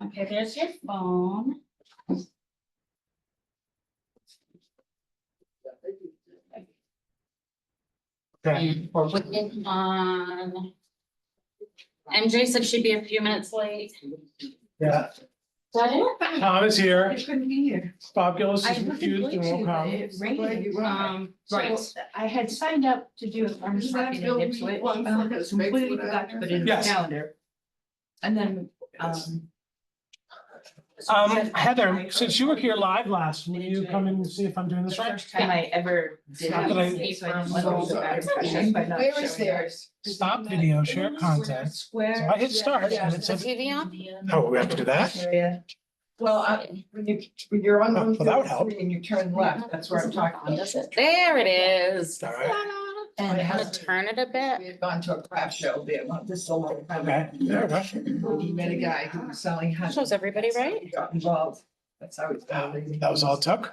Okay, there's your phone. Okay, And we're waiting on. MJ said she'd be a few minutes late. yeah, Is that it? Tom is here, couldn't be here. Bob Gillis I is wasn't refused going and to, won't but come. it rained. Right. So I had signed up to do a farmer's market in Ipswich. Completely forgot to put it in the Yes. calendar. And then, Heather, since you were here live last, will you come and see if I'm doing the this right? first time I ever did Not that I- it, so I didn't want to hold back discussion by not Where is showing up. theirs? Stop video, share content. So Square. I hit start and it Is the said, TV on? oh, we have to do that? Area. Well, when you're on Oh, one well, that would help. thirty-three and you turn left, that's where I'm talking about. There it is. All right. And I'm gonna turn it a bit. We had gone to a craft show there, not this so long time Okay, there we go. ago. He met a guy who was selling. honey. Shows everybody, right? He got involved. That's how it started. That was all it took. I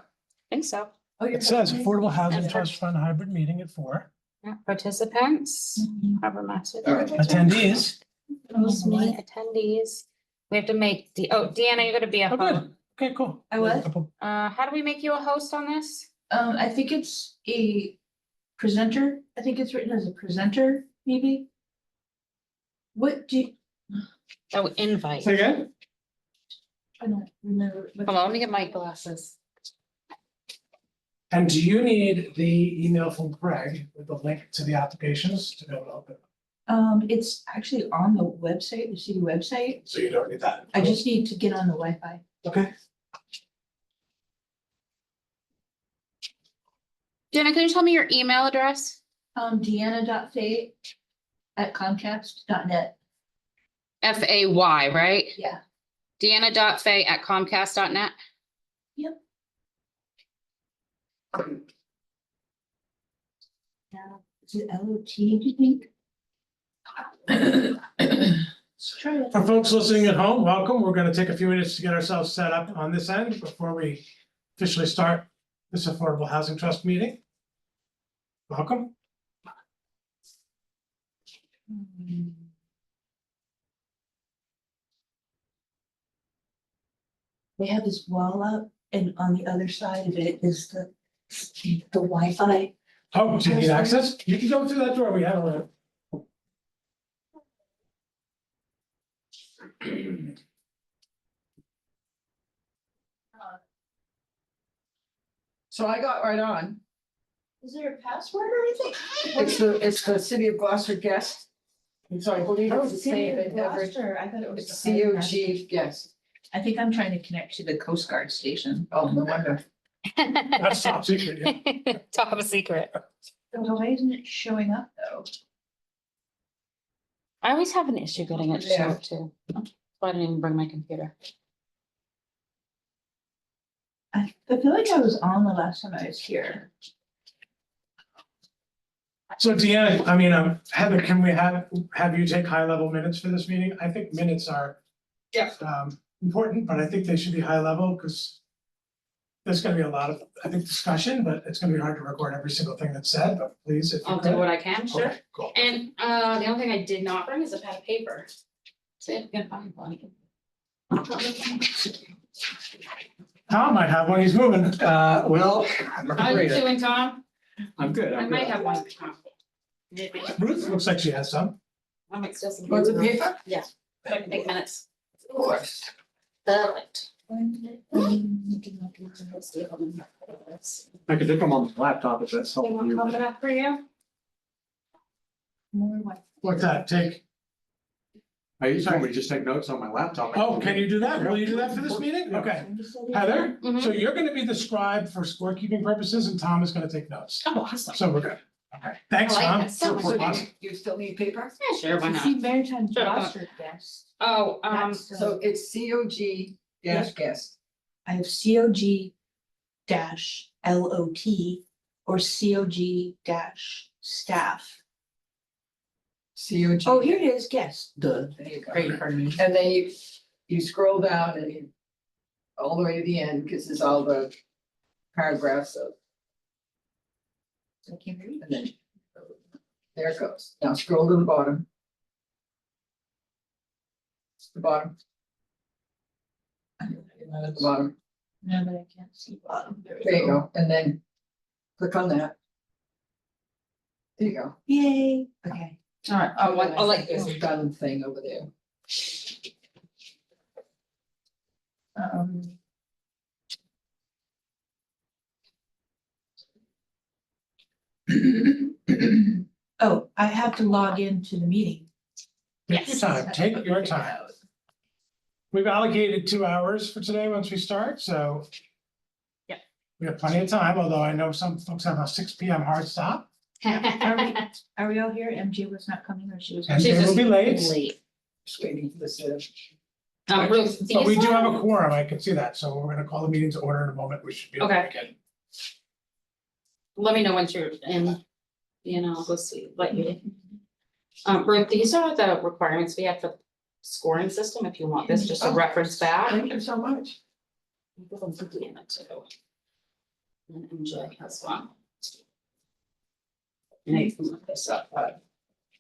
think so. Oh, you're- It says Affordable Housing Trust Fund hybrid meeting at 4. Yeah, participants, cover message. Attendees. Post me attendees. We have to make Deanna, you're gonna be a Oh, host. good. Okay, cool. I was? How do we make you a host on this? I think it's a presenter. I think it's written as a presenter, maybe. What do you, Oh, invite. Say again? I don't remember. what- Hold on, let me get my glasses. And do you need the email from Craig with the link to the applications to be able to open? It's actually on the website, the city website. So you don't need that. I just need to get on the Wi-Fi. Okay. Deanna, can you tell me your email address? Deanna.fay@comcast.net. FAY, right? Yeah. Deanna.fay@comcast.net. Yep. Is it LOT, do you think? Let's try it. For folks listening at home, welcome. We're going to take a few minutes to get ourselves set up on this end before we officially start this Affordable Housing Trust meeting. Welcome. They have this wall up and on the other side of it is the Wi-Fi. Oh, do you need access? You can go through that door. We have a. So I got right on. Is there a password or anything? It's the city of Gloucester guest. And so I believe Oh, it's the City same of in every, Gloucester. I thought it was. it's the fire COG guest. I think I'm trying to connect to the Coast Guard station. Oh, no wonder. That's top secret. Yeah. Top secret. Why isn't it showing up though? I always have an issue getting it to show Yeah. up too. So I didn't even bring my computer. I feel like I was on the last time I was here. So Deanna, I mean, Heather, can we have you take high level minutes for this meeting? I think minutes are. Yeah. Important, but I think they should be high level because. There's gonna be a lot of, I think, discussion, but it's gonna be hard to record every single thing that's said, but please, if you I'll could. do what I can, sure. Okay, cool. And the only thing I did not bring is a pad of paper. So if you can find one. Tom might have one, he's moving. Well, I'm How you afraid, doing, Tom? I'm good, I I'm might good. have one. Ruth looks like she has some. I'll make still some. What's the paper? Yeah, so I can take minutes. Of course. Perfect. I could dip them on the laptop if that's They helpful. won't cover that for you? More Wi- What's that, take? I usually we just take notes on my laptop. Oh, can you do that? Will you do that for this meeting? Okay. Heather, Mhm. so you're gonna be the scribe for scorekeeping purposes and Tom is gonna take notes. Oh, awesome. So we're good. Okay, thanks, I like Tom. that so So Awesome. you still need paper? Yeah, sure, why I not? see Maritime Sure. Gloucester guest. Oh, That's, So it's COG dash guest. I have COG dash LOT or COG dash staff. COG. Oh, here it is, guest. There you go. great for me. And then you scroll down and you, all the way to the end, because there's all the paragraphs of, I can't read. and then there it goes. Now scroll to the bottom. The bottom. at the bottom. No, but I can't see bottom. There you go, and then click on that. There you go. Yay, okay. All right, I'll like There's this. a done thing over there. Um. Oh, I have to log into the meeting. Take your time, take your time. We've allocated 2 hours for today once we start, so. Yep. We have plenty of time, although I know some folks have a 6 PM hard stop, Are we all here? MJ was not coming or she was? and She's they will be just late. Just waiting for this. Ruth, But we these do have a are- quorum, I can see that, so we're gonna call the meeting to order in a moment, we should be able to Okay. begin. Let me know once you're in, go see, let you. Ruth, these are the requirements we have for the scoring system, if you want this, just a reference back. Thank you so much. Give them to Deanna too. And MJ has one. And I can look this up,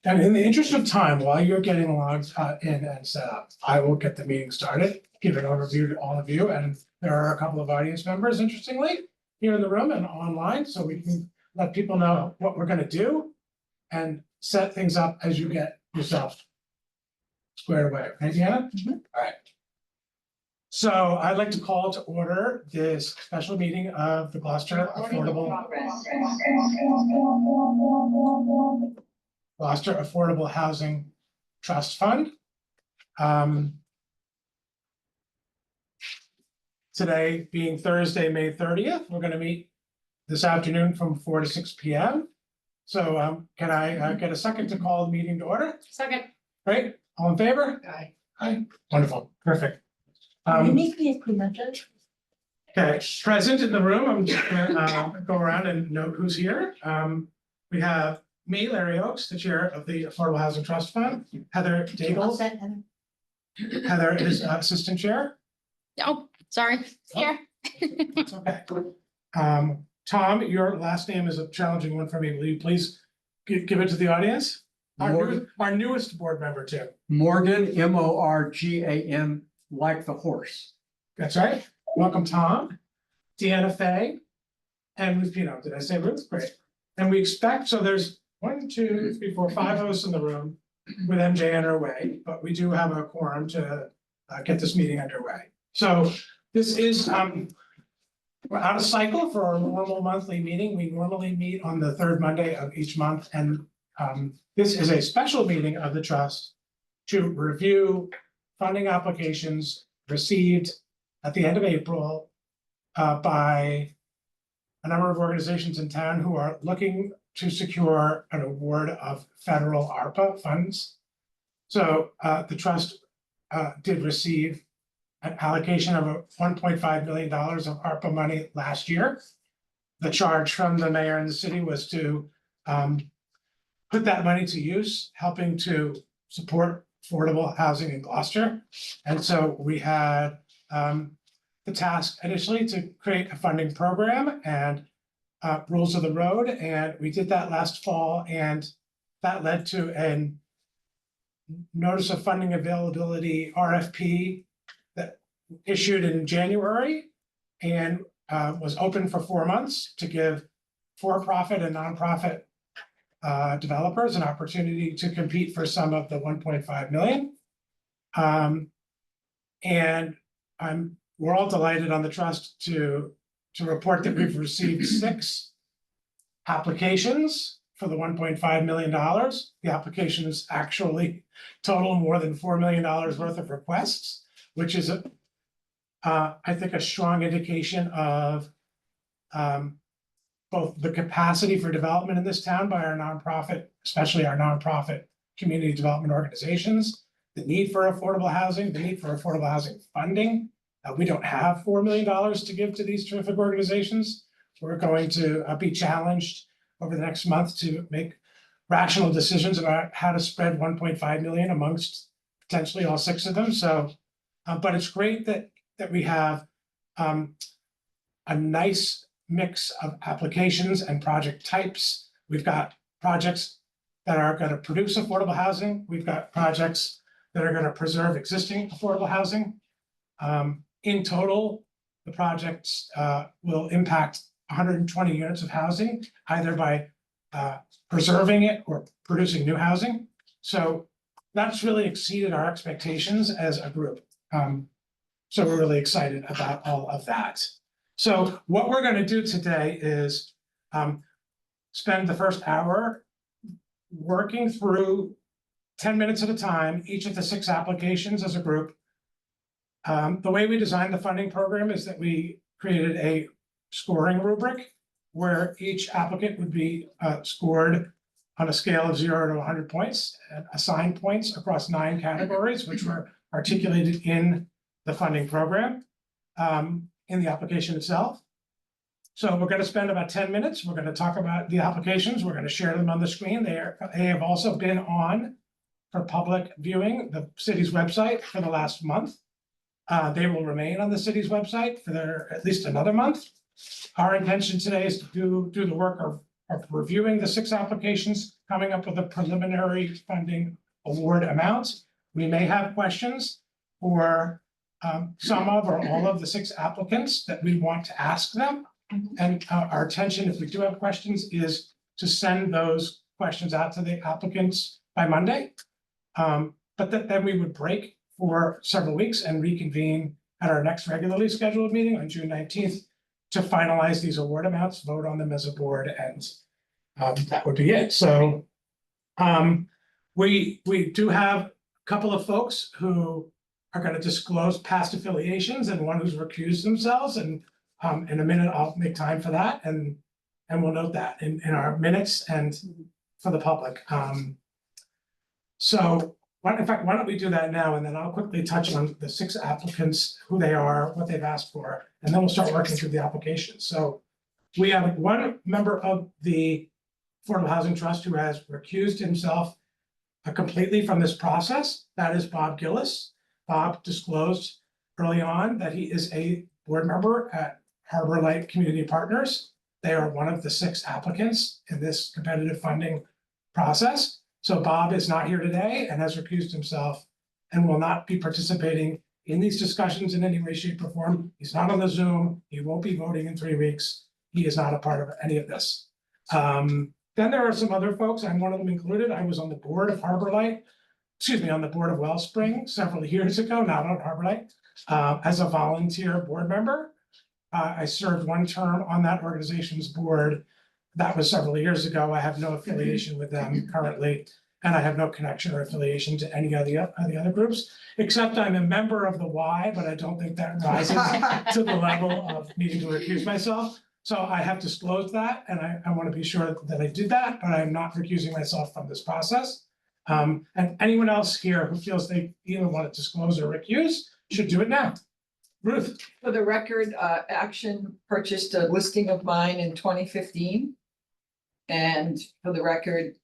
And in the interest of time, while you're getting logged in and set up, I will get the meeting started, give an overview to all of you, and there are a couple of audience members, interestingly, here in the room and online, so we can let people know what we're gonna do and set things up as you get yourself squared away, okay, Deanna? Mhm. All right. So I'd like to call to order this special meeting of the Gloucester Affordable Housing Trust Fund. Today being Thursday, May 30th, we're gonna meet this afternoon from 4 to 6 PM. So can I get a second to call the meeting to order? second. Right, all in favor? Aye. Aye, wonderful, perfect. You make me a presenter. Okay, present in the room, I'm just gonna go around and note who's here. We have me, Larry Oakes, the chair of the Affordable Housing Trust Fund, Heather All Daigle, set, Heather? Heather is assistant chair. Oh, sorry, here. It's okay. Tom, your last name is a challenging one for me. Will you please give it to the audience? Our newest board member too. Morgan, Morgan, like the horse. That's right. Welcome, Tom, Deanna Fay, and Ruth Pino. Did I say Ruth? Great. And we expect, so there's 1, 2, 3, 4, 5 of us in the room with MJ on her way, but we do have a quorum to get this meeting underway. So this is, we're out of cycle for our normal monthly meeting. We normally meet on the 3rd Monday of each month, and this is a special meeting of the trust to review funding applications received at the end of April by a number of organizations in town who are looking to secure an award of federal ARPA funds. So the trust did receive an allocation of $1.5 million of ARPA money last year. The charge from the mayor and the city was to put that money to use, helping to support affordable housing in Gloucester. And so we had the task initially to create a funding program and rules of the road, and we did that last fall, and that led to an notice of funding availability RFP that issued in January and was open for 4 months to give for-profit and nonprofit developers an opportunity to compete for some of the 1.5 million. And we're all delighted on the trust to report that we've received 6 applications for the $1.5 million. The applications actually total more than $4 million worth of requests, which is I think a strong indication of both the capacity for development in this town by our nonprofit, especially our nonprofit community development organizations, the need for affordable housing, the need for affordable housing funding. We don't have $4 million to give to these terrific organizations. We're going to be challenged over the next month to make rational decisions about how to spread 1.5 million amongst potentially all 6 of them. So, but it's great that we have a nice mix of applications and project types. We've got projects that are going to produce affordable housing. We've got projects that are going to preserve existing affordable housing. In total, the projects will impact 120 units of housing, either by preserving it or producing new housing. So that's really exceeded our expectations as a group. So we're really excited about all of that. So what we're gonna do today is spend the first hour working through 10 minutes at a time, each of the 6 applications as a group. The way we designed the funding program is that we created a scoring rubric where each applicant would be scored on a scale of 0 to 100 points, and assigned points across 9 categories, which were articulated in the funding program, in the application itself. So we're gonna spend about 10 minutes. We're gonna talk about the applications. We're gonna share them on the screen. They have also been on for public viewing, the city's website for the last month. They will remain on the city's website for at least another month. Our intention today is to do the work of reviewing the 6 applications, coming up with a preliminary funding award amount. We may have questions for some of or all of the 6 applicants that we want to ask them. And our intention, if we do have questions, is to send those questions out to the applicants by Monday. But then we would break for several weeks and reconvene at our next regularly scheduled meeting on June 19th to finalize these award amounts, vote on them as a board, and that would be it. So we do have a couple of folks who are going to disclose past affiliations and one who's recused themselves, and in a minute I'll make time for that, and we'll note that in our minutes and for the public. So in fact, why don't we do that now, and then I'll quickly touch on the 6 applicants, who they are, what they've asked for, and then we'll start working through the applications. So we have one member of the Affordable Housing Trust who has recused himself completely from this process. That is Bob Gillis. Bob disclosed early on that he is a board member at Harbor Light Community Partners. They are one of the 6 applicants in this competitive funding process. So Bob is not here today and has recused himself and will not be participating in these discussions in any way, shape, or form. He's not on the Zoom. He won't be voting in 3 weeks. He is not a part of any of this. Then there are some other folks, I'm one of them included. I was on the board of Harbor Light, on the board of Wellspring several years ago, not on Harbor Light, as a volunteer board member. I served 1 term on that organization's board. That was several years ago. I have no affiliation with them currently, and I have no connection or affiliation to any of the other groups, except I'm a member of the Y, but I don't think that rises to the level of needing to recuse myself. So I have disclosed that, and I want to be sure that I did that, but I'm not recusing myself from this process. And anyone else here who feels they either want to disclose or recuse should do it now. Ruth? For the record, Action purchased a listing of mine in 2015. And for the record,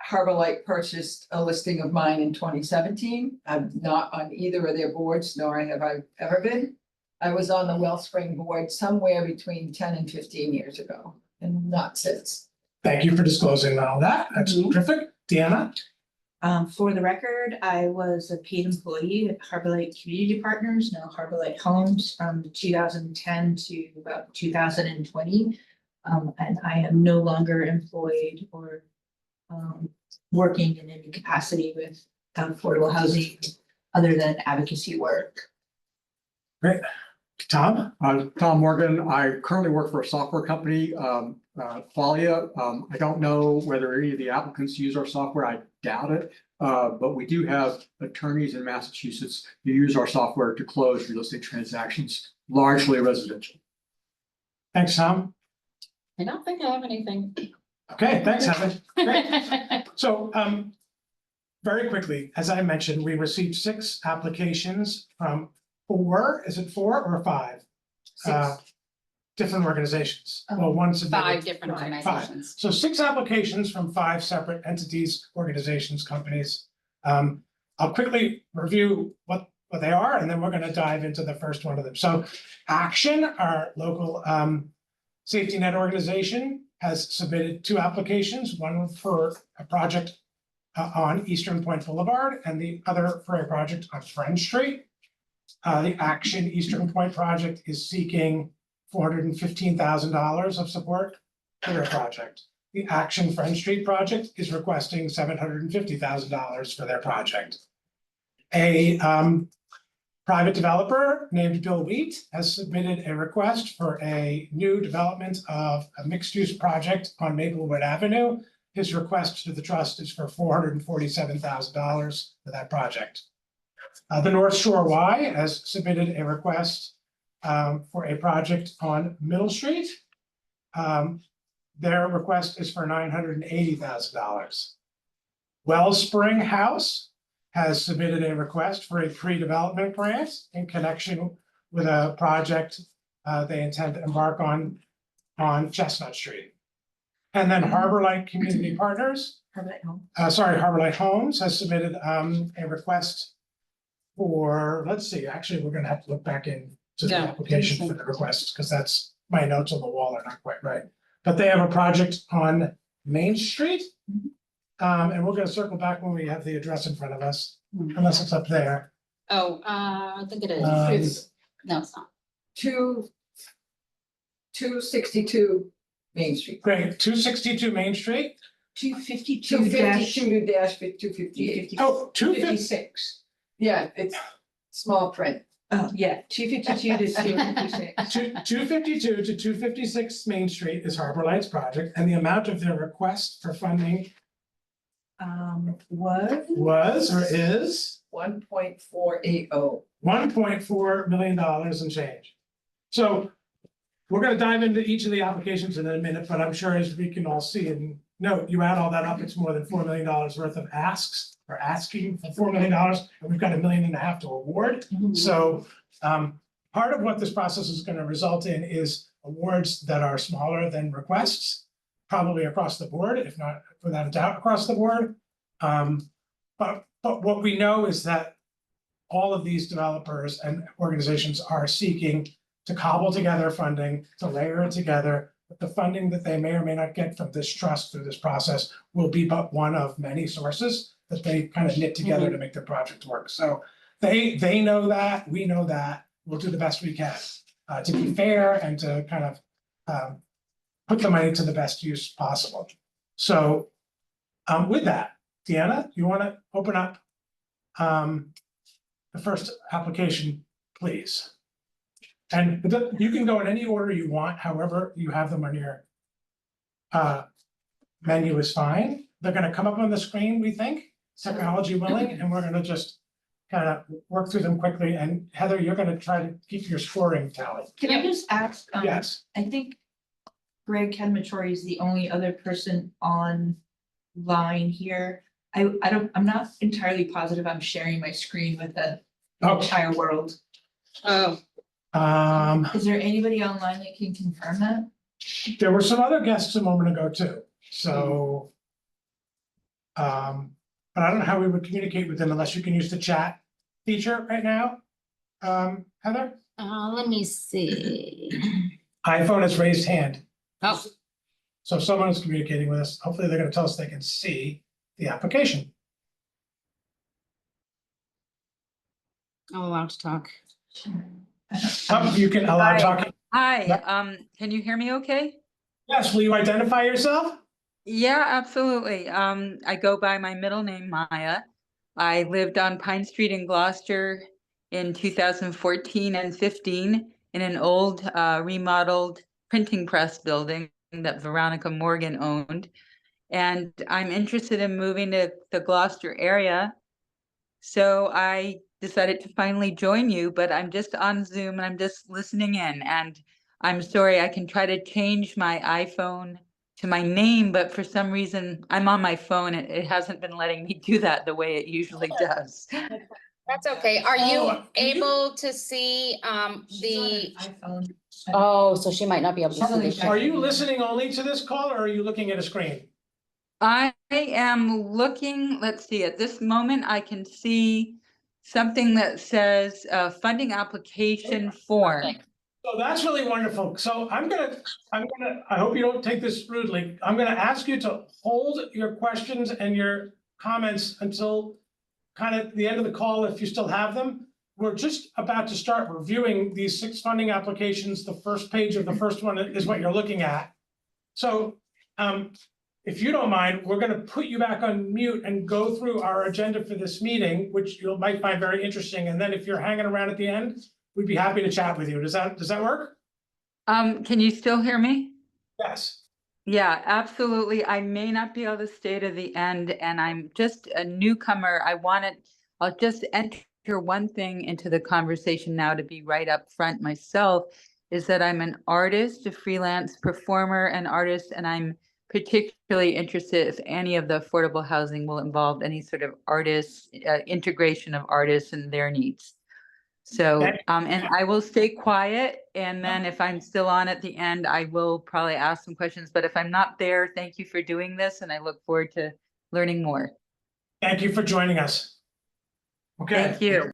Harbor Light purchased a listing of mine in 2017. I'm not on either of their boards, nor have I ever been. I was on the Wellspring board somewhere between 10 and 15 years ago, and not since. Thank you for disclosing all that. That's terrific. Deanna? For the record, I was a paid employee at Harbor Light Community Partners, now Harbor Light Homes, from 2010 to about 2020. And I am no longer employed or working in any capacity with affordable housing other than advocacy work. Great. Tom? Tom Morgan, I currently work for a software company, Qualia. I don't know whether any of the applicants use our software. I doubt it. But we do have attorneys in Massachusetts who use our software to close real estate transactions, largely residential. Thanks, Tom. I don't think I have anything. Okay, thanks, Heather. Great. So, very quickly, as I mentioned, we received 6 applications from 4, is it 4 or 5? 6. Different organizations. Well, one submitted 5 different 5. organizations. So 6 applications from 5 separate entities, organizations, companies. I'll quickly review what they are, and then we're going to dive into the first one of them. So Action, our local safety net organization, has submitted 2 applications, one for a project on Eastern Point Boulevard and the other for a project on Friend Street. The Action Eastern Point project is seeking $415,000 of support for their project. The Action Friend Street project is requesting $750,000 for their project. A private developer named Bill Wheat has submitted a request for a new development of a mixed-use project on Maplewood Avenue. His request to the trust is for $447,000 for that project. The North Shore Y has submitted a request for a project on Middle Street. Their request is for $980,000. Wellspring House has submitted a request for a pre-development grant in connection with a project they intend to embark on Chestnut Street. And then Harbor Light Community Partners, Harbor Light Homes has submitted a request for, let's see, actually, we're gonna have to look back into the Yeah. application for the requests, because that's, my notes on the wall are not quite right. But they have a project on Main Street. And we're gonna circle back when we have the address in front of us, unless it's up there. Oh, I think it is. It's No, it's not. 262 Main Street. Great, 262 Main Street. 252 252 dash 258. Oh, 250, 56. Yeah, it's small print. Oh, yeah, 252 to 256. 252 to 256 Main Street is Harbor Lights project, and the amount of their request for funding was or is 1.480. $1.4 million and change. So we're gonna dive into each of the applications in a minute, but I'm sure as we can all see and note, you add all that up, it's more than $4 million worth of asks, or asking for $4 million, and we've got $1.5 million to award. So part of what this process is gonna result in is awards that are smaller than requests, probably across the board, if not without a doubt across the board. But what we know is that all of these developers and organizations are seeking to cobble together funding, to layer it together. But the funding that they may or may not get from this trust through this process will be but one of many sources that they kind of knit together to make their project work. So they know that, we know that, we'll do the best we can to be fair and to kind of put the money to the best use possible. So with that, Deanna, you want to open up the first application, please? And you can go in any order you want, however you have them on your menu is fine. They're gonna come up on the screen, we think, technology willing, and we're gonna just kind of work through them quickly. And Heather, you're gonna try to keep your scoring tally. Can I just ask, Yes, I think Greg Kadamatori is the only other person online here. I'm not entirely positive I'm sharing my screen with the oh, entire world. Oh, Is there anybody online that can confirm that? there were some other guests a moment ago too, so. But I don't know how we would communicate with them unless you can use the chat feature right now. Heather, let me see. iPhone has raised hand, Oh, so if someone is communicating with us, hopefully they're gonna tell us they can see the application. I'm allowed to talk. You can allow Hi. talking. Hi, Yep. can you hear me okay? Yes, will you identify yourself? Yeah, absolutely. I go by my middle name, Maya. I lived on Pine Street in Gloucester in 2014 and 15 in an old remodeled printing press building that Veronica Morgan owned. And I'm interested in moving to the Gloucester area. So I decided to finally join you, but I'm just on Zoom and I'm just listening in. And I'm sorry, I can try to change my iPhone to my name, but for some reason I'm on my phone. It hasn't been letting me do that the way it usually does. That's okay. Are Oh, you can you- able to see the? iPhone. Oh, so she might not be able to see the. Are you listening only to this call or are you looking at a screen? I am looking, let's see, at this moment, I can see something that says funding application form. So that's really wonderful. So I hope you don't take this rudely. I'm gonna ask you to hold your questions and your comments until kind of the end of the call, if you still have them. we're just about to start reviewing these 6 funding applications. The first page of the first one is what you're looking at. So, if you don't mind, we're gonna put you back on mute and go through our agenda for this meeting, which you might find very interesting. And then if you're hanging around at the end, we'd be happy to chat with you. Does that work? Can you still hear me? Yes. Yeah, absolutely. I may not be able to stay to the end, and I'm just a newcomer. I'll just enter one thing into the conversation now to be right up front myself, is that I'm an artist, a freelance performer and artist, and I'm particularly interested if any of the affordable housing will involve any sort of integration of artists and their needs. So, Okay. and I will stay quiet, and then if I'm still on at the end, I will probably ask some questions, but if I'm not there, thank you for doing this, and I look forward to learning more. Thank you for joining us. Okay. Thank you.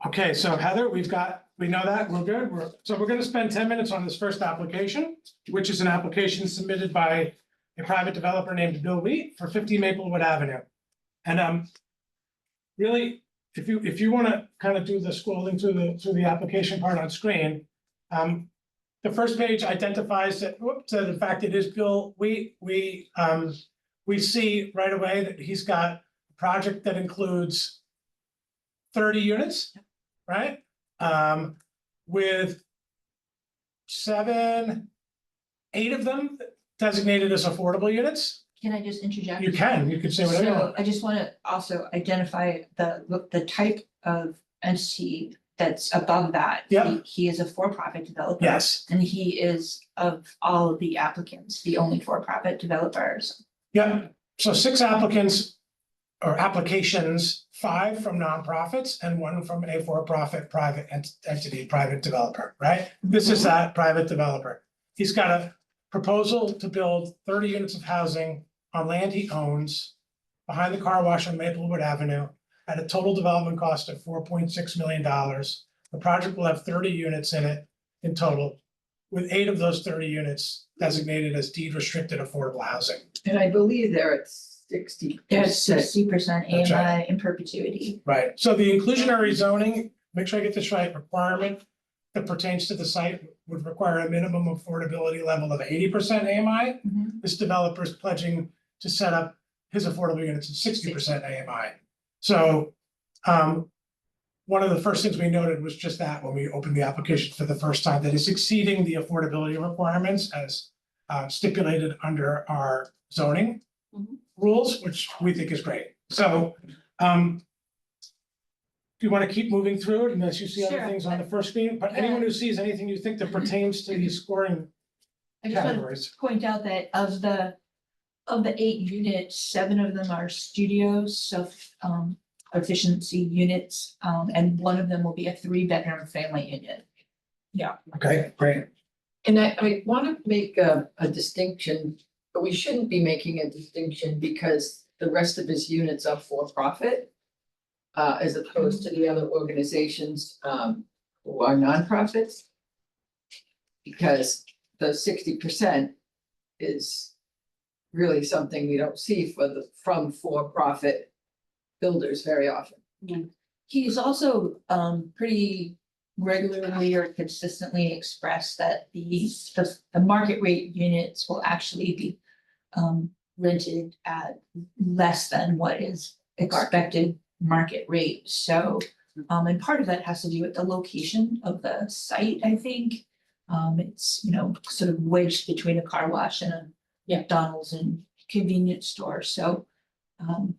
Okay, so Heather, we know that, we're good. We're gonna spend 10 minutes on this first application, which is an application submitted by a private developer named Bill Wheat for 50 Maplewood Avenue. And really, if you wanna kind of do the scrolling through the application part on screen, the first page identifies that, the fact it is Bill Wheat. We see right away that he's got a project that includes 30 units, right? With 8 of them designated as affordable units. Can I just interject? You could say whatever you So want. I just want to also identify the type of entity that's above that. Yeah. He is a for-profit developer. Yes, And he is, of all of the applicants, the only for-profit developers. yeah, so 6 applicants or applications, 5 from nonprofits and 1 from a for-profit private entity, private developer, right? This is that private developer. He's got a proposal to build 30 units of housing on land he owns behind the car wash on Maplewood Avenue at a total development cost of $4.6 million. The project will have 30 units in it in total, with 8 of those 30 units designated as deed restricted affordable housing. And I believe they're at 60%. There's 60% That's right. AMI in perpetuity. Right, so the inclusionary zoning, make sure I get this right, requirement that pertains to the site would require a minimum affordability level of 80% AMI. Mhm. This developer is pledging to set up his affordable units at 60% AMI. So, one of the first things we noted was just that when we opened the application for the first time, that it's exceeding the affordability requirements as stipulated under our zoning Mhm. rules, which we think is great. So, do you want to keep moving through it unless you see other Sure. things on the first screen? But anyone who sees anything you think that pertains to these scoring I just want to categories. point out that of the 8 units, 7 of them are studios, efficiency units, and 1 of them will be a 3-bedroom family unit. Okay, great. And I want to make a distinction, but we shouldn't be making a distinction because the rest of his units are for profit. As opposed to the other organizations who are nonprofits. Because the 60% is really something we don't see from for-profit builders very often. He's also pretty regularly or consistently expressed that the market rate units will actually be rented at less than what is expected market rate. So and part of that has to do with the location of the site, I think. It's, sort of wedged between a car wash and a McDonald's and convenience store. So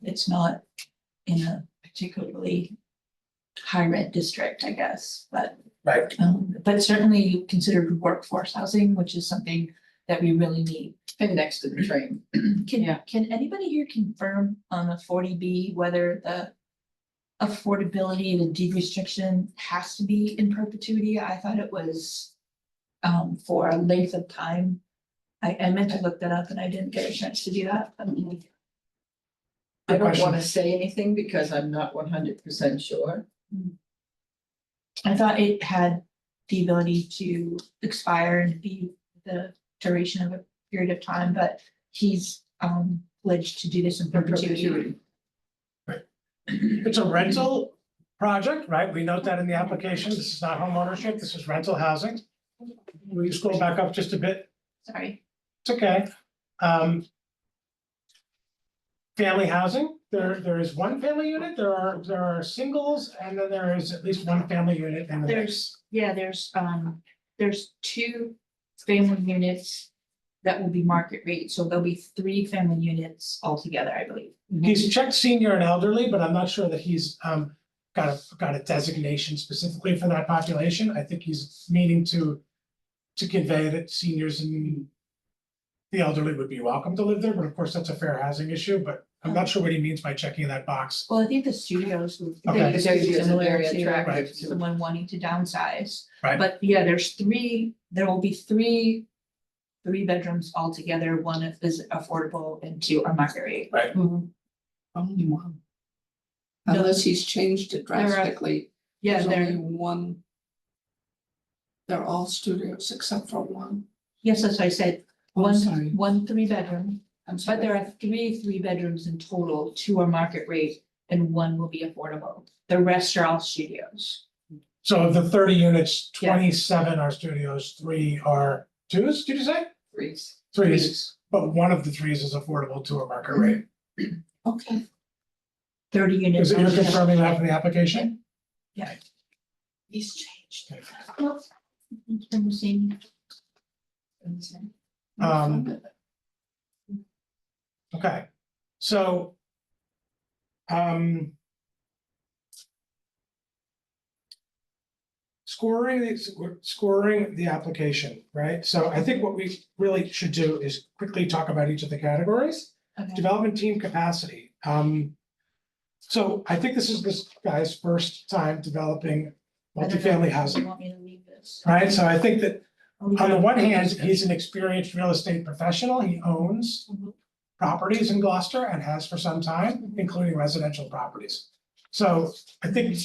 it's not in a particularly high rent district, I guess, but Right. but certainly considered workforce housing, which is something that we really need. And next to the train. Can anybody here confirm on the 40B whether the affordability and the deed restriction has to be in perpetuity? I thought it was for a length of time. I meant to look that up and I didn't get a chance to do that. I don't question. want to say anything because I'm not 100% sure. I thought it had the ability to expire and be the duration of a period of time, but he's pledged to do this in perpetuity. If it's a rental, project, right? We note that in the application. This is not home ownership, this is rental housing. Will you scroll back up just a bit? Sorry. It's okay. Family housing, there is one family unit, there are singles, and then there is at least one family unit in the mix. There's two family units that will be market rate, so there'll be three family units altogether, I believe. He's checked senior and elderly, but I'm not sure that he's got a designation specifically for that population. I think he's meaning to convey that seniors and the elderly would be welcome to live there, but of course, that's a fair housing issue, but I'm not sure what he means by checking that box. Well, I think the studios would be Okay. very Studios are similar very to attractive to- someone wanting to downsize. Right. But yeah, there will be three bedrooms altogether, one is affordable and two are market rate. Only one. No. Unless he's changed it There are- drastically, Yeah, there's only there, one. They're all studios except for one. yes, that's what I said, Oh, one, sorry. 3 bedroom, I'm but sorry. there are three bedrooms in total, 2 are market rate and 1 will be affordable. The rest are all studios. So of the 30 units, Yeah. 27 are studios, 3 are twos, did you say? Threes. Threes, but one of the threes is affordable to a market rate. Okay, 30 units. Is it you're altogether. confirming that from the application? he's changed. Nope. It's been the same. Okay, so. Scoring the application, right? So I think what we really should do is quickly talk about each of the categories. Okay. Development team capacity. So I think this is this guy's first time developing I don't know multifamily if you housing, Want me to leave this? right? So I think that I'll leave on the it. one hand, he's an experienced real estate professional. He owns Mhm. properties in Gloucester and has for some time, including residential properties. So I think,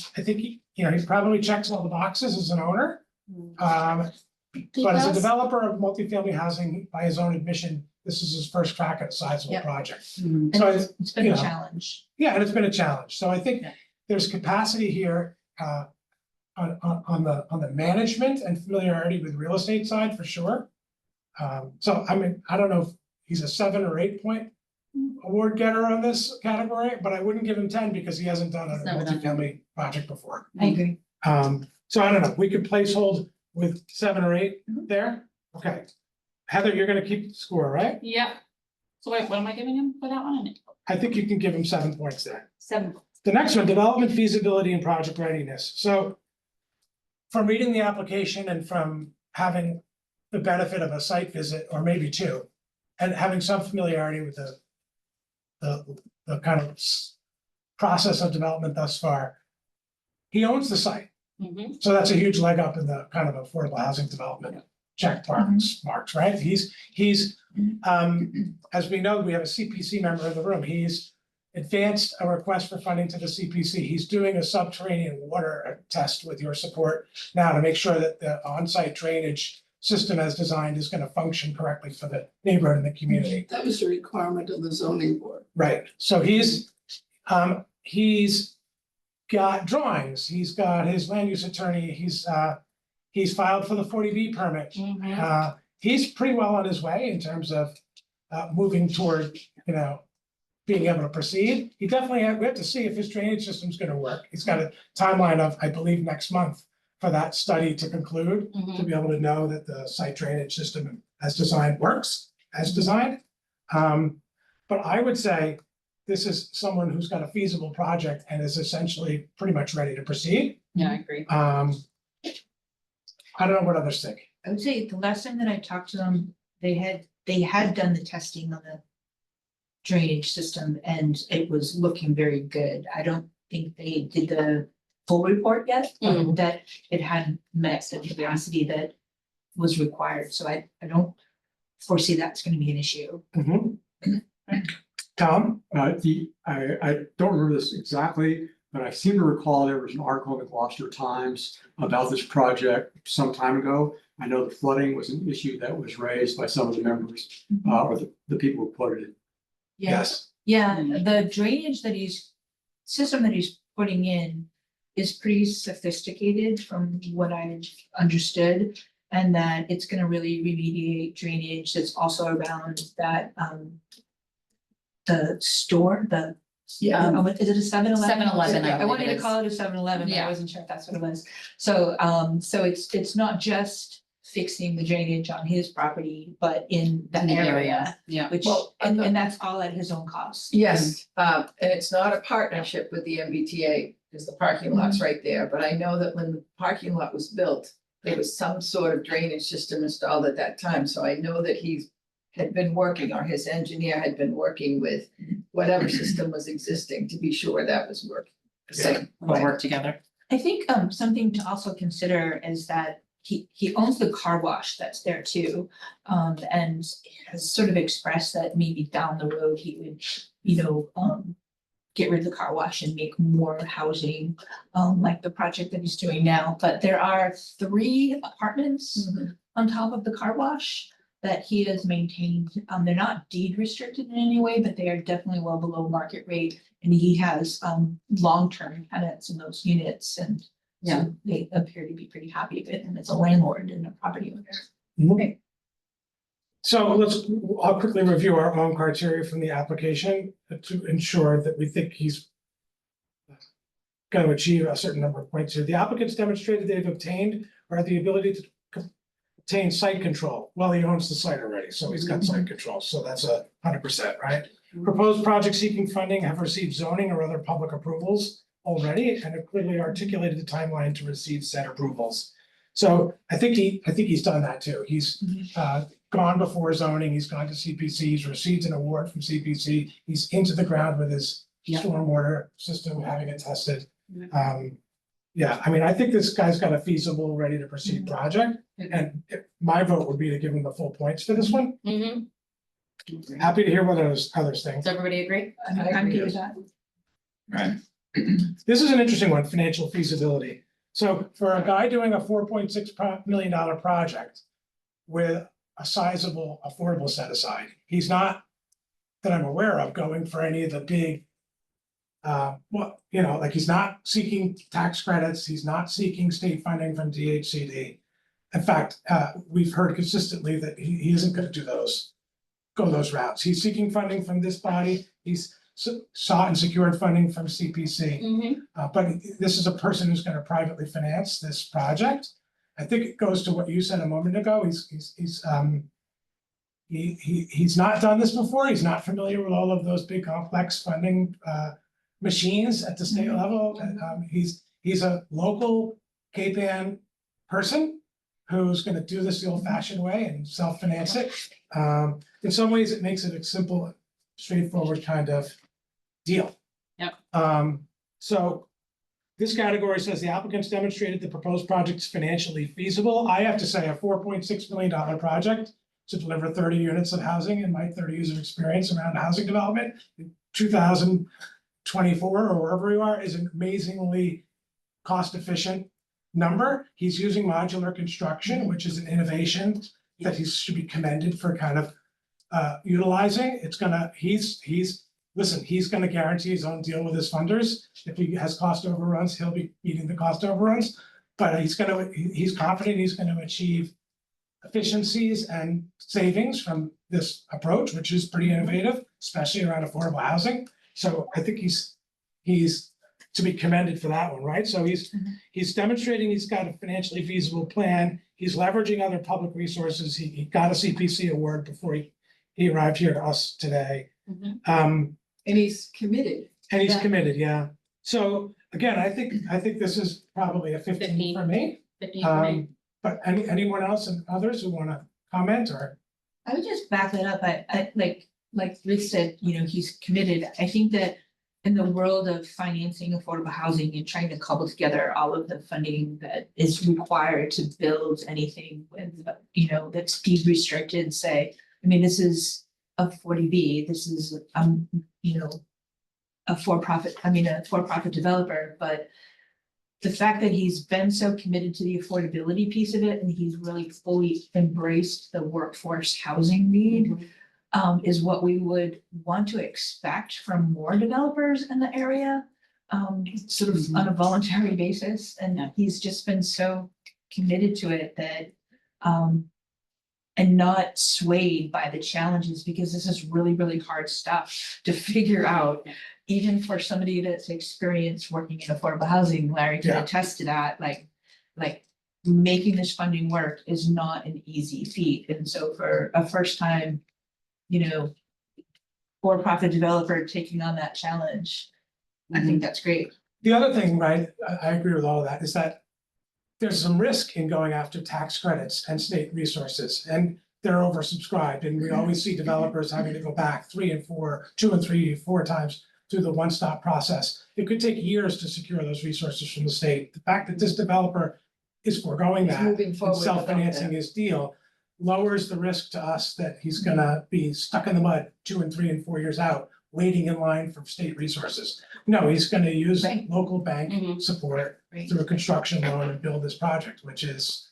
he probably checks all the boxes as an owner. But as a developer of multifamily housing, by his own admission, this is his first crack at a sizable Yep. project. And So it's been you a know. challenge. Yeah, and it's been a challenge. So I think Yeah. there's capacity here on the management and familiarity with real estate side for sure. So I mean, I don't know if he's a 7 or 8 point award getter on this category, but I wouldn't give him 10 because he hasn't done a He's never done multifamily project before. I agree. So I don't know, we could placehold with 7 or 8 there. Okay. Heather, you're gonna keep the score, right? Yeah. So wait, what am I giving him for that one? I think you can give him 7 points there. 7. The next one, development feasibility and project readiness. So from reading the application and from having the benefit of a site visit, or maybe 2, and having some familiarity with the kind of process of development thus far, he owns the site. Mhm. So that's a huge leg up in the kind of affordable housing development check marks, right? He's, as we know, we have a CPC member in the room. He's advanced a request for funding to the CPC. He's doing a subterranean water test with your support now to make sure that the on-site drainage system as designed is gonna function correctly for the neighborhood and the community. That was a requirement of the zoning board. Right, so he's got drawings, he's got his land use attorney, he's filed for the 40B permit. Mhm. He's pretty well on his way in terms of moving toward, being able to proceed. He definitely, we have to see if his drainage system's gonna work. He's got a timeline of, I believe, next month for that study to conclude, to Mhm. be able to know that the site drainage system as designed works as designed. But I would say this is someone who's got a feasible project and is essentially pretty much ready to proceed. Yeah, I agree. I don't know what others think. I would say the last time that I talked to them, they had done the testing on the drainage system and it was looking very good. I don't think they did the full report yet, that it had met the capacity that was required. So I don't foresee that's gonna be an issue. Tom? I don't remember this exactly, but I seem to recall there was an article in the Gloucester Times about this project some time ago. I know the flooding was an issue that was raised by some of the members, or the people who put it in. Yes. Yeah, the drainage system that he's putting in is pretty sophisticated from what I've understood. And that it's gonna really remediate drainage that's also around that, the store, the. Yeah. What is it, a 7-Eleven? 7-Eleven, I I wanted believe to it call it a 7-Eleven, but I Yeah. wasn't sure if that's what it was. So it's not just fixing the drainage on his property, but in the In the area, Yeah. which, Well, I'm and that's all at his own cost. Yes, and it's not a partnership with the MBTA, because the parking lot's right there, but I know that when the parking lot was built, there was some sort of drainage system installed at that time, so I know that he had been working, or his engineer had been working with whatever system was existing to be sure that was working. the same We'll way. work together. I think something to also consider is that he owns the car wash that's there too. And has sort of expressed that maybe down the road he would, get rid of the car wash and make more housing, like the project that he's doing now. But there are 3 apartments Mhm. on top of the car wash that he has maintained. They're not deed restricted in any way, but they are definitely well below market rate. And he has long-term tenants in those units, and Yeah. so they appear to be pretty happy with him as a landlord and a property owner. Okay. So I'll quickly review our own criteria from the application to ensure that we think he's going to achieve a certain number of points here. The applicants demonstrated they've obtained or have the ability to obtain site control. Well, he owns the site already, so he's got site control, so that's 100%, right? Proposed project seeking funding have received zoning or other public approvals already and have clearly articulated the timeline to receive said approvals. So I think he's done that too. He's gone before zoning, he's gone to CPC, he's received an award from CPC, he's into the ground with his Yeah. stormwater system, having it tested. Yeah. Yeah, I mean, I think this guy's got a feasible, ready to proceed project, and my vote would be to give him the full points for this one. Mm-hmm. Happy to hear what others think. Does everybody agree? I'm good with that. This is an interesting one, financial feasibility. So for a guy doing a $4.6 million project with a sizable affordable set aside, he's not, that I'm aware of, going for any of the big like he's not seeking tax credits, he's not seeking state funding from DHCD. In fact, we've heard consistently that he isn't gonna go those routes. He's seeking funding from this body, he's sought and secured funding from CPC. Mm-hmm. But this is a person who's gonna privately finance this project. I think it goes to what you said a moment ago, he's not done this before, he's not familiar with all of those big complex funding machines at the state level. He's a local Cape Ann person who's gonna do this the old fashioned way and self-finance it. In some ways, it makes it a simple, straightforward kind of deal. Yep. So this category says the applicants demonstrated the proposed project is financially feasible. I have to say, a $4.6 million project to deliver 30 units of housing in my 30 years of experience around housing development in 2024 or wherever you are is an amazingly cost-efficient number. He's using modular construction, which is an innovation that he should be commended for kind of utilizing. It's gonna, he's gonna guarantee his own deal with his funders. If he has cost overruns, he'll be meeting the cost overruns. But he's confident he's gonna achieve efficiencies and savings from this approach, which is pretty innovative, especially around affordable housing. So I think he's to be commended for that one, right? So he's demonstrating he's got a financially feasible plan. He's leveraging other public resources. He got a CPC award before he arrived here to us today. Mhm. And he's committed. And he's Yeah. committed, yeah. So again, I think this is probably a 15 for me. 15 for me. But anyone else and others who wanna comment or? I would just back that up. I like Ruth said, he's committed. I think that in the world of financing affordable housing and trying to cobble together all of the funding that is required to build anything with, that's deed restricted, this is a 40B, this is, a for-profit developer, but the fact that he's been so committed to the affordability piece of it and he's really fully embraced the workforce housing need is what we would want to expect from more developers in the area. sort of on a voluntary basis, and Yeah. he's just been so committed to it that, and not swayed by the challenges, because this is really, really hard stuff to figure out. Even for somebody that's experienced working in affordable housing, Larry can Yeah. attest to that, like making this funding work is not an easy feat, and so for a first time, for-profit developer taking on that challenge, I think that's great. The other thing, right, I agree with all of that, is that there's some risk in going after tax credits and state resources, and they're oversubscribed, and we always see developers having to go back 2 and 3, 4 times through the one-stop process. It could take years to secure those resources from the state. The fact that this developer is foregoing He's that moving and forward without self-financing that. his deal lowers the risk to us that he's gonna be stuck in the mud 2 and 3 and 4 years out, waiting in line for state resources. No, he's gonna use Right. local bank Mhm. support Right. through a construction loan and build this project, which is,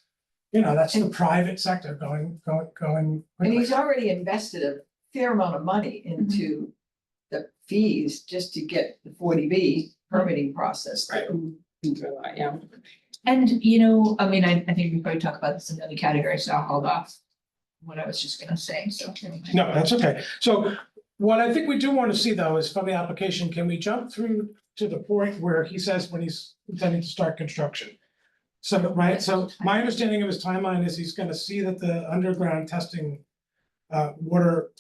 that's the private sector going And quickly. he's already invested a fair amount of money into the fees just to get the 40B permitting process. Right. Yeah. And, I mean, I think we probably talk about this in other categories, so I'll hold off what I was just gonna say, so. No, that's okay. So what I think we do want to see though is from the application, can we jump through to the point where he says when he's intending to start construction? So, right, so my understanding of his timeline is he's gonna see that the underground testing water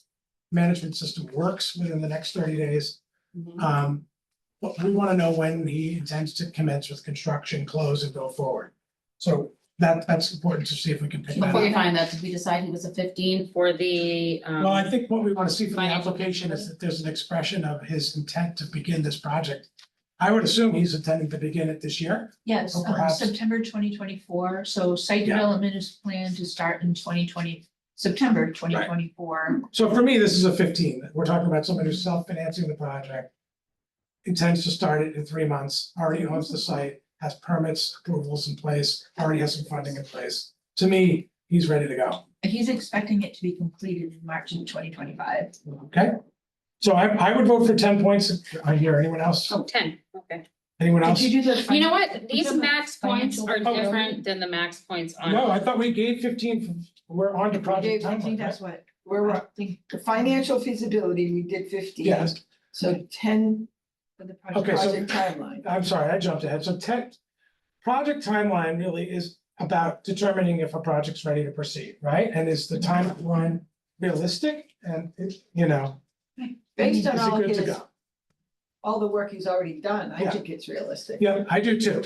management system works within the next 30 days. Mhm. But we want to know when he intends to commence with construction, close and go forward. So that's important to see if we can pick that Before you up. find that, did we decide he was a 15 for the, Well, I think what we want to see from the Financial application is feasibility? that there's an expression of his intent to begin this project. I would assume he's intending to begin it this year. Yes, Or perhaps- September 2024, so site Yeah. development is planned to start in September 2024. So for me, this is a 15. We're talking about somebody who's self-financing the project. Intends to start it in 3 months, already owns the site, has permits, approvals in place, already has some funding in place. To me, he's ready to go. He's expecting it to be completed in March of 2025. Okay? So I would vote for 10 points. I hear anyone else? oh, 10, okay. Anyone Did else? you do the? You know what? These have a max points are financial- different than the max points on. No, I thought we gave 15. We're on to project I think timeline, that's right? what. We're, I think the financial feasibility, we did 15. Yes. So 10 for the Okay, so- project timeline. I'm sorry, I jumped ahead. So project timeline really is about determining if a project's ready to proceed, right? And is the timeline realistic? And Based on is it all good to his, go? all the work he's already done, I Yeah. think it's realistic. Yeah, I do too.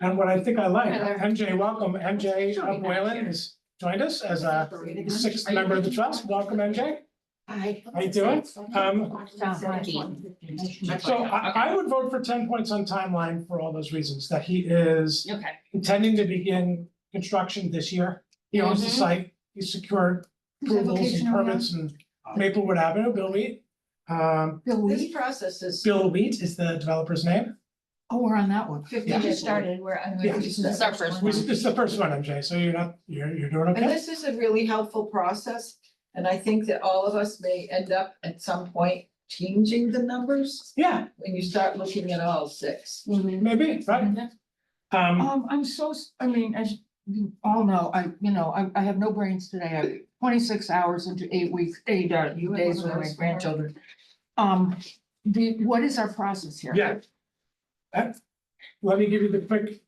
And what I think I like, Hi there. MJ, welcome. MJ Whalen has joined us as a sixth member of the trust. Welcome, MJ. Hi. How you doing? So I would vote for 10 points on timeline for all those reasons, that he is Okay, intending to begin construction this year. He owns the Mhm. site, he's secured approvals application and are we on? permits and Maplewood Avenue, Bill Wheat. This process is. Bill Wheat is the developer's name. Oh, we're on that one. We just started, we're. Yeah. this This is our first one. This is the first one, MJ, so you're doing And okay? this is a really helpful process, and I think that all of us may end up at some point changing the numbers Yeah, when you start looking at all 6. maybe, right? I'm so, I mean, as you all know, I have no brains today. I have 26 hours into 8 weeks, 8 You have days one of with my those, grandchildren. What is our process here? Yeah. Let me give you the quick,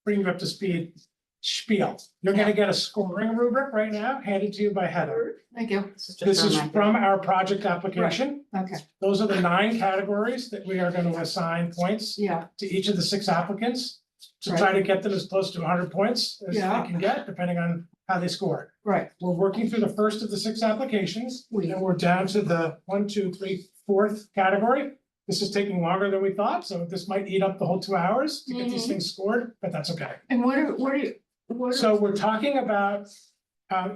bring you up to speed spiel. You're gonna get a scoring rubric right now, handed to you by Heather. Thank you. This is from our project application. Okay, Those are the 9 categories that we are gonna assign points yeah, to each of the 6 applicants. To try to get them as close to 100 points as they Yeah. can get, depending on how they score. right. We're working through the first of the 6 applications, and we're down to the 1, 2, 3, 4th category. This is taking longer than we thought, so this might eat up the whole 2 hours to get these things scored, but that's okay. And what are, So we're talking about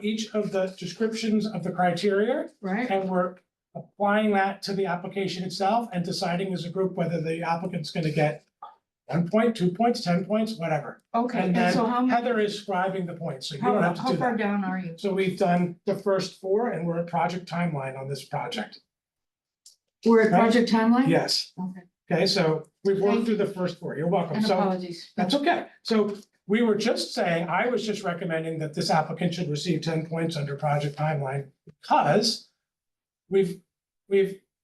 each of the descriptions of the criteria, right? and we're applying that to the application itself and deciding as a group whether the applicant's gonna get 1 point, 2 points, 10 points, whatever. Okay, And and so how, then Heather is scribing the points, so you don't have to how do far that. down are you? So we've done the first 4 and we're at project timeline on this project. We're at Right. project timeline? Yes, Okay. Okay, so we've worked through the first four. You're welcome. And So apologies. that's okay. So we were just saying, I was just recommending that this applicant should receive 10 points under project timeline because we've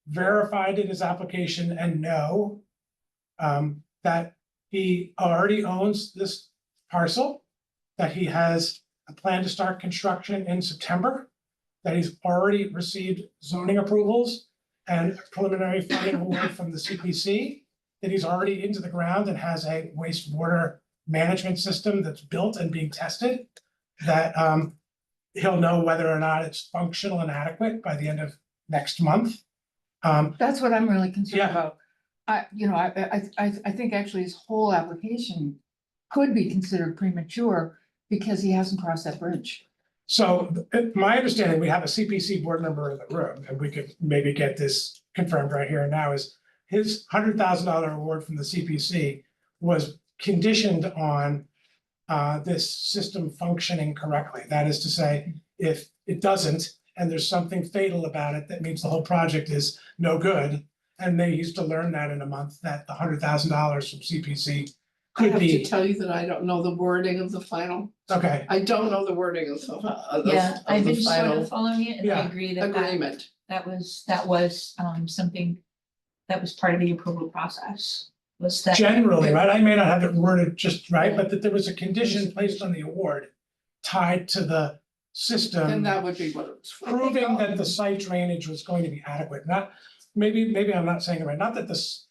verified in his application and know that he already owns this parcel, that he has a plan to start construction in September, that he's already received zoning approvals and preliminary funding award from the CPC, that he's already into the ground and has a wastewater management system that's built and being tested, that he'll know whether or not it's functional and adequate by the end of next month. That's what I'm really concerned Yeah. about. I think actually his whole application could be considered premature because he hasn't crossed that bridge. So my understanding, we have a CPC board member in the room, and we could maybe get this confirmed right here and now, is his $100,000 award from the CPC was conditioned on this system functioning correctly. That is to say, if it doesn't, and there's something fatal about it, that means the whole project is no good. And they used to learn that in a month, that the $100,000 from CPC I could have to be, tell you that I don't know the wording of the final. okay, I don't know the wording of Yeah, I've the been sort of final following it and I Yeah. agree that agreement. that was something that was part of the approval process. Was that. generally, right? I may not have it worded just right, but that there was a condition placed on the award tied to the system. And that would be what it was for. Proving that the site drainage was going to be adequate, not, maybe I'm not saying it right, not that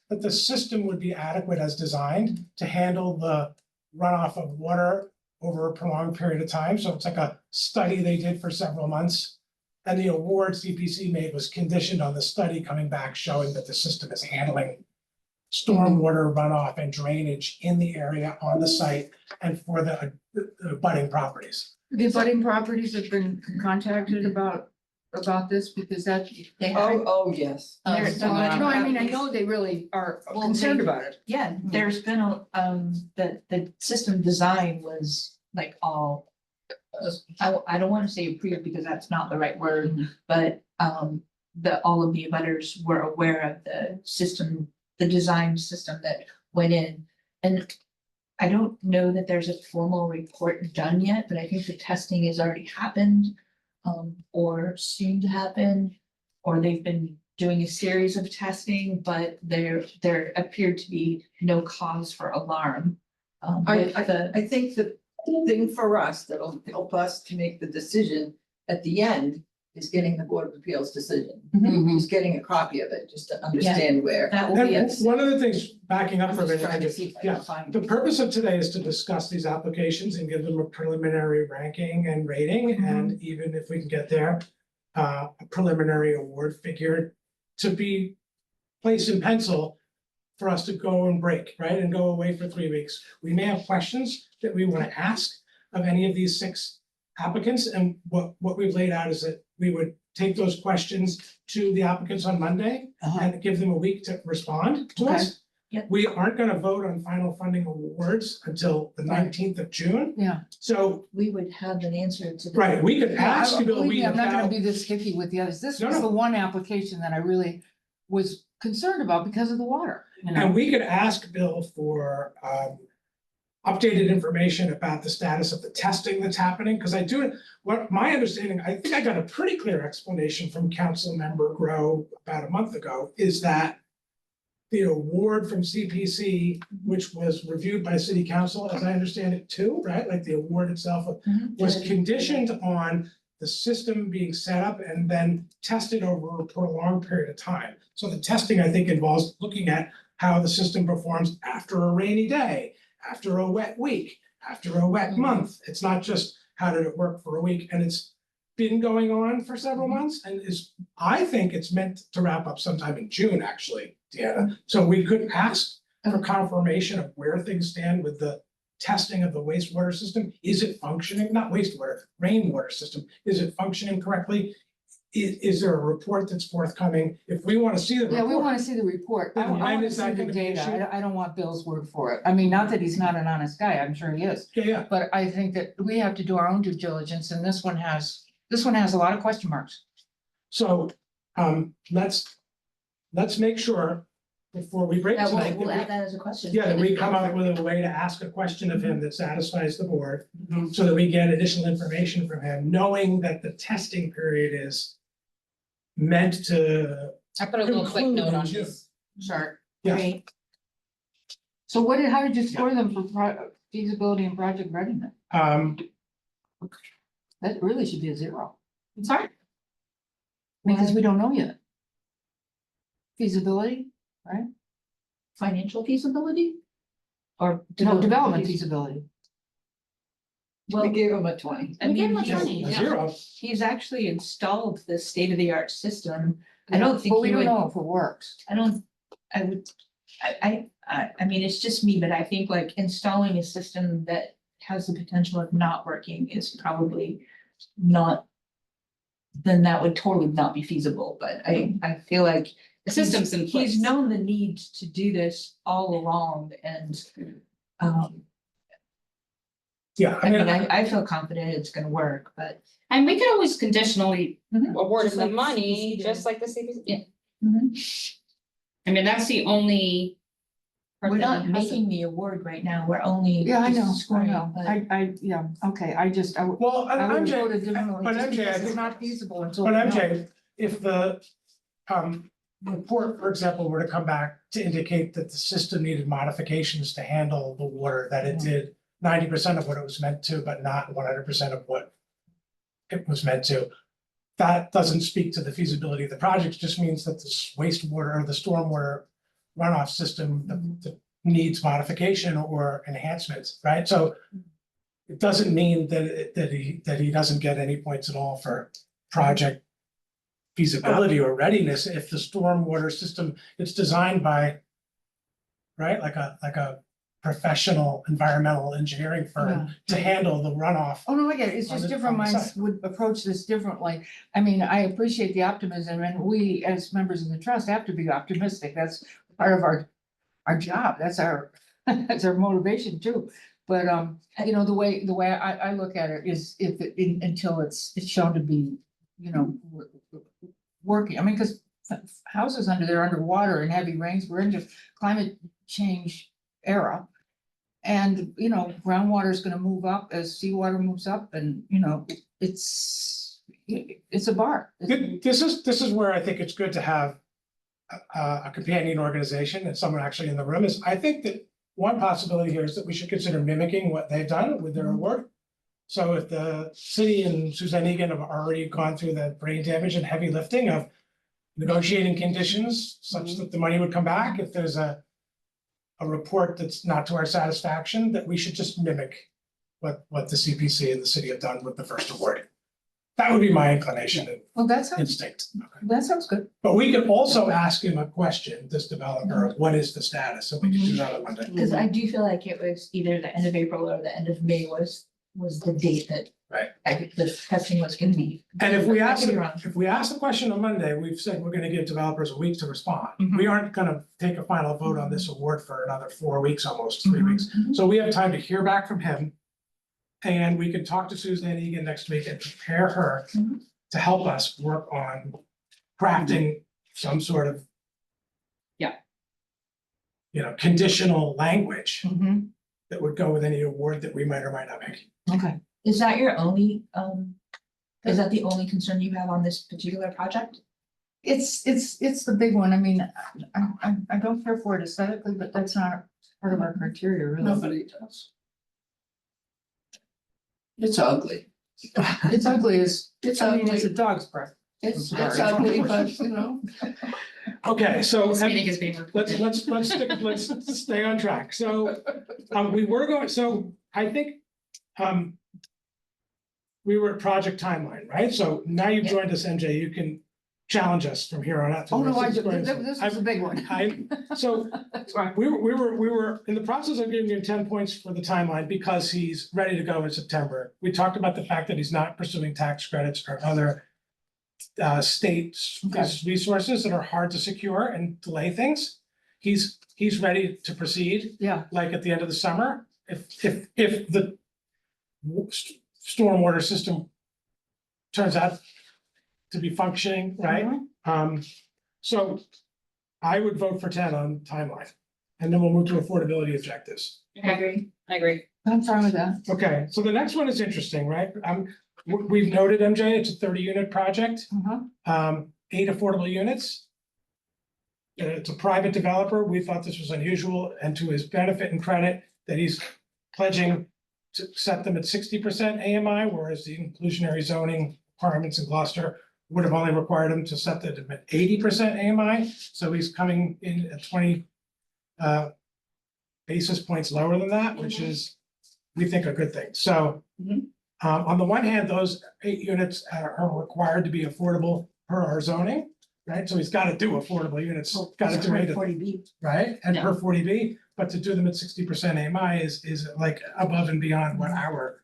that the system would be adequate as designed to handle the runoff of water over a prolonged period of time, so it's like a study they did for several months. And the award CPC made was conditioned on the study coming back showing that the system is handling stormwater runoff and drainage in the area on the site and for the abutting properties. The budding properties have been contacted about this because that. They Oh, yes. They're- No, I mean, I know they really are Well, concerned they- about it. Yeah, there's been the system design was like all. I don't wanna say approved because that's not the right word, but all of the abutters were aware of the system, the design system that went in. And I don't know that there's a formal report done yet, but I think the testing has already happened. Or soon to happen, or they've been doing a series of testing, but there appeared to be no cause for alarm. With the, I think the thing for us that'll help us to make the decision at the end is getting the Board of Appeals decision. Mhm. Just getting a copy of it, just to understand where. that will be. And one of the things, backing up I'm for a just minute, trying to see if I yeah, can find. the purpose of today is to discuss these applications and give them a preliminary ranking and rating, and even if we can get there, a preliminary award figure to be placed in pencil for us to go and break, right, and go away for 3 weeks. We may have questions that we want to ask of any of these 6 applicants, and what we've laid out is that we would take those questions to the applicants on Monday and give them a week to respond to us. Yep. We aren't gonna vote on final funding awards until the 19th of June, Yeah. so, We would have an answer to. the- right, we could ask you, Bill, Believe me, I'm not gonna about, be this picky with the others. This No, was no. the one application that I really was concerned about because of the water, you know? and we could ask Bill for updated information about the status of the testing that's happening, because what my understanding, I think I got a pretty clear explanation from Council Member Grow about a month ago, is that the award from CPC, which was reviewed by City Council, as I understand it too, right? Like the award itself was conditioned on the system being set up and then tested over a prolonged period of time. So the testing, I think, involves looking at how the system performs after a rainy day, after a wet week, after a wet month. It's not just how did it work for a week, and it's been going on for several months and I think it's meant to wrap up sometime in June, actually, Deanna. So we could ask for confirmation of where things stand with the testing of the wastewater system. Is it functioning? Not wastewater, rainwater system. Is it functioning correctly? Is there a report that's forthcoming? If we want to see the Yeah, we report, wanna see the report. I Then when wanna is see that the gonna be data. issued? I don't want Bill's word for it. I mean, not that he's not an honest guy, I'm sure he is. yeah, But I think that we have to do our own due diligence and this one has a lot of question marks. so let's make sure before we break Yeah, tonight. we'll that we- add that as a question. Yeah, that we come up with a way to ask a question of him that satisfies the board, Mm-hmm. so that we get additional information from him, knowing that the testing period is meant to, I put a little quick Conclude note in on June. this. Sure. yeah. Great. So how did you score them for feasibility and project readiness? That really should be a 0. I'm sorry? Because we don't know yet. Feasibility, right? Financial feasibility? Or? No, development feasibility. We Well, gave him a 20. I We gave mean, him a he's- 20. A Yeah. 0. he's actually installed the state-of-the-art system. I don't think But we he don't would, know if it works. I don't, I would, I mean, it's just me, but I think like installing a system that has the potential of not working is probably not, then that would totally not be feasible, but I feel like The system's in place. he's known the need to do this all along and, Yeah, I mean, I feel confident it's gonna work, but. And we could always conditionally Mhm. award Just him the like the money, CPC did. just like the CPC, yeah. Mhm. I mean, that's the only. We're person not that has it. making the award right now, we're only. Yeah, I just know, I scoring, know. but- Yeah, okay, I well, would have MJ, voted differently, but just MJ, I because think- it's not feasible until. but we know. MJ, if the report, for example, were to come back to indicate that the system needed modifications to handle the water, that it did 90% of what it was meant to, but not 100% of what it was meant to. That doesn't speak to the feasibility of the project, just means that this wastewater or the stormwater runoff system that needs modification or enhancements, right? So it doesn't mean that he doesn't get any points at all for project feasibility or readiness if the stormwater system, it's designed by, right, like a professional environmental engineering firm to handle the runoff. Oh, no, I get it. It's On just the- different on the minds side. would approach this differently. I mean, I appreciate the optimism and we, as members of the trust, have to be optimistic. That's part of our job. That's our, that's our motivation too. But, you know, the way I look at it is if until it's shown to be, you know, working. I mean, because houses they're underwater and heavy rains, we're into climate change era. And, you know, groundwater is gonna move up as seawater moves up and, you know, it's a bar. This is where I think it's good to have a companion organization and someone actually in the room is, I think that one possibility here is that we should consider mimicking what they've done with their award. So if the city and Suzanne Egan have already gone through the brain damage and heavy lifting of negotiating conditions such that the money would come back, if there's a report that's not to our satisfaction, that we should just mimic what the CPC and the city have done with the first award. That would be my inclination and Well, that sounds instinct. good. But we could also ask him a question, this developer, of what is the status, so we can do that on Monday. Cause I do feel like it was either the end of April or the end of May was the date that. Right. The testing was gonna be. And if we I ask, could be wrong. if we ask the question on Monday, we've said we're gonna give developers a week to respond. Mhm. We aren't gonna take a final vote on this award for another 4 weeks, almost 3 Mhm. weeks. So we have time to hear back from him. And we can talk to Suzanne Egan next week and prepare her Mhm. to help us work on crafting some sort of. Yeah. You know, conditional language Mhm. that would go with any award that we might or might not make. Okay. Is that your only, is that the only concern you have on this particular project? It's the big one. I mean, I don't care for it aesthetically, but that's not part of our criteria, really. Nobody does. It's ugly. It's ugly as, It's I mean, it's a ugly. dog's breath. It's sorry. ugly, but you know, Okay, so. This meeting is being recorded. Let's stay on track. So, we were going, so I think, we were at project timeline, right? So now you've Yeah. joined us, MJ, you can challenge us from here on out. to Oh, the no, rest of the this is a big one. So That's right. we were in the process of giving him 10 points for the timeline because he's ready to go in September. We talked about the fact that he's not pursuing tax credits or other state Okay. resources that are hard to secure and delay things. He's ready to proceed, Yeah, like at the end of the summer, if the stormwater system turns out to be functioning, right? Mhm. So I would vote for 10 on timeline. And then we'll move to affordability objectives. I agree. I agree. I'm fine with that. Okay, so the next one is interesting, right? We've noted, MJ, it's a 30-unit project, Uh-huh. 8 affordable units. It's a private developer. We thought this was unusual, and to his benefit and credit, that he's pledging to set them at 60% AMI, whereas the inclusionary zoning requirements in Gloucester would have only required him to set them at 80% AMI. So he's coming in at 20 basis points lower than that, which is, we think, a good thing. So on the one hand, those 8 units are required to be affordable per our zoning, right? So he's got to do affordable units, got to do 8 of them, 40B. right? And Yeah. per 40B, but to do them at 60% AMI is like above and beyond what our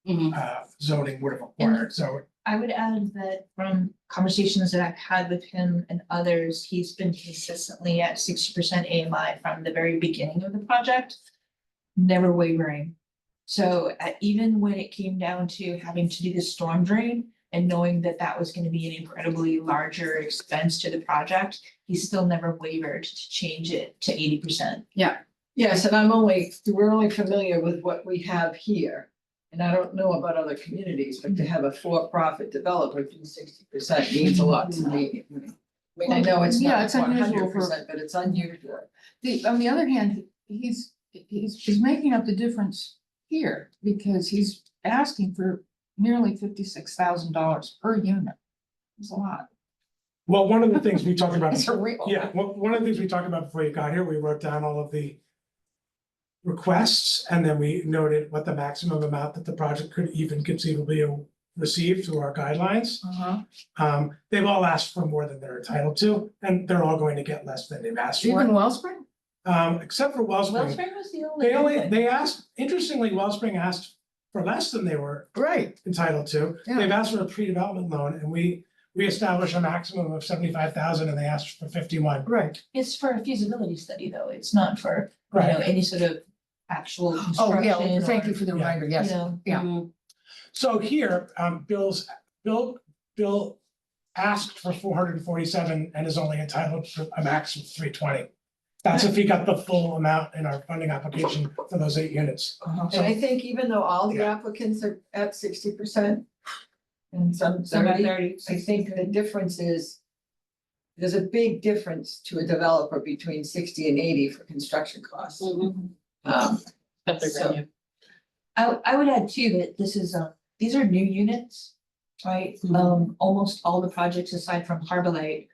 Mhm. zoning would have required. So I would add that from conversations that I've had with him and others, he's been consistently at 60% AMI from the very beginning of the project, never wavering. So even when it came down to having to do the storm drain and knowing that that was gonna be an incredibly larger expense to the project, he still never wavered to change it to 80%. Yes, and we're only familiar with what we have here. And I don't know about other communities, but to have a for-profit developer do 60% means a lot to me. I mean, I know it's Yeah, not it's unusual 100%, but it's unusual. On the other hand, he's making up the difference here because he's asking for nearly $56,000 per unit. It's a lot. well, one of the things we talked about. It's a real. Yeah, one of the things we talked about before you got here, we wrote down all of the requests, and then we noted what the maximum amount that the project could even conceivably receive through our guidelines. They've all asked for more than they're entitled to, and they're all going to get less than they've asked Even for. Wellspring? Except for Wellspring. Wellspring was the only. They asked, interestingly, Wellspring asked for less than they were Right. entitled to. Yeah. They've asked for a pre-development loan, and we established a maximum of 75,000, and they asked for 51. Right. It's for a feasibility study, though. It's not for, you know, Right, any sort of actual Oh, construction. yeah, thank or, you for the Yeah. reminder, You yes. know, Yeah. Mhm. so here, Bill asked for 447 and is only entitled to a max of 320. That's if he got the full amount in our funding application for those 8 units. And I think even though all the Yeah. applicants are at 60%. And some some are 30, 30. I think the difference is. There's a big difference to a developer between 60 and 80 for construction costs. Mhm. But they're So- gonna- I would add too that this is, these are new units, right? Almost all the projects aside from Harbor Light,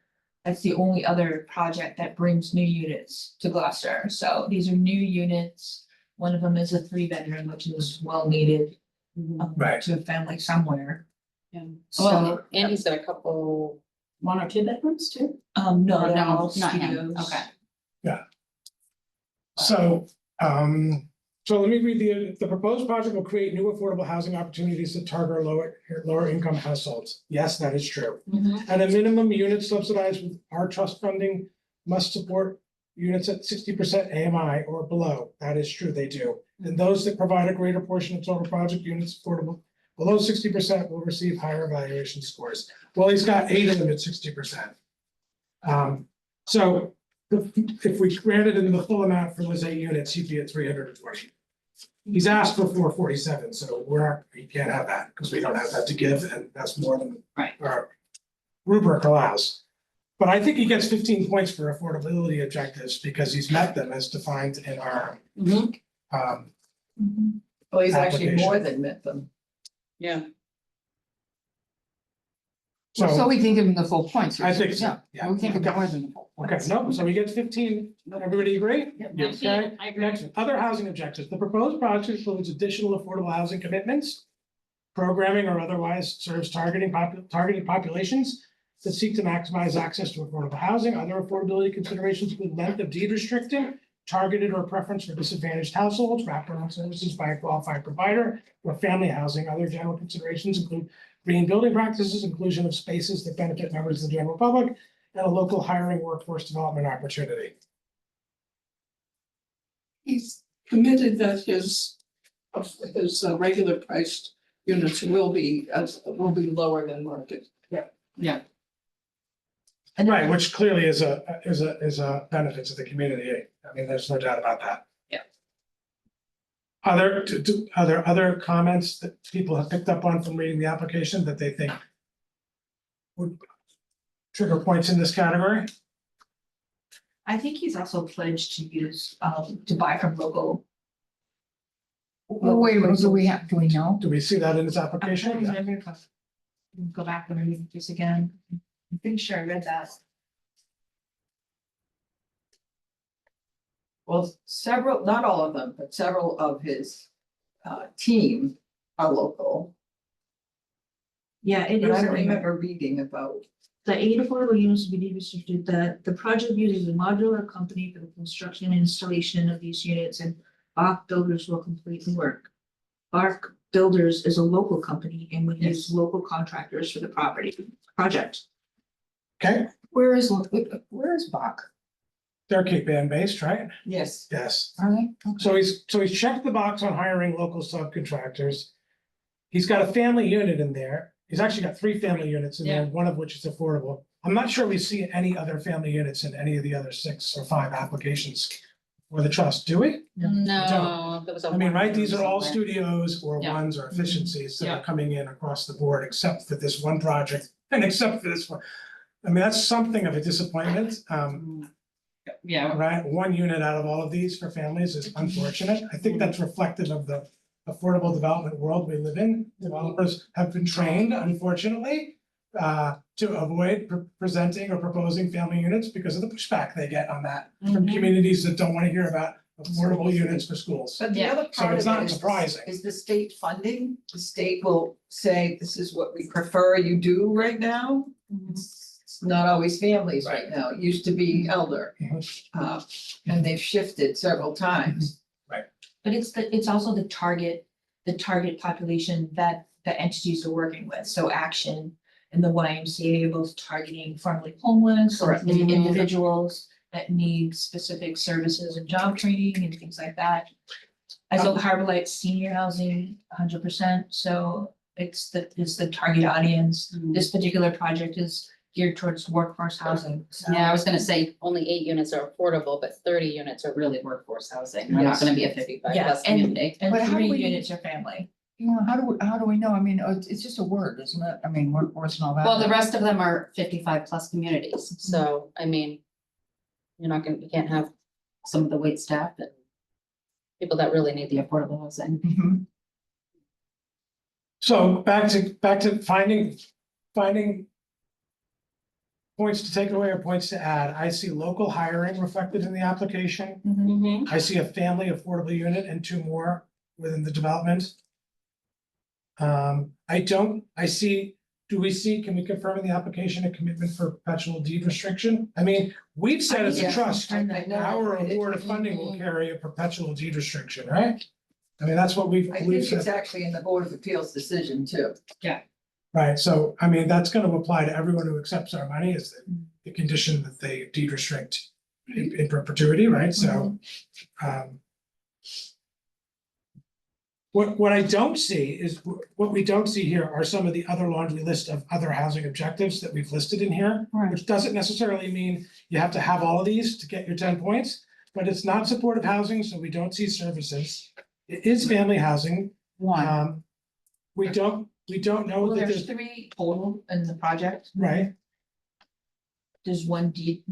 that's the only other project that brings new units to Gloucester. So these are new units. One of them is a 3-bedroom, which is well needed Right. to a family somewhere. Yeah. So, Well, and he's got a couple, 1 or 2 bedrooms too? no, Or they're no, all not him. studios. Okay. So, so let me read the proposed project will create new affordable housing opportunities that target lower income households. Yes, that is true. And a minimum unit subsidized with our trust funding must support units at 60% AMI or below. That is true, they do. And those that provide a greater portion of total project units affordable below 60% will receive higher evaluation scores. Well, he's got 8 of them at 60%. So if we granted him the full amount for those 8 units, he'd be at 320. He's asked for 447, so he can't have that because we don't have that to give, and that's more than Right. our rubric allows. But I think he gets 15 points for affordability objectives because he's met them as defined in our Mhm. Well, he's actually Application. more than met them. Yeah. So we can give him the full points. I think so, Yeah, yeah. we can give him more than the full Okay, points. no, so we get 15, everybody agree? Yep, Yeah, 19, okay. I agree. Next, other housing objectives. The proposed project includes additional affordable housing commitments. Programming or otherwise serves targeted populations that seek to maximize access to affordable housing. Other affordability considerations include length of deed restricting, targeted or preference for disadvantaged households, wraparound services by a qualified provider, or family housing. Other general considerations include green building practices, inclusion of spaces that benefit members of the general public, and a local hiring workforce development opportunity. He's committed that his regular priced units will be lower than market. Yeah. And then- Right, which clearly is a benefit to the community. I mean, there's no doubt about that. Yeah. Are there other comments that people have picked up on from reading the application that they think would trigger points in this category? I think he's also pledged to use, to buy from local. Wait, do we know? Do we see that in his I'm application? trying to Yeah. remember if go back and read this again. I'm pretty sure I read that. Well, several, not all of them, but several of his team are local. Yeah, it But is. I don't remember reading about. The 8 affordable units will be restricted, the project uses a modular company for the construction and installation of these units, and Bach Builders will complete the work. Bach Builders is a local company and would use Yes. local contractors for the project. Okay, Where is Bach? they're Cape Ann based, right? Yes. Yes. Are they? Okay. So he's checked the box on hiring local subcontractors. He's got a family unit in there. He's actually got 3 family units in there, one of which is affordable. I'm not sure we see any other family units in any of the other 6 or 5 applications for the trust, do we? No, there was a. I mean, right, these are all somewhere. studios or Yeah. ones or efficiencies that are Yeah. coming in across the board, except for this one project and except for this one. I mean, that's something of a disappointment. Yeah, Right, 1 unit out of all of these for families is unfortunate. I think that's reflective of the affordable development world we live in. Developers have been trained, unfortunately, to avoid presenting or proposing family units because of the pushback they get on that from communities that don't want to hear about affordable units for schools. But the Yeah. other So part it's of not it surprising. is the state funding. The state will say, this is what we prefer you do right now. It's not always families right now. It used to be elder. And they've shifted several times. But it's also the target population that the entities are working with, so Action and the YMCA are both targeting formerly homeless or Correct. the Mhm. individuals that need specific services and job training and things like that. As of Harbor Lights senior housing, 100%, so it's the target audience. This particular project is geared towards workforce housing, so. Yeah, I was gonna say only 8 units are affordable, but 30 units are really workforce housing. They're not Yes. gonna be a 55 Yeah, plus and- community. And But how do 3 we- units are family. Yeah, how do we know? I mean, it's just a word, isn't it? I mean, workforce and all that. Well, the rest of them are 55 plus communities, so I mean. You can't have some of the wait staff and. People that really need the affordable housing. Mhm. So back to finding points to take away or points to add. I see local hiring reflected in the application. Mm-hmm. I see a family affordable unit and 2 more within the development. Do we see, can we confirm in the application a commitment for perpetual deed restriction? I mean, we've said as a Yeah. trust, I know. our award of funding will carry a perpetual deed restriction, right? I mean, that's what we've I think said. it's actually in the Board of Appeals decision too. Right, so I mean, that's gonna apply to everyone who accepts our money is the condition that they deed restrict in perpetuity, right? So. What I don't see is, what we don't see here are some of the other laundry list of other housing objectives that we've listed in here. Right. Which doesn't necessarily mean you have to have all of these to get your 10 points, but it's not supportive housing, so we don't see services. It is family housing. One, We don't know Well, that there's there's, 3 total in the project. right, There's one deed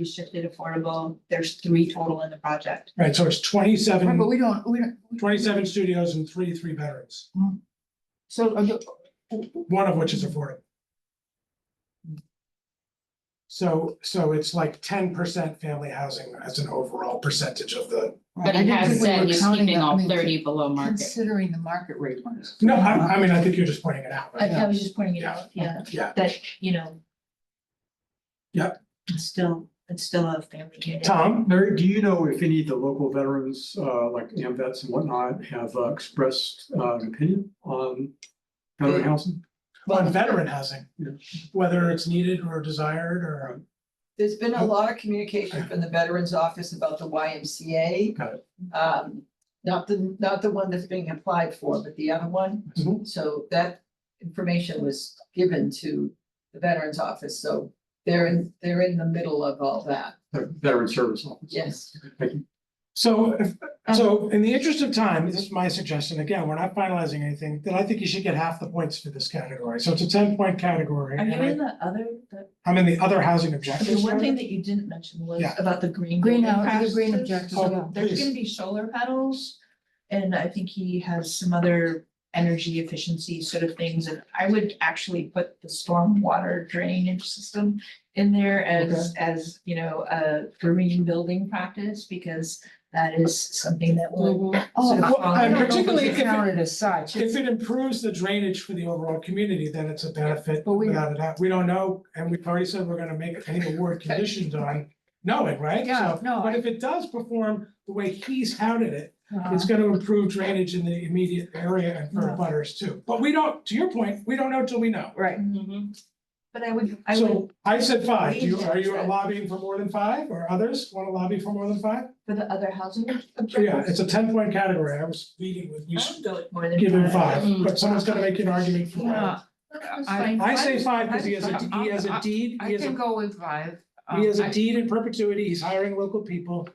restricted affordable, there's 3 total in the project. right, so it's right, but 27 we don't. 27 studios and 3 3-bedrooms, So, one of which is affordable. So it's like 10% family housing as an overall percentage of the, But I he didn't has think we said were he's counting keeping that. I all mean, 30 below market. considering the market rate ones. no, I mean, I think you're just pointing it out, right? I was just pointing it out, yeah, Yeah, that, you know. Yep. It's still a family unit. Tom, Mary, do you know if any of the local veterans, like AMVets and whatnot, have expressed an opinion on veteran housing? on veteran housing, Yeah. whether it's needed or desired or. There's been a lot of communication from the Veterans Office about the YMCA. Got it. Not the one that's being applied for, but the other one. Mhm. So that information was given to the Veterans Office, so they're in the middle of all that. The Veteran Service Office. Yes. Thank you. So so in the interest of time, this is my suggestion, again, we're not finalizing anything, then I think you should get half the points for this category, so it's a 10-point category. Are you and in the other, I'm in the other housing the objectives. one thing area. that you didn't mention was Yeah. about the green. Greenhouse, building the green practices. objectives, Oh, yeah. There's please. gonna be solar panels, and I think he has some other energy efficiency sort of things, and I would actually put the stormwater drainage system in there as, you know, a green building practice, because that is something that will. Oh, sort of well, fall and under- particularly if it- counted as such. If it improves the drainage for the overall community, then it's a benefit But we- without a doubt. We don't know, and we've already said we're gonna make any award conditions on knowing, right? Yeah, So, no, but I- if it does perform the way he's touted it, it's Uh, gonna improve drainage in the immediate area and for Yeah. butters too. But we don't, to your point, we don't know till we know. Right, But I would, So I said five. Leave Are you that. lobbying for more than five or others wanna lobby for more than five? for the other housing. Yeah, it's a 10-point category. I was leading with, we I should would go with more than give him five. five, but someone's gonna make an argument for five. yeah, That's I- fine. I say five because he has a I- deed, I can go with five. he has a I- deed in perpetuity, he's hiring local people.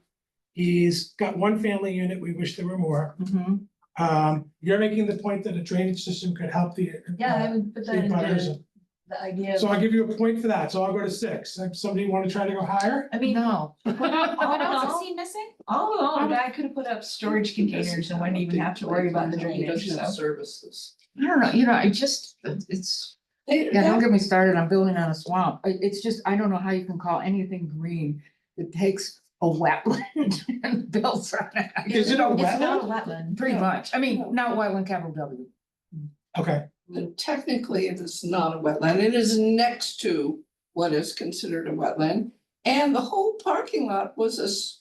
He's got one family unit, we wish there were more. Mhm. You're making the point that a drainage system could help the. Yeah, I would put that the butters. into the idea. So of- I'll give you a point for that, so I'll go to six. Somebody wanna try to go higher? I mean, No, What else is he missing? all along, I could have put up storage containers and wouldn't even have to worry about the drainage, so. Services. I don't know, you know, I just, it's, yeah, don't get me started on building on a swamp. It's just, I don't know how you can call anything green that takes a wetland and builds on it. Is it a It's not a wetland? wetland. Pretty much, I mean, not wetland, capital W. Okay, Technically, it is not a wetland. It is next to what is considered a wetland. And the whole parking lot was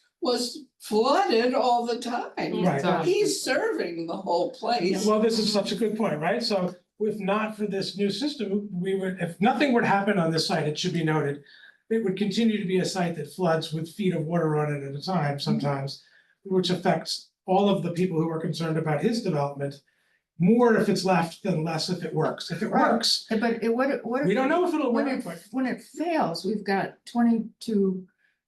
flooded all the time. right. He's serving the whole place. Well, this is such a good point, right? So if not for this new system, we would, if nothing would happen on this site, it should be noted. It would continue to be a site that floods with feet of water on it at a time sometimes, which affects all of the people who are concerned about his development. More if it's left than less if it works. If it Right. works, But what? we don't know if it'll When work, it, but when it fails, we've got 22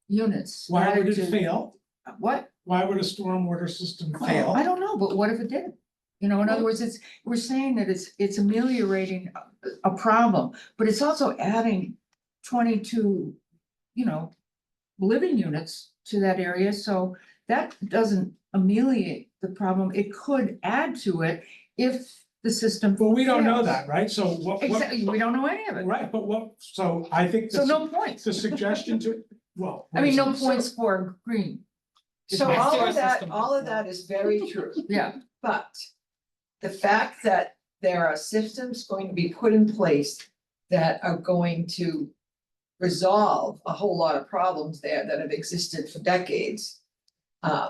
units. why would added it to- fail? What? Why would a stormwater system I fail? don't know, but what if it did? You know, in other words, we're saying that it's ameliorating a problem, but it's also adding 22, you know, living units to that area, so that doesn't ameliorate the problem. It could add to it if the system. Well, we don't know fails. that, right? So what, Exactly, we don't know any of it, right, but what, so I think so the, no points. the suggestion to, well. I mean, no so- points for green, So Next all to our of that, system. all of that is very true, yeah. but the fact that there are systems going to be put in place that are going to resolve a whole lot of problems there that have existed for decades.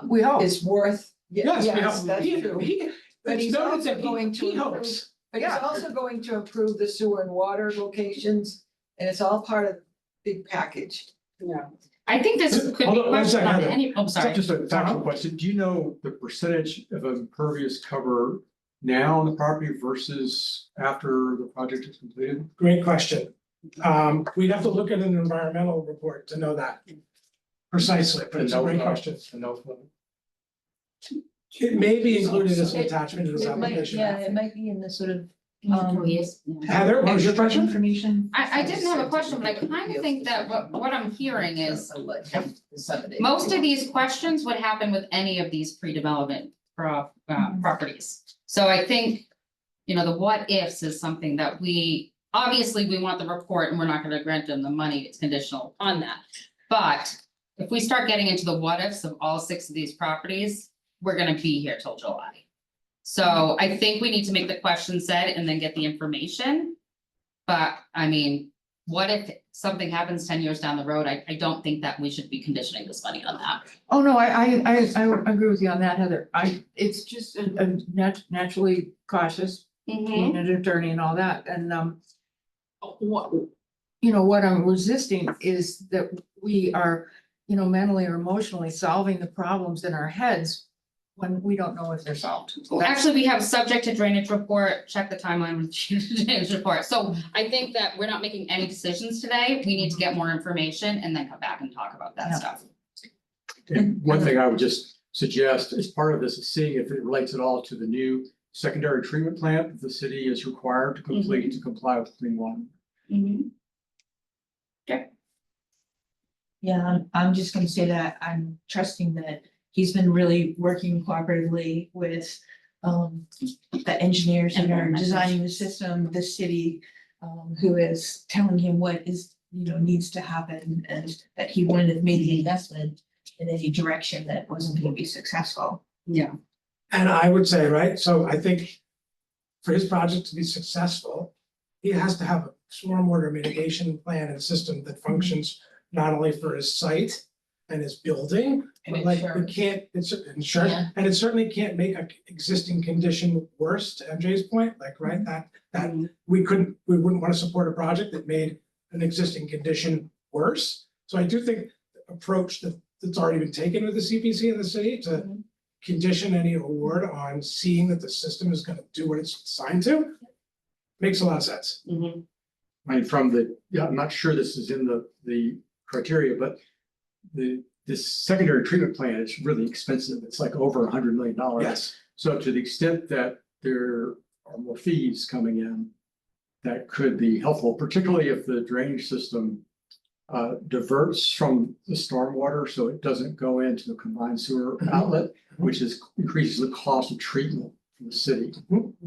We hope. Is worth, Yes, we yes, hope, that's he, true. he, But it's he's noted also that going to he improve- hopes. But he's Yeah. also going to improve the sewer and water locations, and it's all part of the big package. I think this could be Hold on one questioned second, on Heather. any, I'm sorry. Just a factual question, do you know the percentage of impervious cover now on the property versus after the project is completed? Great question. We'd have to look at an environmental report to know that precisely, but it's a great question. And no flow? It may be included as an attachment to this It might, application. yeah, it might be in the sort of, Yes, yeah. Heather, what was your extra question? information. I didn't have a question, but I kind of think that what I'm hearing is most of these questions would happen with any of these pre-development properties. So I think, you know, the what ifs is something that obviously we want the report and we're not gonna grant them the money, it's conditional on that. But if we start getting into the what ifs of all 6 of these properties, we're gonna be here till July. So I think we need to make the question set and then get the information. But I mean, what if something happens 10 years down the road? I don't think that we should be conditioning this money on that. Oh, no, I agree with you on that, Heather. It's just a naturally cautious, being an attorney and all that, and, what, you know, what I'm resisting is that we are, you know, mentally or emotionally solving the problems in our heads when we don't know if they're solved. Well, actually, we have subject to drainage report, check the timeline with drainage report. So I think that we're not making any decisions today. We need to get more information and then come back and talk about that Yeah. stuff. And one thing I would just suggest as part of this is seeing if it relates at all to the new secondary treatment plant that the city is required to complete to comply with clean water. Yeah, I'm just gonna say that I'm trusting that he's been really working cooperatively with the engineers that are Environmental. designing the system, the city, who is telling him what is, needs to happen, and that he wouldn't have made the investment in any direction that wasn't gonna be successful. Yeah. And I would say, right, so I think for his project to be successful, he has to have a stormwater mitigation plan and system that functions not only for his site and his building, And but like, we insurance. can't, it's insurance, Yeah. and it certainly can't make an existing condition worse, to MJ's point, like, right, that we wouldn't wanna support a project that made an existing condition worse. So I do think the approach that's already been taken with the CPC in the city to condition any award on seeing that the system is gonna do what it's designed to, makes a lot of sense. I mean, from the, yeah, I'm not sure this is in the criteria, but this secondary treatment plant is really expensive. It's like over $100 million. Yes, So to the extent that there are more fees coming in, that could be helpful, particularly if the drainage system diverts from the stormwater, so it doesn't go into the combined sewer outlet, which increases the cost of treatment for the city,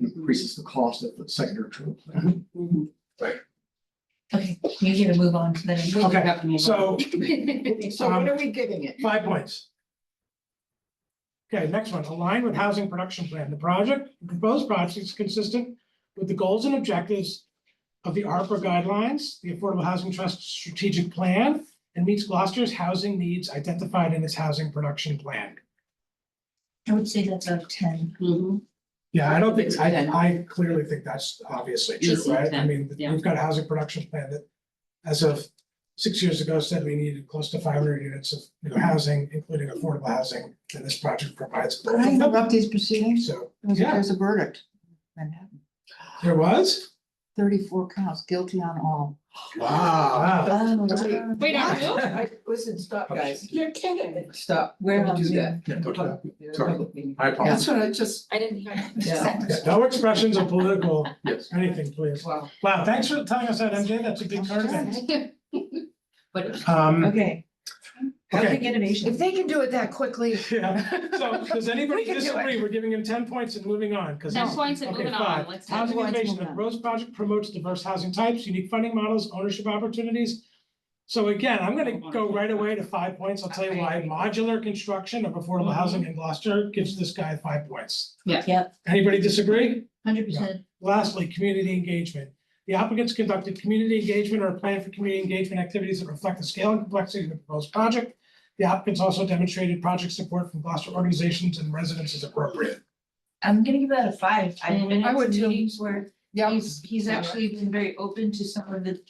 increases the cost of the secondary treatment plant. Okay, we gotta move on to the next. okay, so So what are we giving it? 5 points. Okay, next one, align with housing production plan. The proposed project is consistent with the goals and objectives of the ARPA guidelines, the Affordable Housing Trust strategic plan, and meets Gloucester's housing needs identified in its housing production plan. I would say that's a 10. Yeah, I don't think, It's 10. I clearly think that's obviously true, Easy right? I 10, mean, yeah. we've got a housing production plan that as of 6 years ago said we needed close to 500 units of new housing, including affordable housing, and this project provides. both Can I of them. interrupt these proceedings? So, There's yeah, a verdict. Manhattan. there was? 34 counts, guilty on all. Wow. Oh, Wait, on who? Listen, stop, guys. You're kidding. Stop. Where Don't do else? that. Yeah, don't do that. Yeah, Sorry. public meeting. I apologize. That's what I just, I didn't hear. Yeah. Yeah, no expressions of political, Yes. anything, please. Wow. Wow, thanks for telling us that, MJ. That's a big part of it. But Okay. Housing innovation. If they can do it that quickly. Yeah. So does anybody We can do it. disagree? We're giving him 10 points and moving on, because. 10 points and Okay, moving on. 5. Let's do Housing it. innovation, the Moving on. proposed project promotes diverse housing types, unique funding models, ownership opportunities. So again, I'm gonna go right away to 5 points. I'll tell you why. Modular construction of affordable housing in Gloucester gives this guy 5 points. Yep, Anybody disagree? 100%. Lastly, community engagement. The applicants conducted community engagement or a plan for community engagement activities that reflect the scale and complexity of the proposed project. The applicants also demonstrated project support from Gloucester organizations and residents as appropriate. I'm gonna give that a 5. I've been I at would some too. meetings where Yeah. he's actually been very open to some of the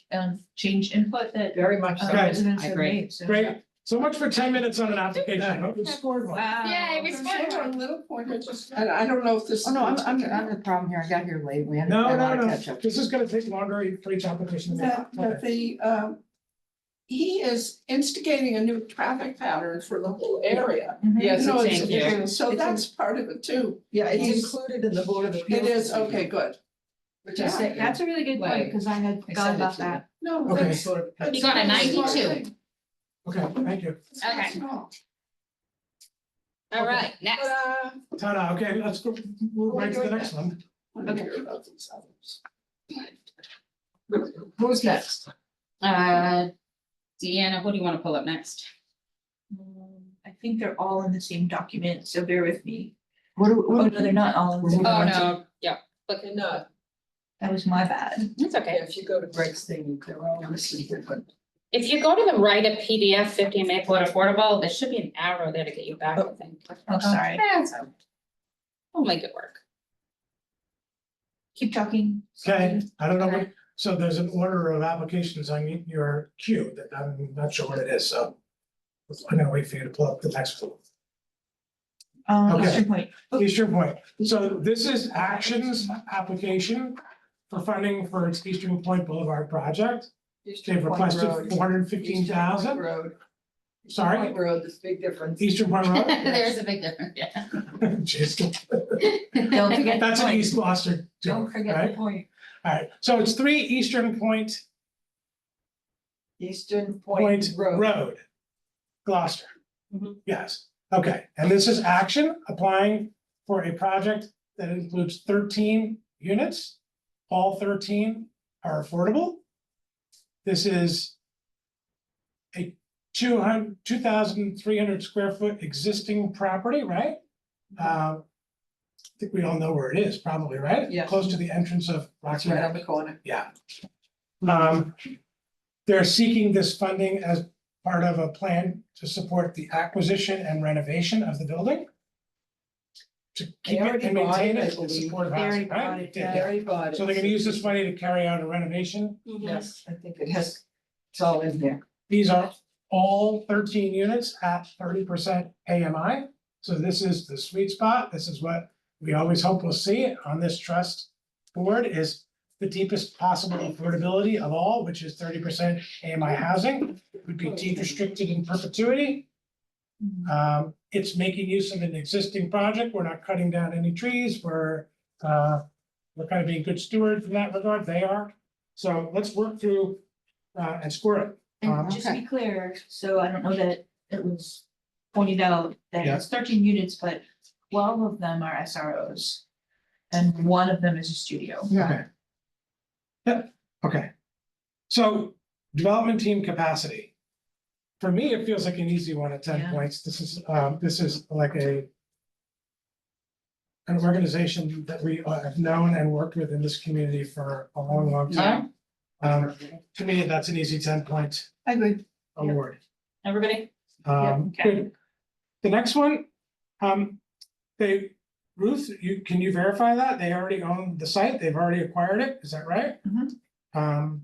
change input that Very much so. Okay. residents I have agree. made, so. Great, so much for 10 minutes on an application. We scored one. Wow. Yay, we scored. one little point, I just, and I don't know if this. Oh, no, I'm the problem here. I got here late. We had a No, lot no, of no, catch up. this is gonna take longer for each application. That he is instigating a new traffic pattern for the whole area. Yes, You know, it's it's- in here. So that's part of it too. Yeah, it's He's- included in the Board of Appeals. It is, okay, good. Which I Yeah, sent you. That's a really good point, because I had I forgotten sent it about to you. that. No, Okay. that's. Board of Appeals. You got a that's 92. Okay, thank you. It's not Okay. small. All right, next. Ta-da. Ta-da, okay, let's go, move right to the next one. I wanna hear about these others. Who's next? Deanna, what do you want to pull up next? I think they're all in the same document, so bear with me. What do Oh, no, they're not all in the same. Oh, document. no, yeah, They're not. That was my bad. it's okay. Yeah, if you go to Greg's thing, they're all listed different. If you go to the right of PDF 50 Maplewood Affordable, there should be an arrow there to get you back, I think. Oh, sorry. That's okay. We'll make it work. Keep talking. Okay, I don't know what, Okay. so there's an order of applications on your queue that I'm not sure what it is, so. I'm gonna wait for you to pull up the next one. Okay. Eastern Point. Eastern Point. So this is Action's application for funding for its Eastern Point Boulevard project. Eastern They've Point requested Road. 415,000. Road. Sorry? Point Road, there's a big difference. Eastern Point Road. There's a big difference, yeah. Jeez. Don't forget the That's an point. East Gloucester Don't joke, forget the right? point. Alright, so it's 3 Eastern Point Eastern Point Point Road. Road, Gloucester. Mhm. Yes, okay, and this is Action applying for a project that includes 13 units. All 13 are affordable. This is a 2,300 square foot existing property, right? I think we all know where it is, probably, right? Yes. Close to the entrance of It's Rocky right on Neck. the corner. Yeah. They're seeking this funding as part of a plan to support the acquisition and renovation of the building. To keep it already and bought maintain it, I it and believe. support They already housing, bought right? it, They yeah. They did. already bought it. So they're gonna use this money to carry out a renovation. Yes, I think it has, it's all in there. These are all 13 units at 30% AMI. So this is the sweet spot. This is what we always hope we'll see on this trust board is the deepest possible affordability of all, which is 30% AMI housing, would be deed restricted in perpetuity. It's making use of an existing project. We're not cutting down any trees. We're kind of being good stewards in that regard. They are. So let's work through and score it. And just to be clear, so I don't know that it was pointed out that Yeah. it's 13 units, but 12 of them are SROs. And one of them is a studio. Okay. Yep, okay. So development team capacity. For me, it feels like an easy one at 10 Yeah. points. This is like an organization that we have known and worked with in this community for a long, long time. To me, that's an easy 10-point I agree. award. Everybody? Okay. Good. The next one, Ruth, can you verify that? They already own the site, they've already acquired it, is that right? Mhm.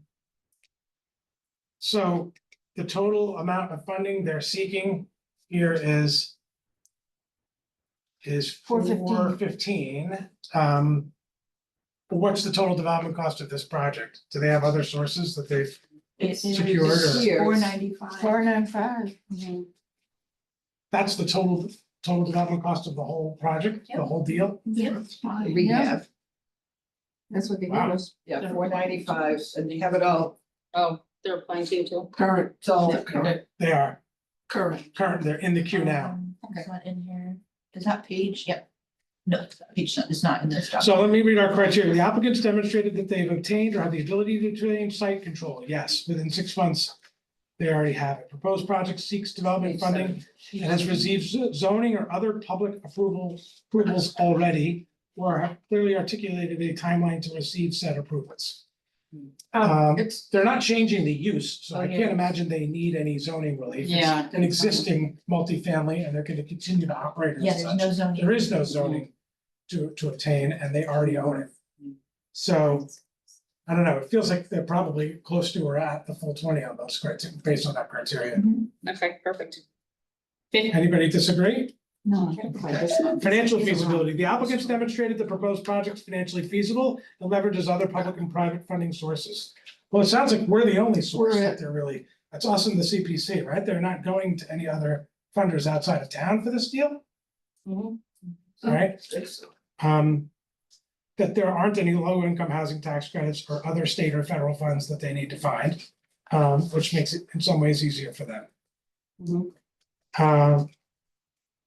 So the total amount of funding they're seeking here is 415. What's the total development cost of this project? Do they have other sources that they've, It's Secured or- Years. 495. 495. that's the total development cost of the whole project, the whole deal? Rehab, That's what they gave Wow. us. yeah, 495, and they have it all, Oh, they're applying to you too? Current, it's all current. They are current. current, they're in the queue now. It's not in here. Is that page? Yep. No, page, it's not in this So document. let me read our criteria. The applicants demonstrated that they've obtained or have the ability to obtain site control. Yes, within 6 months. They already have it. Proposed project seeks development funding and has received zoning or other public approvals already. Or have clearly articulated a timeline to receive said approvals. They're not changing the use, so I can't imagine they need any zoning relief. It's an existing multifamily and they're gonna continue to operate Yeah, as there's such. no zoning. There is no zoning to obtain and they already own it. So, I don't know, it feels like they're probably close to or at the full 20 on those criteria, based on that criteria. Okay, perfect. Anybody disagree? No. Financial feasibility, the applicants demonstrated the proposed project is financially feasible and leverages other public and private funding sources. Well, it sounds like we're the only source We're that it. they're really, that's awesome, the CPC, right? They're not going to any other funders outside of town for this deal, all right? That there aren't any low-income housing tax credits or other state or federal funds that they need to find, which makes it in some ways easier for them.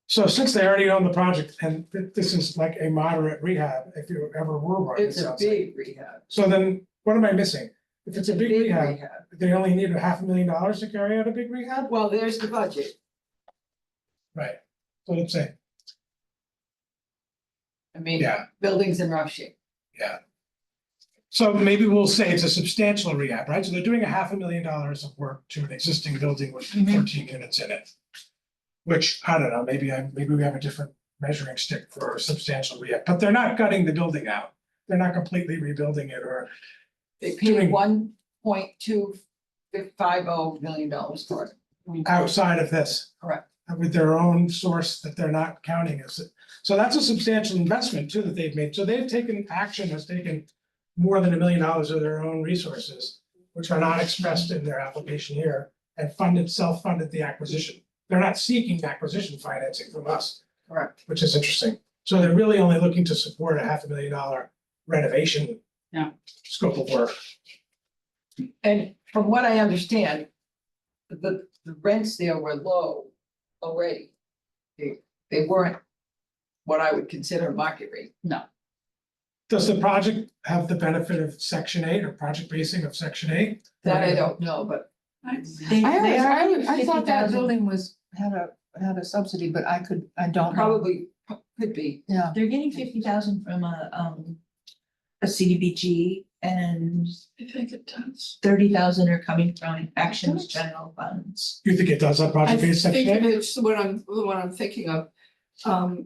So since they already own the project and this is like a moderate rehab, if you ever were one, it It's a sounds like. big rehab. So then what am I missing? If it's a big rehab, they only need $500,000 to carry out a big rehab? Well, there's the budget. Right, so let's say, I mean, yeah, buildings in rough shape. yeah. So maybe we'll say it's a substantial rehab, right? So they're doing $500,000 of work to an existing building with 14 units in it. Which, I don't know, maybe we have a different measuring stick for substantial rehab, but they're not gutting the building out. They're not completely rebuilding it or, They Doing- paid $1.250 million for it. outside of this. Correct. with their own source that they're not counting as. So that's a substantial investment too that they've made. So they've taken, Action has taken more than $1 million of their own resources, which are not expressed in their application here, and self-funded the acquisition. They're not seeking acquisition financing from us, Correct. which is interesting. So they're really only looking to support a $500,000 renovation. Yeah. Scope of work. And from what I understand, the rents there were low already. They weren't what I would consider market rate. Does the project have the benefit of Section 8 or project basing of Section 8? That I don't know, but They are I thought that 50,000. building had a subsidy, but I don't know. probably could be. Yeah, They're getting 50,000 from a CDBG and I think it does. 30,000 are coming from Action's general funds. You think it does have I project based think Section 8? it's the one I'm thinking of.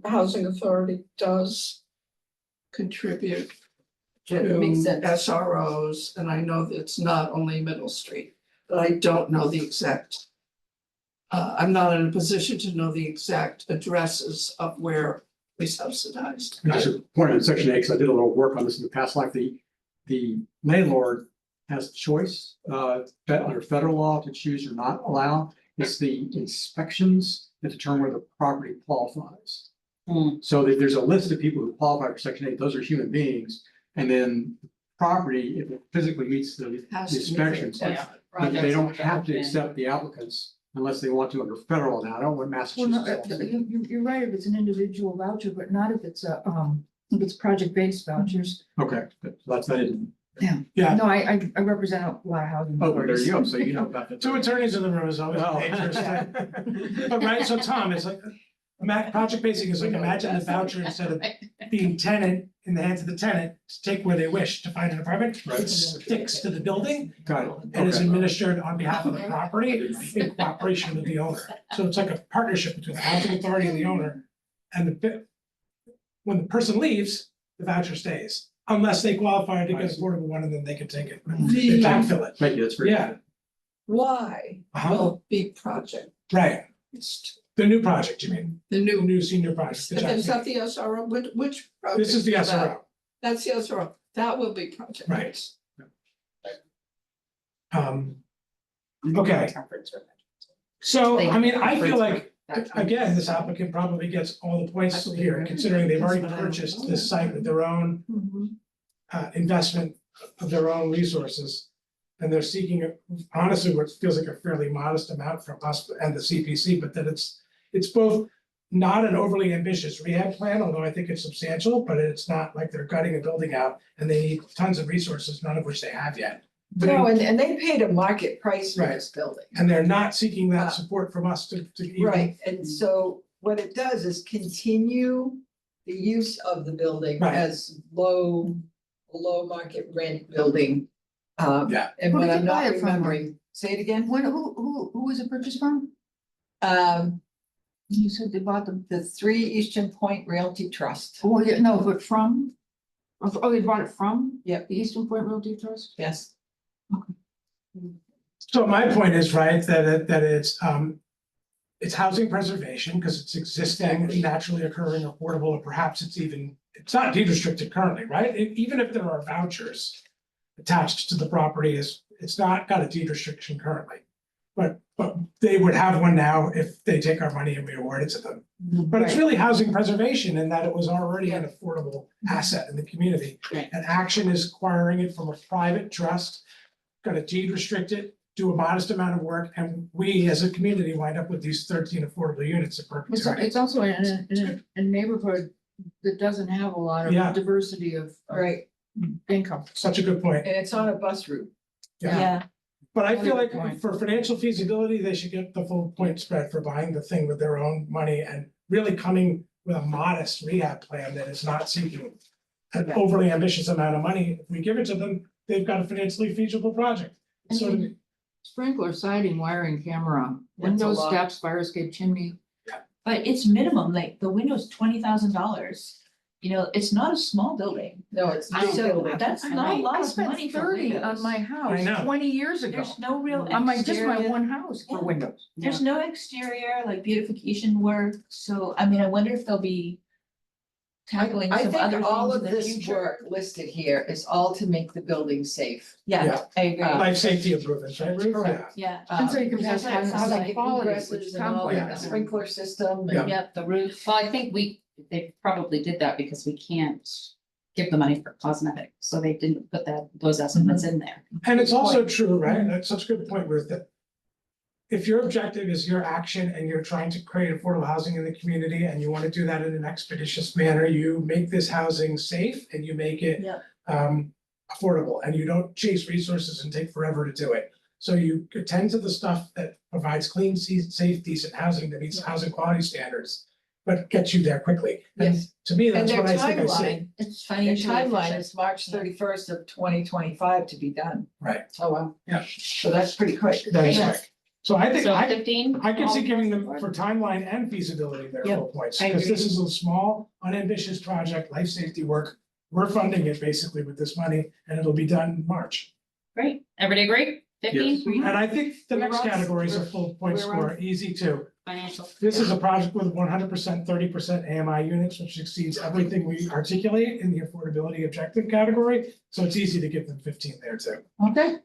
Housing Authority does contribute That to makes sense. SROs, and I know that it's not only Middle Street, but I don't know the exact. I'm not in a position to know the exact addresses of where we subsidized. And I should point out in Section 8, because I did a little work on this in the past life, the landlord has choice, under federal law to choose or not allow. It's the inspections that determine whether the property qualifies. Hmm. So there's a list of people who qualify for Section 8, those are human beings. And then property, if it physically meets the Has to meet inspections, the- but they don't have to accept the applicants unless they want to under federal now. I don't know what well, no, Massachusetts. you're right if it's an individual voucher, but not if it's if it's project-based vouchers. Okay, that's, I didn't. Yeah, No, I represent a lot of housing. Oh, there authorities. you go. So you know about that. two attorneys in the room is always Oh. dangerous. But right, so Tom, it's like, project basing is like, imagine the voucher instead of being tenant in the hands of the tenant to take where they wish to find an apartment. Right. It sticks to the building Got it. and is Okay. administered on behalf of the property in cooperation with the owner. So it's like a partnership between the housing authority and the owner. And when the person leaves, the voucher stays, unless they qualify to I get a see. portable one and then they can take it. They The backfill it. Thank you, that's very. Yeah. why will be project, Right, it's the new project, you mean, the the new, new senior project. the is Jack- that the SRO, which project? This is the that? SRO, That's the SRO, that will be project. Right. Okay, so, I mean, I feel like, again, this applicant probably gets all the points here, considering they've already purchased this site with their own investment of their own resources. And they're seeking, honestly, what feels like a fairly modest amount from us and the CPC, but that it's both not an overly ambitious rehab plan, although I think it's substantial, but it's not like they're gutting a building out and they need tons of resources, none of which they have yet. No, and they paid a market price for this building. And they're not seeking that support from us to even. Right, and so what it does is continue the use of the building Right. as low market rent building. Yeah. And Who what did I'm you buy not it from? remembering, say it again, Who was it purchased from? You said they bought them, the 3 Eastern Point Realty Trust, oh, yeah, no, but from? Oh, they bought it from? Yep. The Eastern Point Realty Trust? yes. So my point is, right, that it's housing preservation, because it's existing, naturally occurring, affordable, or perhaps it's not deed restricted currently, right? Even if there are vouchers attached to the property, it's not got a deed restriction currently. But they would have one now if they take our money and we award it to them. But it's really housing preservation in that it was already an affordable asset in the community. Right. And Action is acquiring it from a private trust, gonna deed restrict it, do a modest amount of work, and we as a community wind up with these 13 affordable units at perpetuity. It's also in a neighborhood that doesn't have a lot Yeah. of diversity of Right, income. Such a good point. and it's on a bus route. Yeah. But I feel like Good point. for financial feasibility, they should get the full point spread for buying the thing with their own money and really coming with a modest rehab plan that is not seeking an overly ambitious amount of money. If we give it to them, they've got a financially feasible project. So Sprinkler, siding, wiring, camera, That's a windows, lot. steps, fire escape chimney. But it's minimum, like the window's $20,000. you know, it's not a small building. No, it's I- not so building. that's not a lot I of spent money for 30 on windows. my I house know. 20 years ago. There's no real On my, just my exterior- one house for Yeah. windows. There's no exterior, like beautification work, so I mean, I wonder if they'll be tackling I some other think all things of in the this future. work listed here is all to make the building safe. Yeah, Yeah. I agree. Life safety improvements, right, Ruth? Correct. Yeah, And so you can Because pass that's what it sounds housing like. quality, which Egresses and all sounds that, like. sprinkler system Yeah. and. Yep, the roof. Well, I think they probably did that because we can't give the money for cosmetic, so they didn't put those estimates in there. And it's also true, right? That's such a good point, Ruth, that if your objective is your action and you're trying to create affordable housing in the community and you want to do that in an expeditious manner, you make this housing safe and you make it Yep. affordable, and you don't chase resources and take forever to do it. So you attend to the stuff that provides clean, safe, decent housing that meets housing quality standards, but gets you there quickly. And Yes. to me, And that's their what I think I see. timeline, It's their financially timeline efficient. is March 31st of 2025 to be done. Right, Oh, wow. Yeah. So that's pretty quick. that is Yeah. right. So I think So I 15. can see all giving across the them board? for timeline and feasibility their Yep, full points, I because agree. this is a small, unambitious project, life safety work. We're funding it basically with this money, and it'll be done in March. Great, everybody agree? 15 And I think the next We're on- category is a we're- full point we're on- score, easy too. financial. This is a project with 100%, 30% AMI units, which exceeds everything we articulate in the affordability objective category. So it's easy to give them 15 there too. Okay,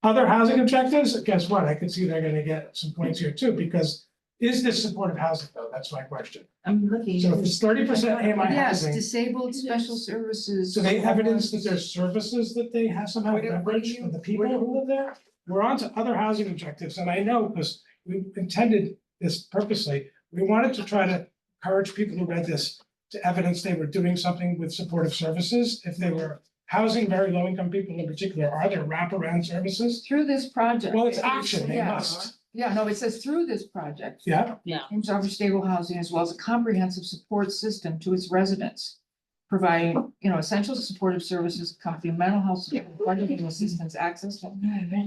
Other housing objectives, guess what? I can see they're gonna get some points here too, because is this supportive housing though? That's my question. I'm looking. So if it's 30% AMI yes, housing, disabled special services. so they evidence that there's services that they have somehow Where do- where do leverage you- for the people where do- who live there? We're on to other housing objectives, and I know, because we intended this purposely, we wanted to try to encourage people who read this to evidence they were doing something with supportive services, if they were housing very low income people in particular, are there wraparound services? Through this project. Well, it's action, they Yeah. must, Yeah, no, it says through this project. yeah, Aims to offer stable housing as well as a comprehensive support system to its residents. Providing, essential supportive services, accompanying mental health, support, budgeting assistance, access to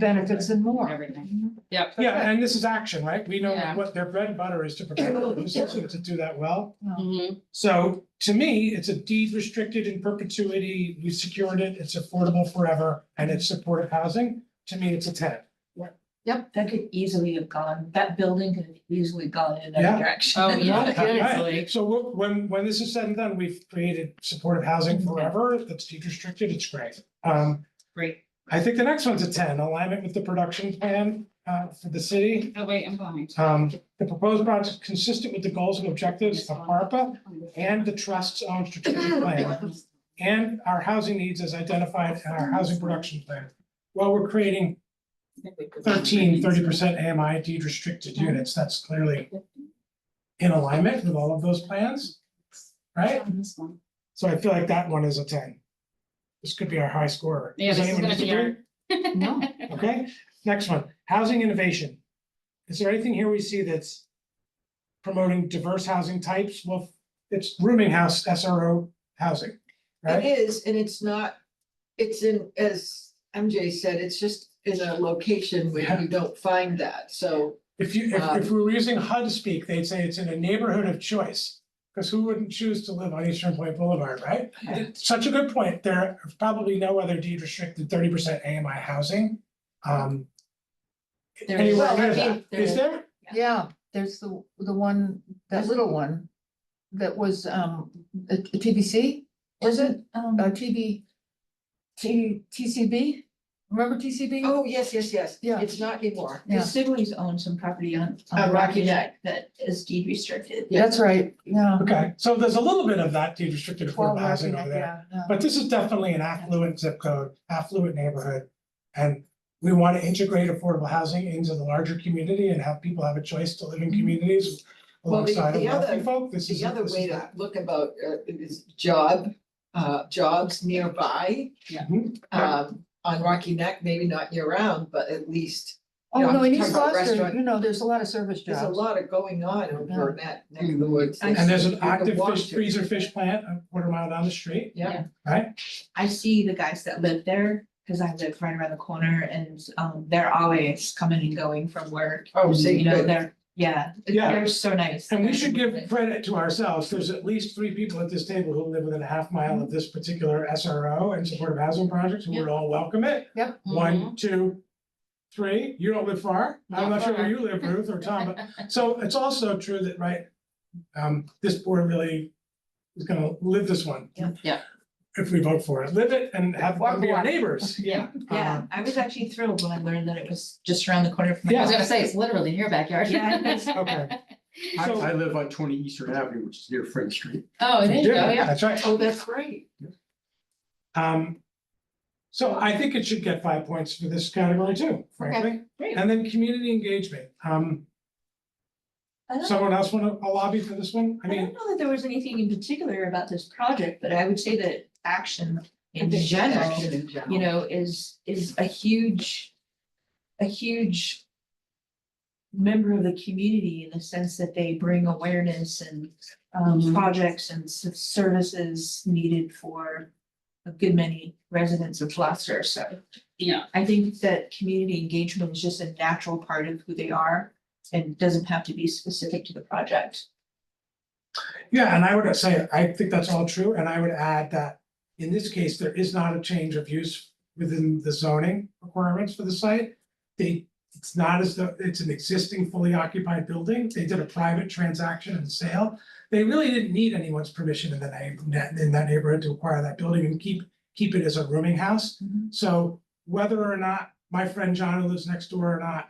benefits and more. Everything. Yep. yeah, and this is action, right? We know Yeah. what their bread and butter is to prepare the system to do that well. Mhm. So to me, it's a deed restricted in perpetuity, we secured it, it's affordable forever, and it's supportive housing. To me, it's a 10. Yep, that could easily have gone, that building could have easily gone in Yeah. another direction. Oh, yeah. Right. Easily. So when this is said and done, we've created supportive housing forever, that's deed restricted, it's great. Great. I think the next one's a 10, alignment with the production plan for the city. Oh, wait, I'm behind. The proposed project is consistent with the goals and objectives of ARPA and the trust's own strategic plan. And our housing needs as identified in our housing production plan. While we're creating 30% AMI deed restricted units, that's clearly in alignment with all of those plans, right? On this one. So I feel like that one is a 10. This could be our high scorer. Yeah, Does this is anyone gonna be our. disagree? No. Okay, next one, housing innovation. Is there anything here we see that's promoting diverse housing types? Well, it's rooming house, SRO housing, It right? is, and it's not, it's in, as MJ said, it's just in a location where you don't find that, so. If if we were using HUD speak, they'd say it's in a neighborhood of choice. Because who wouldn't choose to live on Eastern Point Boulevard, right? It's such a good point. There are probably no other deed restricted 30% AMI housing. There Anywhere is. near that, is there? Yeah, there's the one, that little one that was a TBC, was it? TCB? Remember TCB? Oh, yes, yes, yes. Yeah. It's not anymore. The Yeah. Sibley's own some property on On Rocky Rocky Neck that is deed restricted. That's right, yeah. Okay, so there's a little bit of that deed restricted affordable 12 housing Rocky over Neck, there. yeah. But this is definitely an affluent zip code, affluent neighborhood. And we want to integrate affordable housing into the larger community and have people have a choice to live in communities Well, the- alongside of the other- wealthy folk. This is The other this way is to that. look about is jobs nearby. Mhm. On Rocky Neck, maybe not year round, but at least, Oh, Yeah, no, in I'm East talking about Gloucester, restaurant. there's a lot of service there's a jobs. lot of going on over in that neck of the woods. I And there's You an can active walk fish to. freezer fish plant a quarter mile down the street, Yeah, right? I see the guys that live there, cause I live right around the corner and they're always coming and going from work. oh, so You know, good. they're Yeah, Yeah. they're so nice. And we should give credit to ourselves. There's at least 3 people at this table who live within a half mile of this particular SRO and supportive housing project, who would all welcome it. Yep. 1, 2, 3. You don't live far. I'm not sure where you live, Ruth or Tom, but so it's also true that, right? This board really is gonna live this one. Yeah. If we vote for it, live it and have Walk be our along. neighbors. Yeah, I was actually thrilled when I learned that it was just around the corner from my I house. was gonna say, it's literally in your backyard. Yeah, it is. Okay. I, So- I live on 20 Eastern Avenue, which is near Friend Street. Oh, it is, oh, yeah. That's right. Oh, that's great. So I think it should get 5 points for this category too, frankly. great. And then community engagement. I don't- Someone else want to lobby for this one? I I don't mean, know that there was anything in particular about this project, but I would say that action in general, Action in general. you know, is a huge. A huge. Member of the community in the sense that they bring awareness and Mhm. projects and services needed for. A good many residents of Gloucester, so Yeah, I think that community engagement is just a natural part of who they are. And doesn't have to be specific to the project. yeah, and I would say, I think that's all true, and I would add that in this case, there is not a change of use within the zoning requirements for the site. It's not as though it's an existing fully occupied building. They did a private transaction and sale. They really didn't need anyone's permission in that neighborhood to acquire that building and keep it as a rooming house. Mhm. So whether or not my friend John who lives next door or not,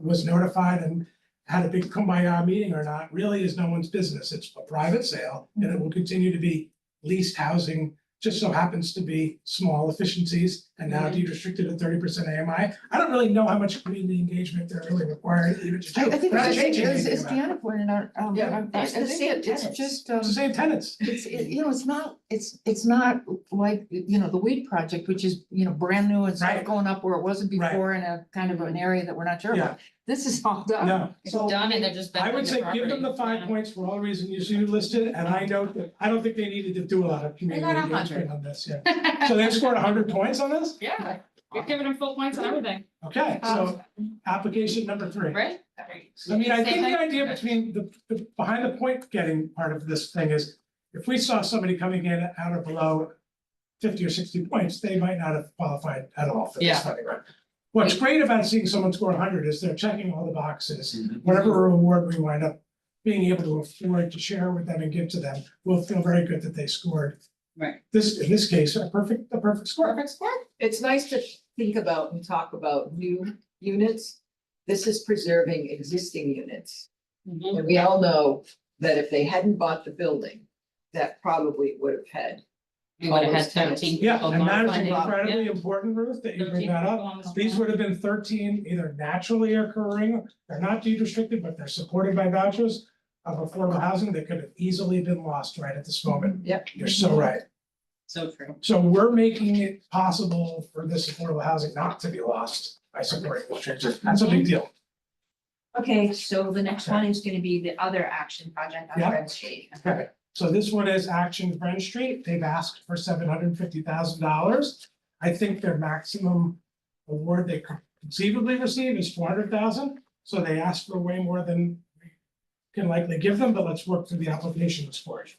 was notified and had a big kumbaya meeting or not, really is no one's business. It's a private sale and it will continue to be leased housing. Just so happens to be small efficiencies and now de-restricted at 30% AMI. I don't really know how much community engagement they're really required even to do. I think We're not it's, changing anything as about it. Deanna pointed out, Yeah. I It's the think same it's tenants. just, It's the same tenants. you know, it's not like, you know, the weed project, which is, you know, brand new and stuff Right. going up where it wasn't Right. before in a kind of an area that we're not sure Yeah. about. This is all done. No, it's so done and they're just. I would say building give them the property. 5 points for all the reasons you listed, and I note that I don't think they needed to do a lot of community got 100. engagement on this, yeah. So they've scored 100 points on this? Yeah, you're giving them full points on everything, Okay, so application number 3. right? I mean, I think the idea between the behind the point getting part of this thing is, if we saw somebody coming in out of below 50 or 60 points, they might not have qualified at all for Yeah. this funding, right? What's great about seeing someone score 100 is they're checking all the boxes. Whatever reward we wind up being able to afford to share with them and give to them, we'll feel very good that they scored. Right. This, in this case, a perfect score. Perfect score. It's nice to think about and talk about new units. This is preserving existing units. Mhm. And we all know that if they hadn't bought the building, that probably would have had. You would have had Almost 13. Yeah, people and that is non-funded. incredibly Yeah. important, Ruth, that you 13 bring that people up. on the These spot. would have been 13 either naturally occurring, they're not deed restricted, but they're supported by vouchers of affordable housing that could have easily been lost right at this moment. Yep. You're so right. So true. So we're making it possible for this affordable housing not to be lost by supporting this transition. That's a big deal. Okay, so the next one is gonna be the other action project on Yeah. Red Street. Okay, so this one is Action Friend Street. They've asked for $750,000. I think their maximum award they could conceivably receive is 400,000. So they asked for way more than we can likely give them, but let's work through the applications for it.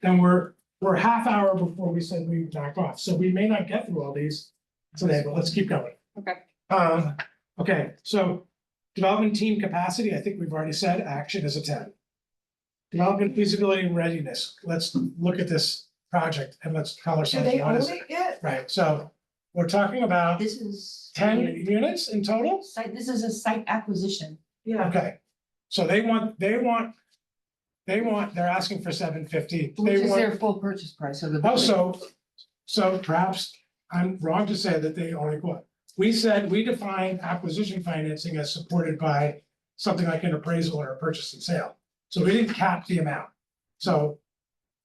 And we're a half hour before we said we would back off, so we may not get through all these today, but let's keep going. Okay. Okay, so development team capacity, I think we've already said, action is a 10. Development feasibility and readiness, let's look at this project and let's tell Do ourselves they what own is it it? yet? Right, so we're talking about This is. 10 units in total? This is a site acquisition. Yeah. Okay, so they're asking for 750. Which They is want, their full purchase price of the. oh, building. so perhaps I'm wrong to say that they only what? We said we define acquisition financing as supported by something like an appraisal or a purchase and sale. So we didn't cap the amount. So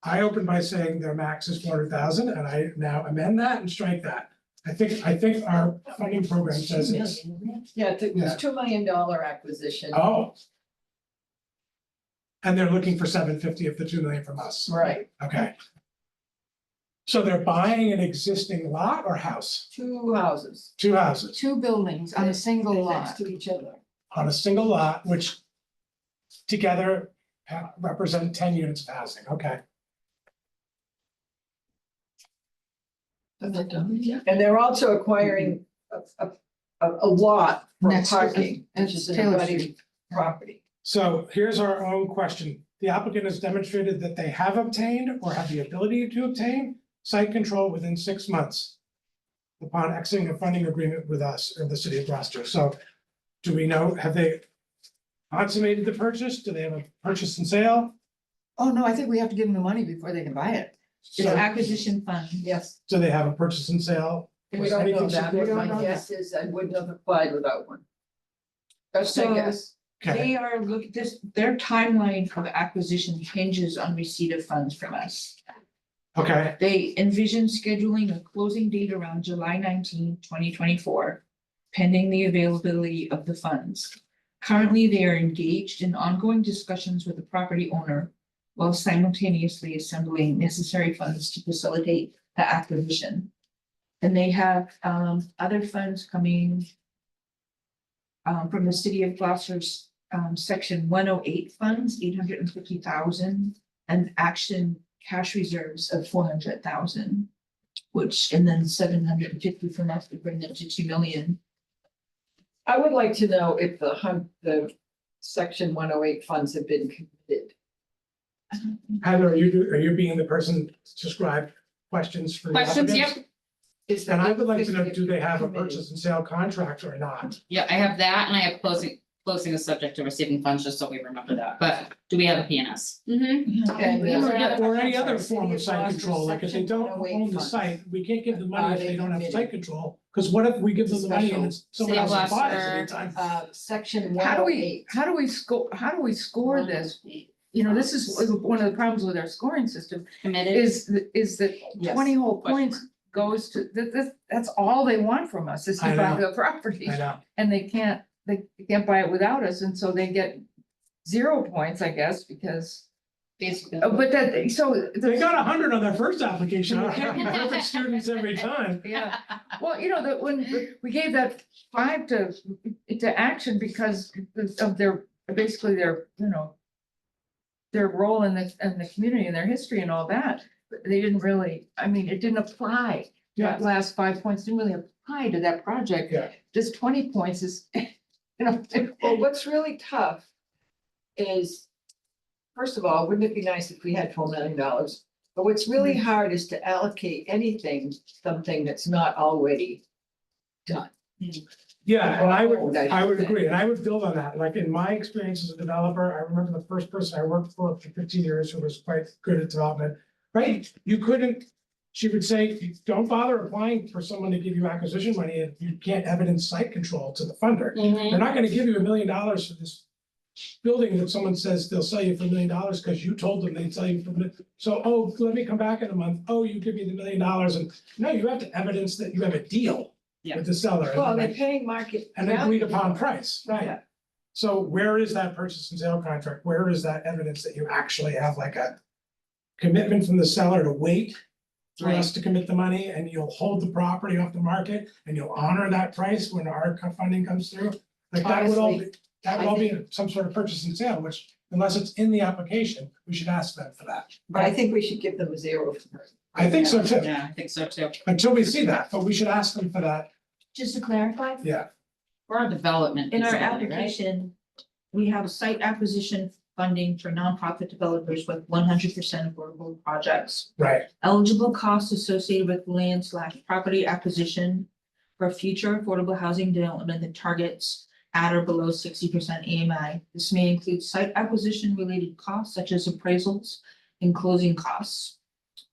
I opened by saying their max is 400,000 and I now amend that and strike that. I think our funding program says it's, Yeah, it Yeah. was $2 million acquisition. oh. And they're looking for 750 of the 2 million from us. Right, Okay. So they're buying an existing lot or house? 2 houses. 2 houses Two buildings on a single Next lot. to each other. on a single lot, which together represent 10 units of housing, okay? Have they done it yet? And they're also acquiring a lot for Next to- parking, which it's is Taylor abutting Street. property. So here's our own question. The applicant has demonstrated that they have obtained or have the ability to obtain site control within 6 months upon exiting a funding agreement with us or the city of Gloucester. So do we know, have they consummated the purchase? Do they have a purchase and sale? Oh, no, I think we have to give them the money before they can buy it. It's So acquisition fund. Yes. do they have a purchase and sale? We don't know Anything that, support but that? my guess is I wouldn't have applied without one. That's my So- guess. Okay, They are their timeline of acquisition hinges on receipt of funds from us. okay, They envision scheduling a closing date around July 19, 2024, pending the availability of the funds. Currently, they are engaged in ongoing discussions with the property owner while simultaneously assembling necessary funds to facilitate the acquisition. And they have other funds coming from the city of Gloucester's section 108 funds, 850,000, and action cash reserves of 400,000. Which, and then 750 from us to bring them to 2 million. I would like to know if the section 108 funds have been committed. Heather, are you being the person to describe questions for the Questions, applicants? yep. Is And that- I would like to know, is do they have a committed? purchase and sale contract or not? Yeah, I have that and I have closing is subject to receiving funds, just so we remember that, but do we have a PNS? Mm-hmm. And, Or any other Sorry, form City of of site Gloucester control, like if they Section don't 108 own the funds. site, we can't give them money Are if they they don't have committed? site control. Cause what if we give them the money and it's someone City of else buys it Gloucester. anytime? Section How do 108. we score this? You know, this is one of the problems with our scoring system, Committed? is that Yes. 20 whole points goes to, that's all they want from us, is I to know. buy the property. I know, And they can't buy it without us, and so they get 0 points, I guess, because, Basically. but that, so. they got 100 on their first application, perfect students every time. Yeah, well, you know, that when we gave that 5 to action because of their, basically their, you know, their role in the community and their history and all that, but they didn't really, I mean, it didn't apply. Yeah. That last 5 points didn't really apply to that project. Yeah. This 20 points is, you know. Well, what's really tough is, first of all, wouldn't it be nice if we had $4 million? But what's really hard is to allocate something that's not already done. Yeah, and I Oh, would, that I would is- agree, and I would build on that, like in my experience as a developer, I remember the first person I worked for 15 years who was quite good at development. Right, you couldn't, she would say, don't bother applying for someone to give you acquisition money if you can't evidence site control to the funder. Mhm. They're not gonna give you $1 million for this building that someone says they'll sell you for $1 million because you told them they'd sell you for $1 million. So, oh, let me come back in a month, oh, you give me the $1 million, and no, you have to evidence that you have a deal Yeah. with the seller. Well, they're paying market. An agreed value. upon price, right? Yeah. So where is that purchase and sale contract? Where is that evidence that you actually have like a commitment from the seller to wait for us to commit the money, and you'll hold the property off the market and you'll honor that price when our funding comes through? Like that would all be, that would all be some sort of purchase and sale, which unless it's in the application, we should ask them for that. But I think we should give them a 0. I think so too, Yeah, I think so too. until we see that, but we should ask them for that, Just to clarify, yeah. For our development. in our facility, right? application, we have site acquisition funding for nonprofit developers with 100% affordable projects. Right, Eligible costs associated with land/property acquisition for future affordable housing development that targets at or below 60% AMI. This may include site acquisition related costs such as appraisals and closing costs.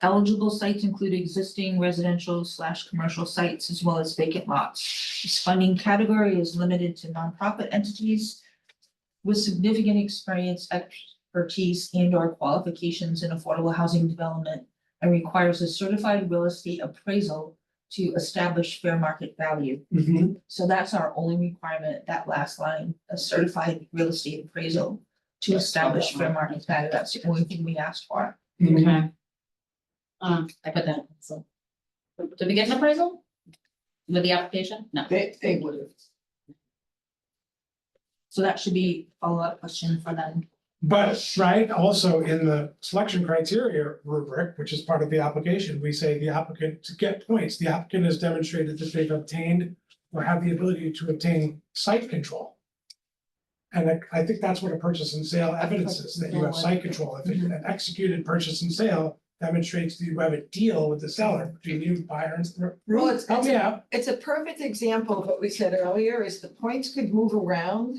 Eligible sites include existing residential/commercial sites as well as vacant lots. This funding category is limited to nonprofit entities with significant experience, expertise, and or qualifications in affordable housing development and requires a certified real estate appraisal to establish fair market value. Mhm. So that's our only requirement, that last line, a certified real estate appraisal to establish fair market value. That's the only thing we asked for. Mhm. Okay. I put that, so. Did we get an appraisal? With the application? No. They would have. So that should be a follow-up question for them. But, right, also in the selection criteria rubric, which is part of the application, we say the applicant, to get points, the applicant has demonstrated that they've obtained or have the ability to obtain site control. And I think that's what a purchase and sale evidence is, that you have site control. If an executed purchase and sale demonstrates that you have a deal with the seller, between you, buyer, and. Well, it's- Help me out. It's a perfect example of what we said earlier, is the points could move around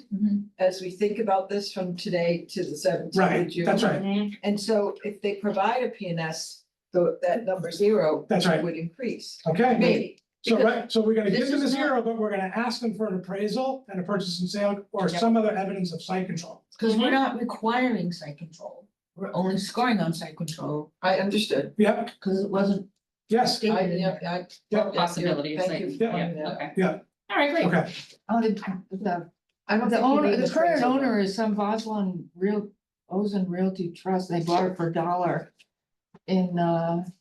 as we think about this from today to the 17th of Right, June. that's right. Mhm. And so if they provide a PNS, so that number 0 That's right. would increase, Okay, maybe. so Because right, so we're gonna give this them the is not- 0, but we're gonna ask them for an appraisal and a purchase and sale or Yep. some other evidence of site control. Cause we're not requiring site control. We're only scoring on site control, I understood. Yep, cause it wasn't yes, stated in there. I. Yeah. Possibility of Thank you site- for yeah, pointing that out. Okay. yeah, All right, great. okay, Oh, I don't the think you owner, need the an current appraisal. owner is some Bosland Ozen Realty Trust. They bought it for $1 in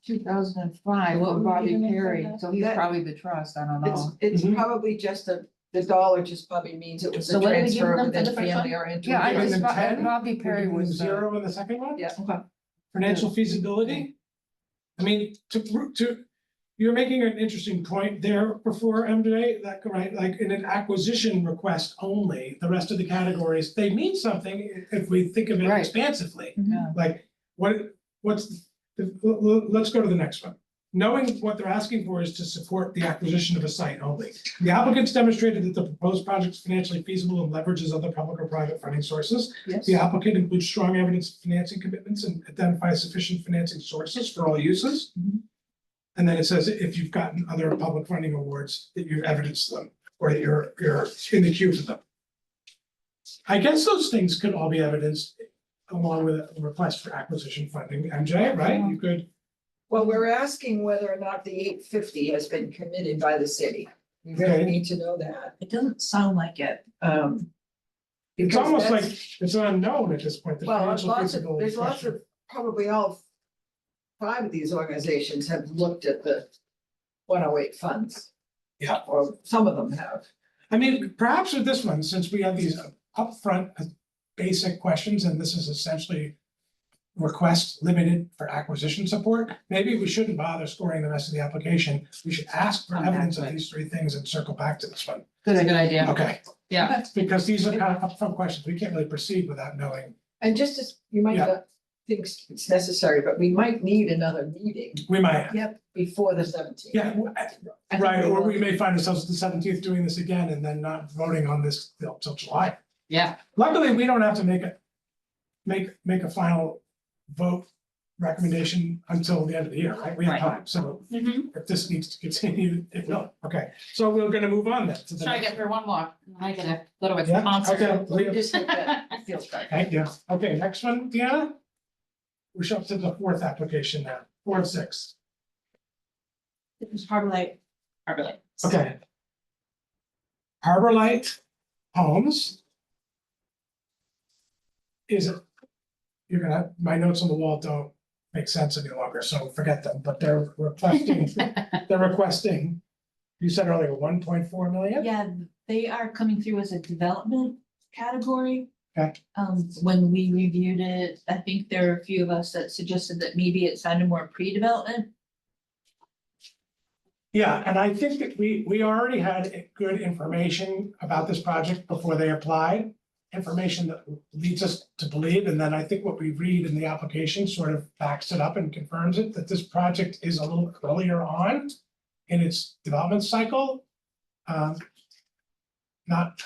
2005 What from were we Bobby giving for Perry. that? So he's That- probably the trust. I don't It's, know. it's Mhm. probably just the dollar just probably means it was So a what are we giving transfer them for within the first family one? or into. Yeah, I giving just, them 10? Bobby Perry We're giving them was. 0 in the second one? Yeah. Okay. Financial feasibility? I mean, you're making an interesting point there before MJ, that, right, like in an acquisition request only, the rest of the categories, they mean something if we think of it Right. expansively. Yeah. Like, let's go to the next one. Knowing what they're asking for is to support the acquisition of a site only. The applicants demonstrated that the proposed project is financially feasible and leverages other public or private funding sources. Yes. The applicant includes strong evidence of financing commitments and identifies sufficient financing sources for all uses. Mhm. And then it says if you've gotten other public funding awards, that you've evidenced them, or that you're in the queue for them. I guess those things could all be evidenced along with a request for acquisition funding, MJ, right? You could, Well, we're asking whether or not the 850 has been committed by the city. We really Okay. need to know that. It doesn't sound like it. it's Because almost like that's- it's an unknown at this point, the Well, financial feasibility. there's lots question. of, probably all 5 of these organizations have looked at the 108 funds. Yeah. Or some of them have. I mean, perhaps with this one, since we have these upfront basic questions, and this is essentially request limited for acquisition support, maybe we shouldn't bother scoring the rest of the application. We should ask for Come back evidence to of it. these 3 things and circle back to this one. That's a good idea. Okay, Yeah. because these are kind of upfront questions. We can't really proceed without knowing. And just as, you might Yeah. not think it's necessary, but we might need another meeting We might, before the 17th. yeah, right, or we may find ourselves at the 17th doing this again and then not voting on this till July. Yeah. Luckily, we don't have to make a final vote recommendation until the end of the year, right? We have Right. time, so Mhm. if this needs to continue, it will. Okay, so we're gonna move on then to the Try to next. get through one more. I gotta go to a Yeah, concert. okay. We just hope that feels better. Thank you. Okay, next one, Deanna? We're up to the 4th application now, 4 of 6. It was Harbor Light. Harbor Light. Okay. Harbor Light Homes. Is it? You're gonna, my notes on the wall don't make sense any longer, so forget them, but they're requesting. You said earlier, 1.4 million? Yeah, they are coming through as a development category. Okay. When we reviewed it, I think there are a few of us that suggested that maybe it sounded more pre-development. Yeah, and I think that we already had good information about this project before they applied. Information that leads us to believe, and then I think what we read in the application sort of backs it up and confirms it, that this project is a little earlier on in its development cycle. I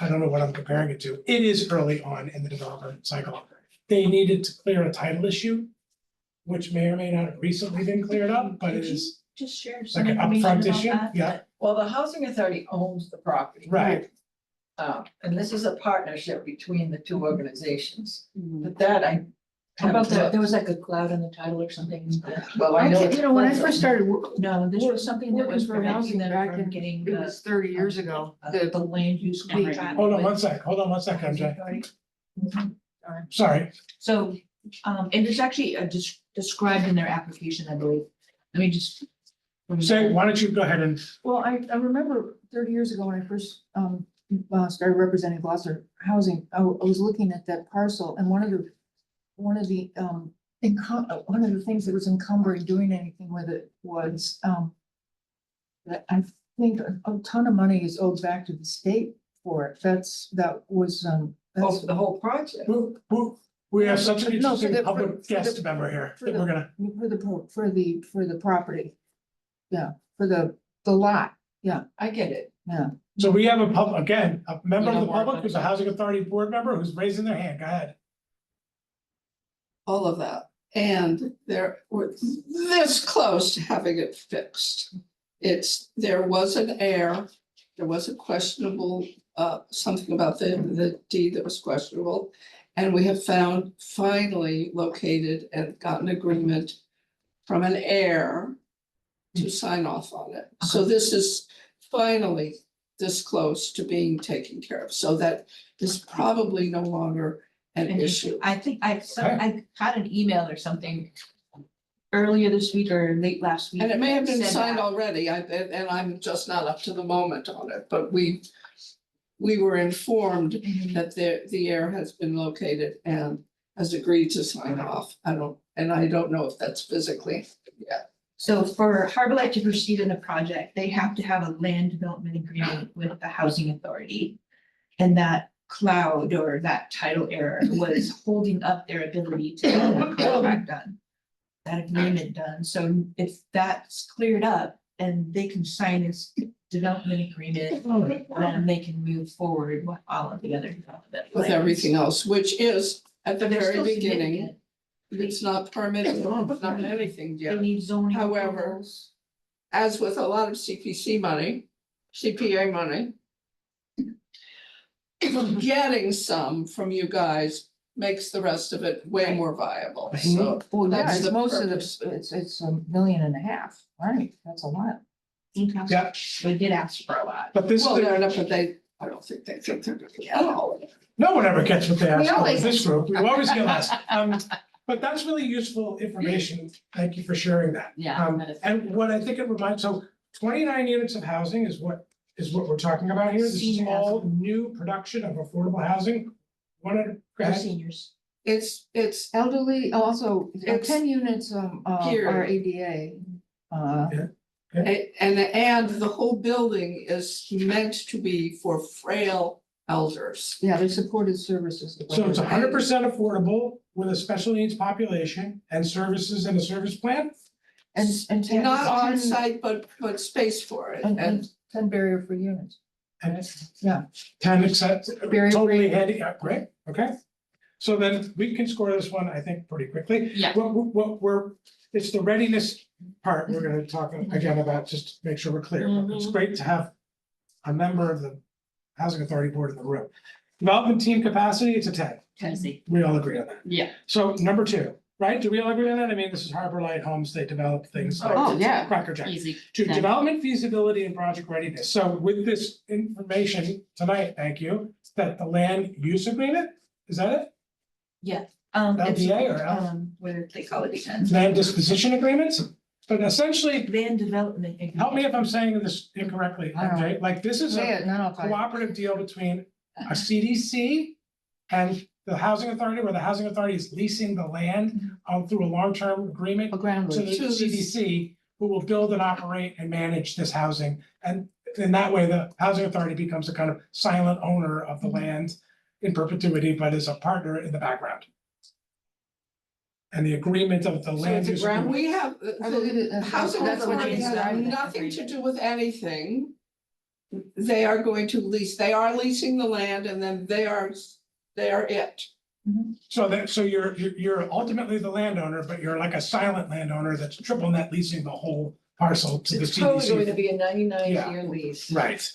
don't know what I'm comparing it to. It is early on in the development cycle. They needed to clear a title issue, which may or may not have recently been cleared up, but it Did you is Just share some like an information upfront about issue, that. yeah, Well, the housing authority owns the property. right. And this is a partnership between the 2 organizations, Mhm. but that I. How about haven't that? There looked. was like a cloud in the title or something. Well, I know. You know, when I first started No, this was something that was working for preventing housing them back from in, getting it was 30 years ago. the land use Right. contract. Hold on with one sec, MJ. Mhm. Sorry, So, and it's actually described in their application, I believe. Let me just. say, why don't you go ahead and, Well, I remember 30 years ago when I first started representing Gloucester Housing, I was looking at that parcel and one of the one of the, one of the things that was encumbering doing anything with it was, that I think a ton of money is owed back to the state for it. That was, Oh, that's. for the whole project. We have such an No, for interesting the- public for the- guest member here for that the- we're gonna, For the property. Yeah, for the lot, I get it. yeah. so we have a again, a member of You know the more public about who's a housing authority board member who's raising their hand. Go ahead. All of that. And we're this close to having it fixed. There was an error, there was a questionable, something about the deed that was questionable. And we have finally located and gotten agreement from an heir to sign off on it. So this is finally this close to being taken care of, so that is probably no longer an issue. I think I got an email or something earlier this week or late last week. And it may have been that said signed that. already, and I'm just not up to the moment on it, but we were informed that the heir has been located and has agreed to sign off. I don't know if that's physically, So for Harborlight to proceed in the project, they have to have a land development agreement with the housing authority. And that cloud or that title error was holding up their ability to get that contract done. That agreement done, so if that's cleared up and they can sign this development agreement, then they can move forward with all of the other development. with plans. everything else, which is at the But they're very still beginning. significant. It's not permitted, not anything They yet. need zoning. However, approvals. As with a lot of CPC money, CPA money. Getting some from you guys makes the rest of it way more viable, so. Well, yeah, that's it's the most of purpose. it's $1.5 million, right? That's a lot. Yeah, We did ask for a lot. but this, Well, they're not, but I don't think they think they're gonna get all of it. no one ever gets what they ask for always- in this group. We always get less. But that's really useful information. Thank you for sharing that. Yeah. And what I think it reminds, so 29 units of housing is what we're talking about here. This is Senior all housing. new production of affordable housing. Go For ahead. seniors. It's, Elderly, also, It's 10 units geared. are ADA. and the whole building is meant to be for frail elders. Yeah, they're supported services. So it's 100% affordable with a special needs population and services in a service plan. And 10. Not on 10 site, but space for it, And and 10 barrier-free units. And it's Yeah. 10 accept, Very totally great. handy, great, okay. So then we can score this one, I think, pretty quickly. Yeah. It's the readiness part we're gonna talk again about, just to make sure we're clear. But It's great to have a member of the Housing Authority Board in the room. Development team capacity, it's a 10. Tennessee. We all agree on that. Yeah. So number 2, right? Do we all agree on that? I mean, this is Harbor Light Homes, they develop things like Oh, yeah. Cracker Jack. Easy. 2, Yeah. development feasibility and project readiness. So with this information tonight, thank you, that the land use agreement, is that it? It's, LDA or L? what do they call it again? Land disposition agreements? But essentially, Land development. agreement. help me if I'm saying this incorrectly, I don't know. MJ, like this is Say a it, no, no, fine. cooperative deal between a CDC and the housing authority, where the housing authority is leasing the land through a long-term agreement A ground to the lease. To the- CDC, who will build and operate and manage this housing. And in that way, the housing authority becomes a kind of silent owner of the land in perpetuity, but is a partner in the background. And the agreement of the so land it's a use. ground, agreement- we have, I believe it- the housing that's what authority it is. has nothing to do with anything. They are going to lease, they are leasing the land and then they are it. So you're ultimately the landowner, but you're like a silent landowner that's triple net leasing the whole parcel to the It's totally going to CDC. be a 99 Yeah. year lease. Right,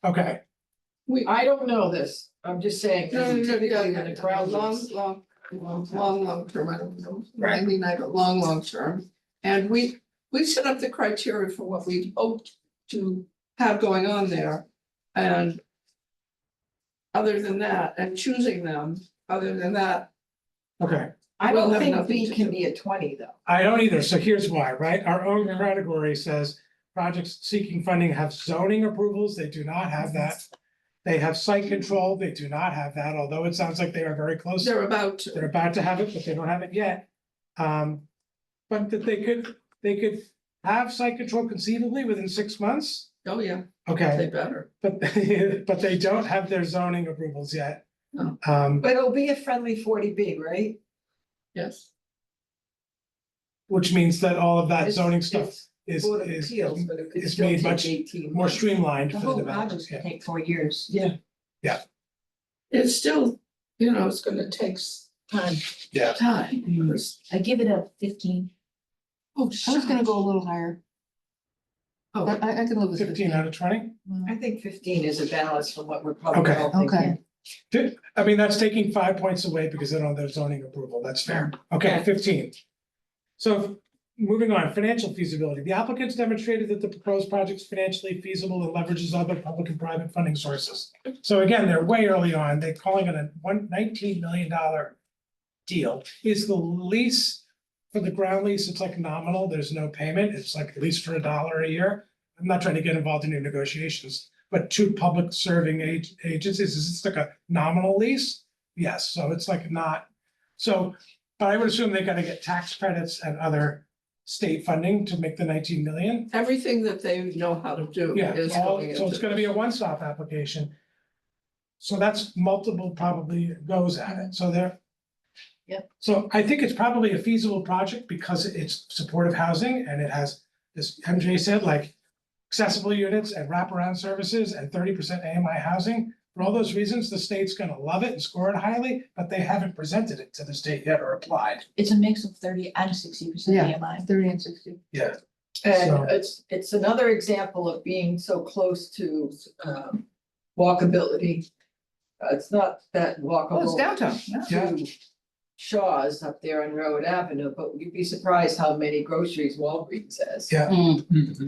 okay, I don't know this, I'm just saying. No, typically with a ground long, lease- long term, I don't know, 99, but long term. And we set up the criteria for what we hoped to have going on there. And other than that, and choosing them, other than that, okay. I We'll don't have think nothing B to can do. be a 20 though. I don't either, so here's why, right? Our own No. category says projects seeking funding have zoning approvals, they do not have that. They have site control, they do not have that, although it sounds like they are very close. They're about They're to. about to have it, but they don't have it yet. But that they could have site control conceivably within 6 months. Oh, yeah, Okay, they better. but but they don't have their zoning approvals yet. No. But it'll be a friendly 40B, right? Yes. Which means that all of that It's- zoning stuff it's is Board of Appeals, but it could is still made take much 18 more months. streamlined The for the whole developers, project could yeah. take 4 years. Yeah. It's still, it's gonna take time. Yeah. Time. I give it a 15. Oh, I was gonna go a little higher, Oh, but I can live with 15 out of 20? I think 15 is a balance from what we're probably Okay. all thinking. Okay. I mean, that's taking 5 points away because they don't have their zoning approval, that's fair. Okay, Yeah. 15. So moving on, financial feasibility. The applicants demonstrated that the proposed project is financially feasible and leverages other public and private funding sources. So again, they're way early on, they're calling it a $19 million deal. Is the lease for the ground lease, it's like nominal, there's no payment, it's like lease for $1 a year. I'm not trying to get involved in your negotiations, but two public serving agencies, is this like a nominal lease? Yes, so it's like not, so, but I would assume they gotta get tax credits and other state funding to make the 19 million. everything that they know how to do Yeah, is all- going so it's into gonna be a one-stop application. So that's multiple probably goes at it, so there. Yep. So I think it's probably a feasible project because it's supportive housing and it has, as MJ said, like accessible units and wraparound services and 30% AMI housing. For all those reasons, the state's gonna love it and score it highly, but they haven't presented it to the state yet or applied. It's a mix of 30 and 60% Yeah. AMI. 30 and 60. Yeah. So- And it's another example of being so close to walkability. It's not that walkable. Oh, it's downtown, yeah. To Shaw's up there on Road Avenue, but you'd be surprised how many groceries Walgreens has. Yeah.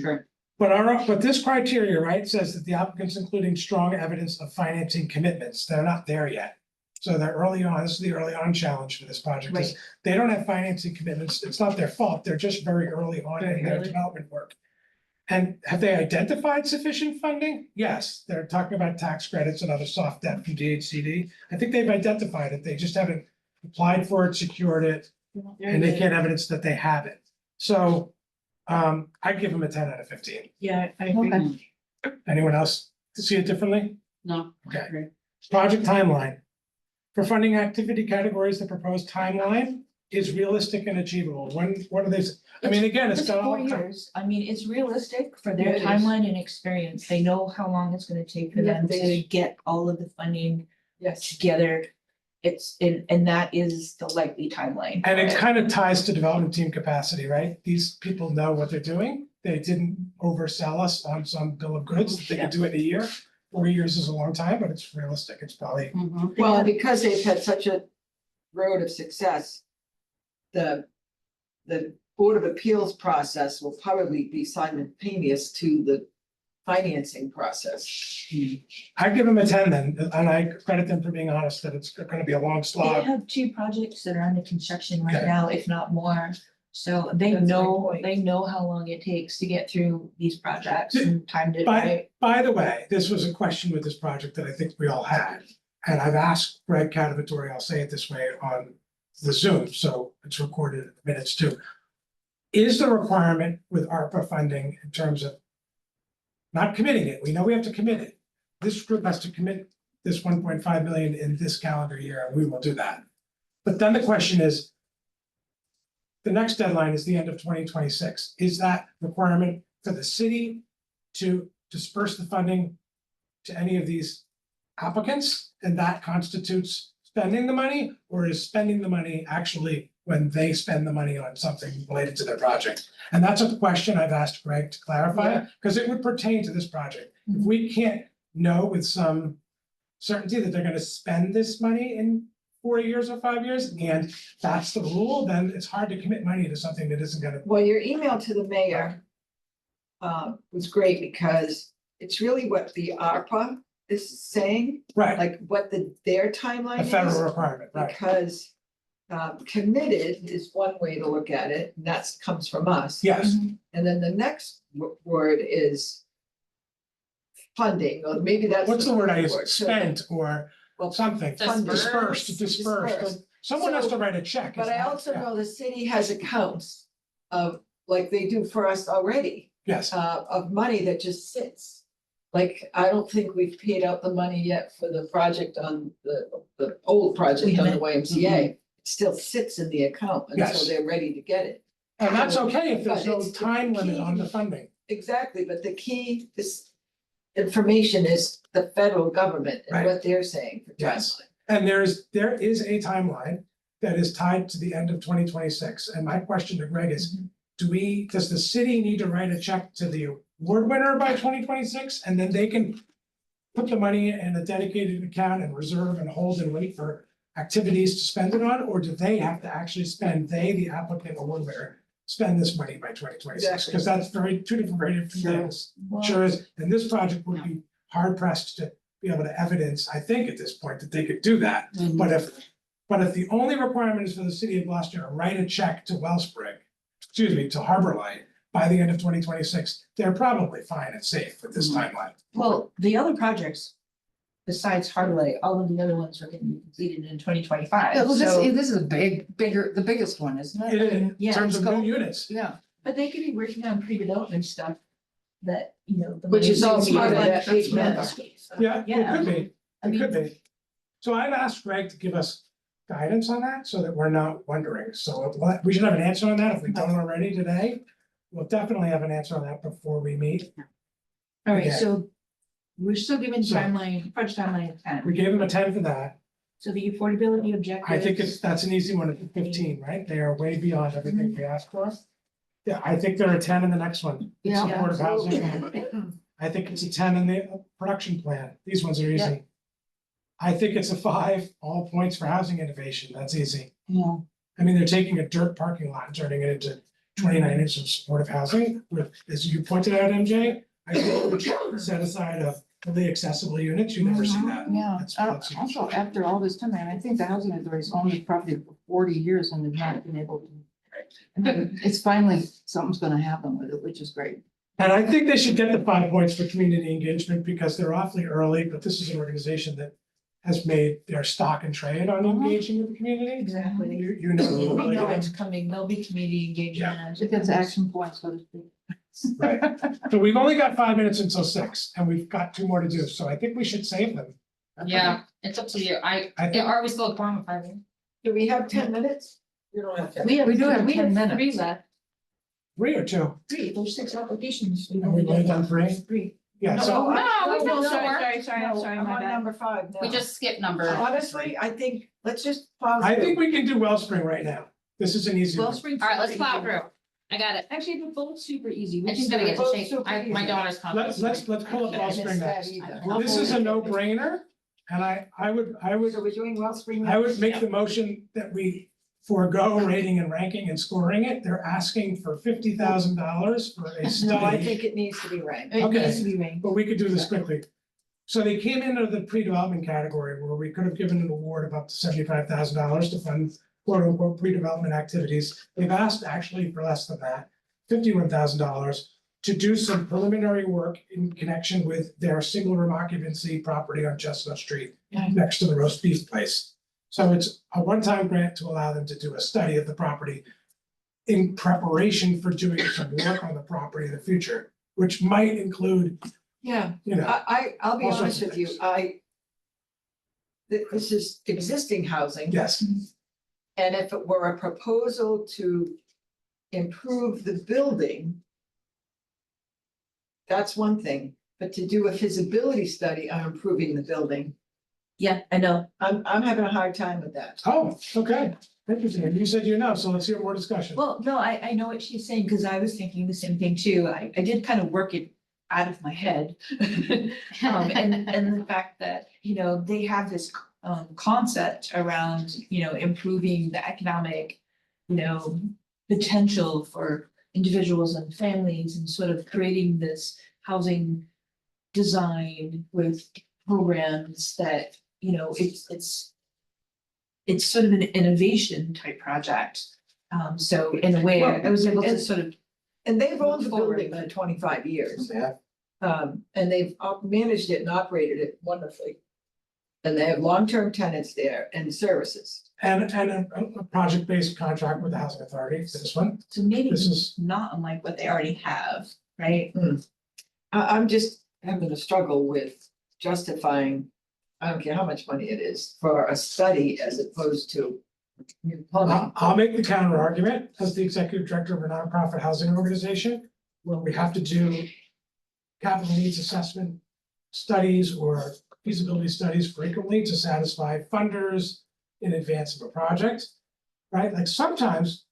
Sure. But this criteria, right, says that the applicants including strong evidence of financing commitments, they're not there yet. So they're early on, this is the early on challenge for this project, is Right. they don't have financing commitments, it's not their fault, they're just very early on in Very their early. development work. And have they identified sufficient funding? Yes, they're talking about tax credits and other soft debt from DHCD. I think they've identified it, they just haven't applied for it, secured it, and they can't evidence that they have it. So I'd give them a 10 out of 15. Yeah, I agree. Okay. Anyone else see it differently? No. Okay. Project timeline. For funding activity categories, the proposed timeline is realistic and achievable. What are they, I mean, again, it's It's got all. 4 years. I mean, it's realistic for Yeah, their it is. timeline and experience. They know how long it's gonna take for Yeah, them they- to get all of the funding Yes. together. And that is the likely timeline. And it kind of ties to development team capacity, right? These people know what they're doing. They didn't oversell us on some bill of goods that they could do it in a year. 4 years is a long time, but it's realistic. It's probably, Mhm. Well, and because they've had such a road of success, the Board of Appeals process will probably be simultaneous to the financing process. I'd give them a 10 then, and I credit them for being honest that it's gonna be a long They slog. have 2 projects that are under construction right Okay. now, if not more. So they That's my know, point. they know how long it takes to get through these projects and timed it By, right. by the way, this was a question with this project that I think we all had. And I've asked Greg Cadavatore, I'll say it this way on the Zoom, so it's recorded in the minutes too. Is the requirement with ARPA funding in terms of not committing it, we know we have to commit it. This group has to commit this 1.5 million in this calendar year, and we will do that. But then the question is, the next deadline is the end of 2026. Is that requirement for the city to disperse the funding to any of these applicants? And that constitutes spending the money, or is spending the money actually when they spend the money on something related to their project? And that's a question I've asked Greg to clarify, because it would pertain to this project. If we can't know with some certainty that they're gonna spend this money in 4 years or 5 years, and that's the rule, then it's hard to commit money to something that isn't gonna. Well, your email to the mayor was great because it's really what the ARPA is saying, Right, like what their a timeline federal is. requirement, right, Because committed is one way to look at it, and that's comes from us. yes, And then the next word is funding, or maybe that's. What's the word I use, word. So- spent or Well, something, Dispersed. dispersed. Someone has So- to write a check. But it's I not- also yeah. know the city has accounts of, like they do for us already, Yes, of money that just sits. Like, I don't think we've paid out the money yet for the project on the old project on the YMCA. It still sits in the account until Yes. they're ready to get it. and that's okay if there's But no it's time limit on the key. funding. Exactly, but the key, this information is the federal government and Right. what they're saying for Yes. timeline. And there is a timeline that is tied to the end of 2026. And my question to Greg is, does the city need to write a check to the award winner by 2026? And then they can put the money in a dedicated account and reserve and hold and wait for activities to spend it on? Or do they have to actually spend, the applicant award winner, spend this money by 2026? Exactly. Because that's two different things. Sure is, and this project would be hard pressed to be able to evidence, I think at this point, that they could do that. But if the only requirement is for the city of Gloucester to write a check to Wellspring, to Harbor Light by the end of 2026, they're probably fine and safe with this timeline. Well, the other projects, besides Harbor Light, all of the other ones are gonna be completed in 2025. Yeah, well, So- this is a the biggest one, isn't it? In Yeah, terms of it's new units, Yeah, But they could be working on pre-development stuff that, you know. the Which is money all gonna be part of given. that $8 million. yeah, it Yeah. could be, I it could mean, be. So I've asked Greg to give us guidance on that so that we're not wondering. So we should have an answer on that if we don't already today. We'll definitely have an answer on that before we meet. all right, Yeah. so we're still giving So- project timeline of We 10. gave them a 10 for that. So the affordability objective. I think that's an easy one at 15, right? They are way beyond everything we asked for. Yeah, I think there are 10 in the next one. Yeah. Supportive housing. I think it's a 10 in the production plan. These ones are easy. I think it's a 5, all points for housing innovation. That's easy. yeah. I mean, they're taking a dirt parking lot and turning it into 29 inches of supportive housing with, as you pointed out, MJ. I think we should set aside of fully accessible units. You never see that. Yeah, That's- also after all this time, and I think the housing authority's owned it probably for 40 years and they've not been able to. And then it's finally, something's gonna happen with it, which is great. And I think they should get the 5 points for community engagement because they're awfully early, but this is an organization that has made their stock and trade on engaging with the community. Exactly. You know. We know it's coming, there'll be community engagement. It gets action points, so to speak. Right. So we've only got 5 minutes until 6 and we've got 2 more to do. So I think we should save them. Yeah, it's up to you. I think, Are we still a quorum of 5? Do we have 10 minutes? You don't have 10. We We do have we 10 Three minutes. left, 3 or 2. there's 6 applications. Have we only done 3? Three. Yeah, No, so no, we've done sorry, No, sorry, I'm my on bad. number 5 now. We just skipped number. Honestly, I think, let's just pause. I here. think we can do Wellspring right now. This is an easy one. Wellspring. All right, let's plow through. I got it. Actually, they're both super easy. We I just can gotta do get it. to shape. My daughter's Let's coming. pull up I can't Wellspring miss that next. either. This is a no-brainer. And I would So we're doing Wellspring. I would next? make the motion that we forego rating and ranking and scoring it. They're asking for $50,000 for a No, I study, think it needs to be ranked. It Okay. needs to be ranked. but we could do this quickly. So they came into the pre-development category where we could have given an award of up to $75,000 to fund quote unquote pre-development activities. They've asked actually for less than that, $51,000 to do some preliminary work in connection with their single room occupancy property on Chestnut Street next to the roast beef place. So it's a one-time grant to allow them to do a study of the property in preparation for doing some work on the property in the future, which might include, Yeah, you know, I'll be All sorts honest of with you, things. this is existing housing. yes, And if it were a proposal to improve the building, that's one thing, but to do a feasibility study on improving the building, Yeah, I know. I'm having a hard time with that. oh, okay, interesting, and you said you know, so let's hear more discussion. Well, no, I know what she's saying, because I was thinking the same thing too. I did kind of work it out of my head. And the fact that, you know, they have this concept around, you know, improving the economic, you know, potential for individuals and families and sort of creating this housing design with programs that, you know, it's sort of an innovation type project. So in a way, I was able to Well, sort of, And they've owned the Forward, building for but- 25 years. Yeah, And they've managed it and operated it wonderfully. And they have long-term tenants there and services. And a project-based contract with the housing authority, this one, So maybe this it's is, not unlike what they already have, right? I'm just having a struggle with justifying, I don't care how much money it is, for a study as opposed to new plumbing. I'll make the counter argument as the executive director of a nonprofit housing organization, where we have to do capital needs assessment studies or feasibility studies frequently to satisfy funders in advance of a project, right? Like sometimes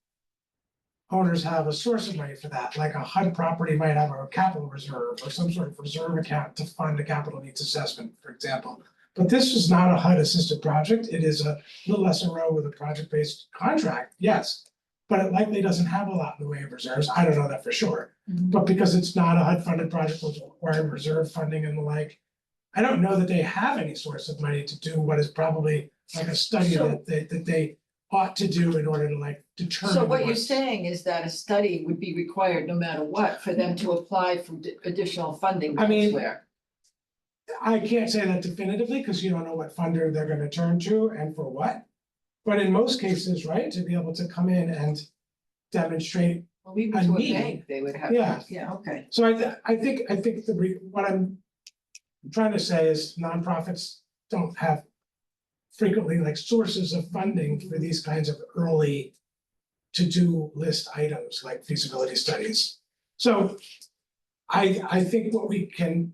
owners have a source of money for that, like a HUD property might have a capital reserve or some sort of reserve account to fund a capital needs assessment, for example. But this is not a HUD assisted project. It is a little SRO with a project-based contract, yes. But it likely doesn't have a lot in the way of reserves. I don't know that for sure. But because it's not a HUD funded project with required reserve funding and the like, I don't know that they have any source of money to do what is probably like a study So- that they ought to do in order to like determine. So what you're saying is that a study would be required no matter what for them to apply for additional funding I mean, elsewhere. I can't say that definitively, because you don't know what funder they're gonna turn to and for what. But in most cases, right, to be able to come in and demonstrate. Well, even a to a need. bank, they would have, Yeah. yeah, okay. So I think what I'm trying to say is nonprofits don't have frequently like sources of funding for these kinds of early to-do list items like feasibility studies. So I think what we can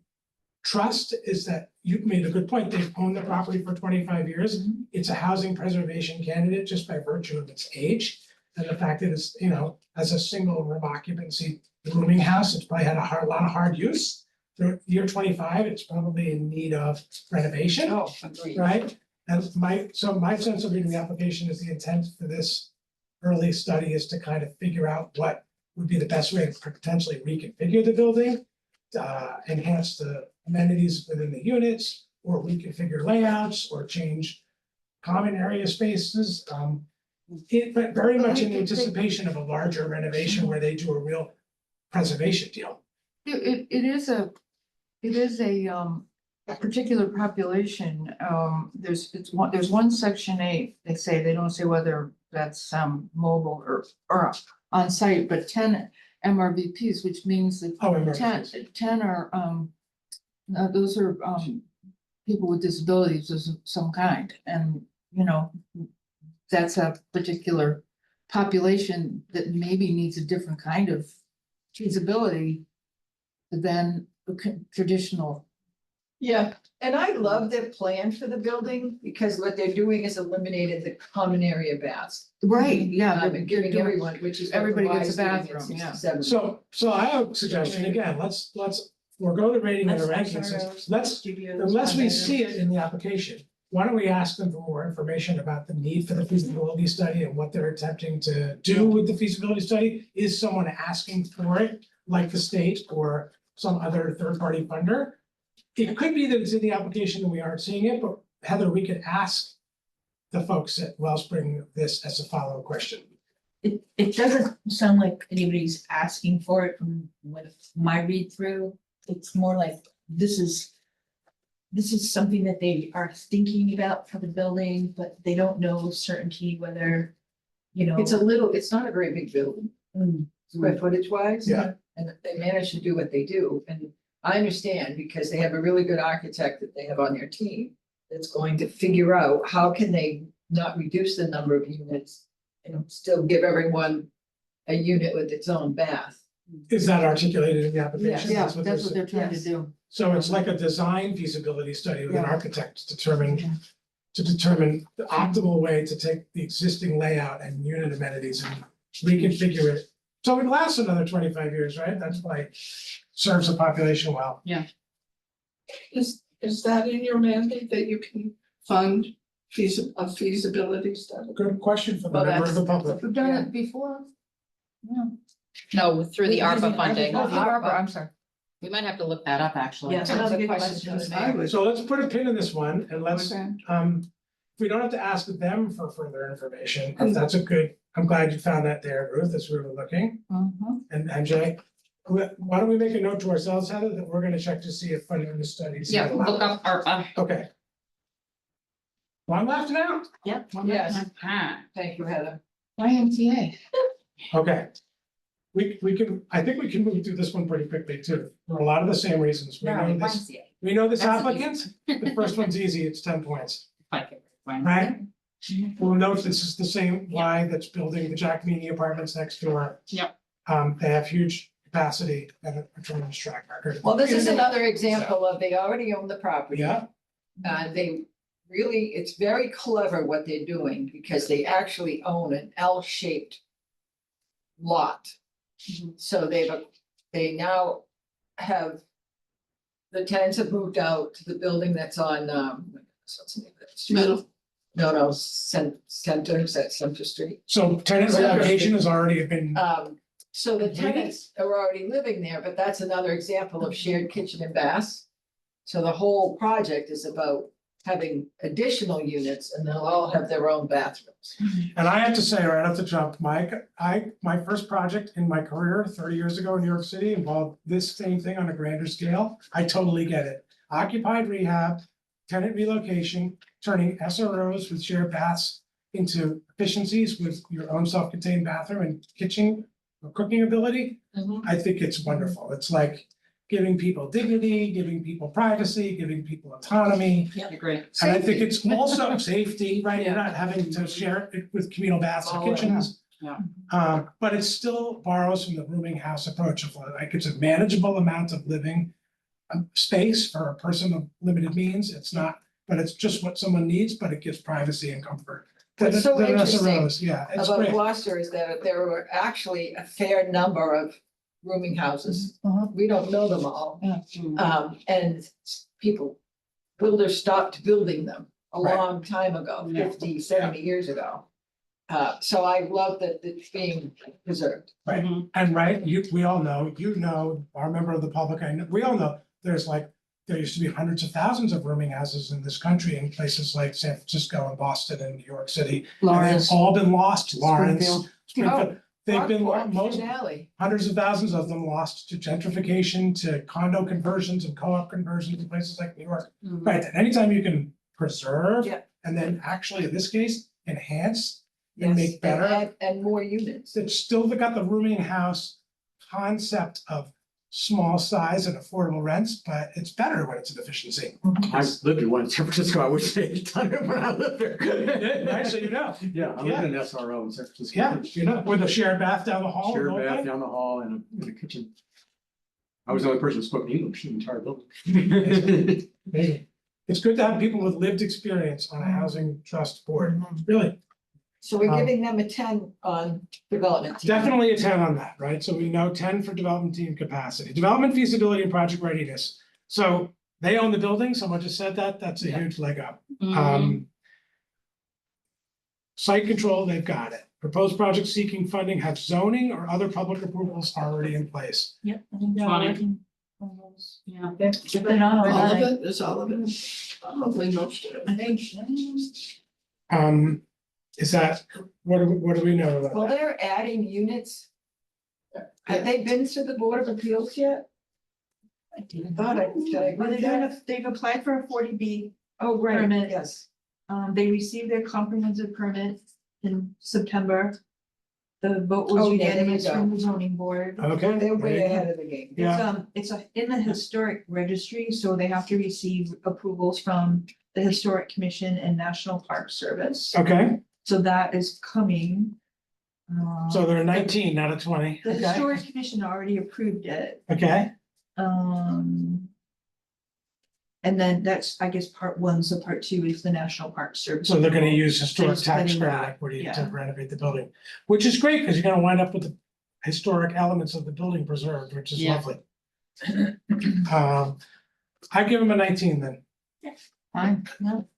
trust is that you've made a good point. They've owned the property for 25 years. It's a housing preservation candidate just by virtue of its age. And the fact that it's, you know, as a single room occupancy rooming house, it's probably had a lot of hard use. The year 25, it's probably in need of renovation, Oh, agreed. right? And my sense of reading the application is the intent for this early study is to kind of figure out what would be the best way to potentially reconfigure the building, enhance the amenities within the units, or reconfigure layouts, or change common area spaces. But very much in anticipation of a larger renovation where they do a real preservation deal. It is a particular population, there's one section 8, they say, they don't say whether that's mobile or on site, but 10 MRVPs, which means that Oh, and 10 are, those are, people with disabilities of some kind, and, you know, that's a particular population that maybe needs a different kind of feasibility than traditional. Yeah, and I love their plan for the building because what they're doing is eliminated the common area baths. Right, yeah. And giving everyone, which is. what the Everybody gets a Y's doing at bathroom, yeah. 67. So I have a suggestion, again, let's forego the rating and the rankings, let's, unless we see it in the application. Why don't we ask them for more information about the need for the feasibility study and what they're attempting to do with the feasibility study? Is someone asking for it, like the state or some other third-party funder? It could be that it's in the application and we aren't seeing it, but Heather, we could ask the folks at Wellspring this as a follow-up question. It doesn't sound like anybody's asking for it from what my read through. It's more like this is something that they are thinking about for the building, but they don't know certainty whether, you know. It's not a very big building, square footage wise. Yeah. And they manage to do what they do, and I understand because they have a really good architect that they have on their team. That's going to figure out how can they not reduce the number of units and still give everyone a unit with its own bath. Is that articulated in the application? Yeah, what that's what they're they're trying to Yes. do. So it's like a design feasibility study with an Yeah. architect to determine the optimal way to take the existing layout and unit amenities and reconfigure it. So it lasts another 25 years, right? That's why serves the population well. Is that in your mandate that you can fund a feasibility study? Good question for the Well, member of the that's- public. We've done it before. Yeah. No, through the ARPA funding. Oh, the ARPA, I'm sorry. We might have to look that up, actually. Yes, Another another good question question. for the mayor. So let's put a pin in this one and let's, Okay. we don't have to ask them for further information. If that's a good, I'm glad you found that there, Ruth, as we were looking. Mhm. And MJ, Why don't we make a note to ourselves, Heather, that we're gonna check to see if funding the studies. Yeah, look up ARPA. Okay. One left now? Yep. Yes, Ah, thank you, Heather. YMCA. Okay. We can, I think we can move through this one pretty quickly too, for a lot of the same reasons. We know this That's applicant, the first one's easy, it's 10 points, Okay. right? We'll note this is the same Y that's building the Jack Meany apartments next door. Yep. They have huge capacity and a tremendous track record. Well, this is another example of they already own the property. Yeah, They really, it's very clever what they're doing because they actually own an L-shaped lot. So they now have, the tenants have moved out to the building that's on, what's the name of that street? Middle. No, Center, is that Center Street? so tenant allocation has already been, So the tenants are already living there, but that's another example of shared kitchen and baths. So the whole project is about having additional units and they'll all have their own bathrooms. and I have to say right off the jump, Mike, my first project in my career 30 years ago in New York City involved this same thing on a grander scale. I totally get it. Occupied rehab, tenant relocation, turning SROs with shared baths into efficiencies with your own self-contained bathroom and kitchen or cooking ability. I think it's wonderful. It's like giving people dignity, giving people privacy, giving people autonomy. I agree. And I think it's also safety, right? You're not having to share it with communal baths or Oh, yeah. kitchens. Yeah. But it still borrows from the rooming house approach of like, it's a manageable amount of living space for a person of limited means. It's not, but it's just what someone needs, but it gives privacy and comfort. What's so The interesting SROs, yeah, it's About great. Gloucester is that there were actually a fair number of rooming houses. Uh-huh. We don't know them all. Yeah. And builders stopped building them a Right. long time ago, Yeah. 50, 70 years ago. So I love that it's being preserved. Right, and right, we all know, our member of the public, we all know, there's like, there used to be hundreds of thousands of rooming houses in this country in places like San Francisco and Boston and New York City. And Lawrence. they've all been lost, Lawrence, Springfield. Springfield, they've been, Rockport, most, Valley. hundreds of thousands of them lost to gentrification, to condo conversions and co-op conversions in places like New York. Right, and anytime you can preserve Yeah. and then actually, in this case, enhance and Yes, make better. And more units. It's still got the rooming house concept of small size and affordable rents, but it's better when it's an efficiency. I lived in one in San Francisco, I wish they had done it when I lived there. Right, so you know, Yeah, I lived in an SRO in San Francisco. yeah, you know, with a shared bath down the hall. Shared and all bath that. down the hall and a kitchen. I was the only person who spoke English in the entire building. Maybe. It's good to have people with lived experience on a housing trust board, really, So we're giving them a 10 on development team. definitely a 10 on that, right? So we know 10 for development team capacity, development feasibility and project readiness. So they own the building, someone just said that, that's a Yeah. huge leg up. Mhm. Site control, they've got it. Proposed projects seeking funding have zoning or other public approvals already in place. Yep. I think they're Funny. working on those. Yeah. They're not All of online. it, is all of it, probably most of it. I think. Is that, what do we know about Well, that? they're adding units. Have they been to the Board of Appeals yet? I thought I, did I Well, read that? they've applied for a 40B. Oh, right, permit. yes. They received their comprehensive permit in September. The vote Oh, was yeah, there you unanimous from go. the zoning board. Okay. They're way there you go. ahead of the game. Yeah. It's in the historic registry, so they have to receive approvals from the Historic Commission and National Park Service. Okay, So that is coming. so they're 19 out of 20, The okay, Historic Commission already approved it. okay, And then that's, I guess, part one, so part two is the National Park Service. so they're gonna use historic Just tax letting credit that, equity to yeah. renovate the building. Which is great, because you're gonna wind up with the historic elements of the building preserved, which is Yeah. lovely. I give them a 19 then. Fine.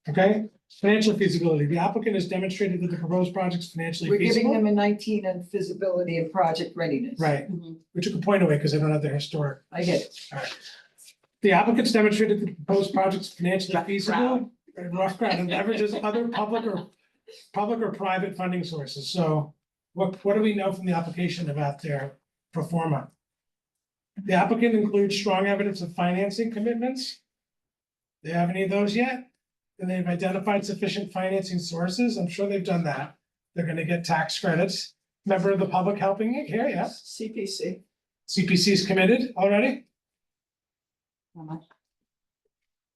Okay, financial feasibility, the applicant has demonstrated that the proposed project is financially We're giving feasible. them a 19 on feasibility and project readiness. Right, Mhm. we took a point away because they don't have the historic. I get it. The applicants demonstrated that the proposed project is financially feasible, rough ground, and leverages other public or private funding sources. So what do we know from the application about their pro forma? The applicant includes strong evidence of financing commitments. Do you have any of those yet? And they've identified sufficient financing sources. I'm sure they've done that. They're gonna get tax credits. Member of the public helping it here, yeah. CPC. CPC's committed already? How much?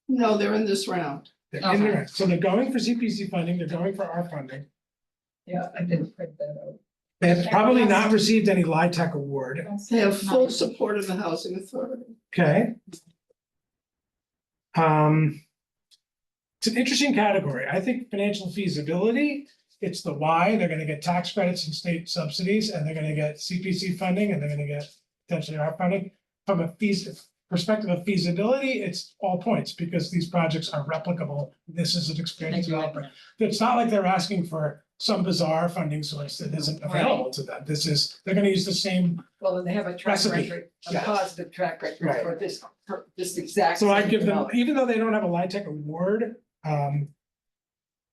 No, they're in this round. They're in there. So they're going for CPC funding, they're going for our funding. Yeah, I didn't print that out. They have probably not received any LIHTC award, They have full support of the housing authority. okay? It's an interesting category. I think financial feasibility, it's the why, they're gonna get tax credits and state subsidies, and they're gonna get CPC funding, and they're gonna get potentially our funding. From a perspective of feasibility, it's all points, because these projects are replicable. This is an experienced developer. It's not like they're asking for some bizarre funding source that isn't available to them. This is, they're gonna use the same. Well, then they have a track Recipe, record, a yeah. positive track record Right. for this exact. So I'd same give them, development. even though they don't have a LIHTC award,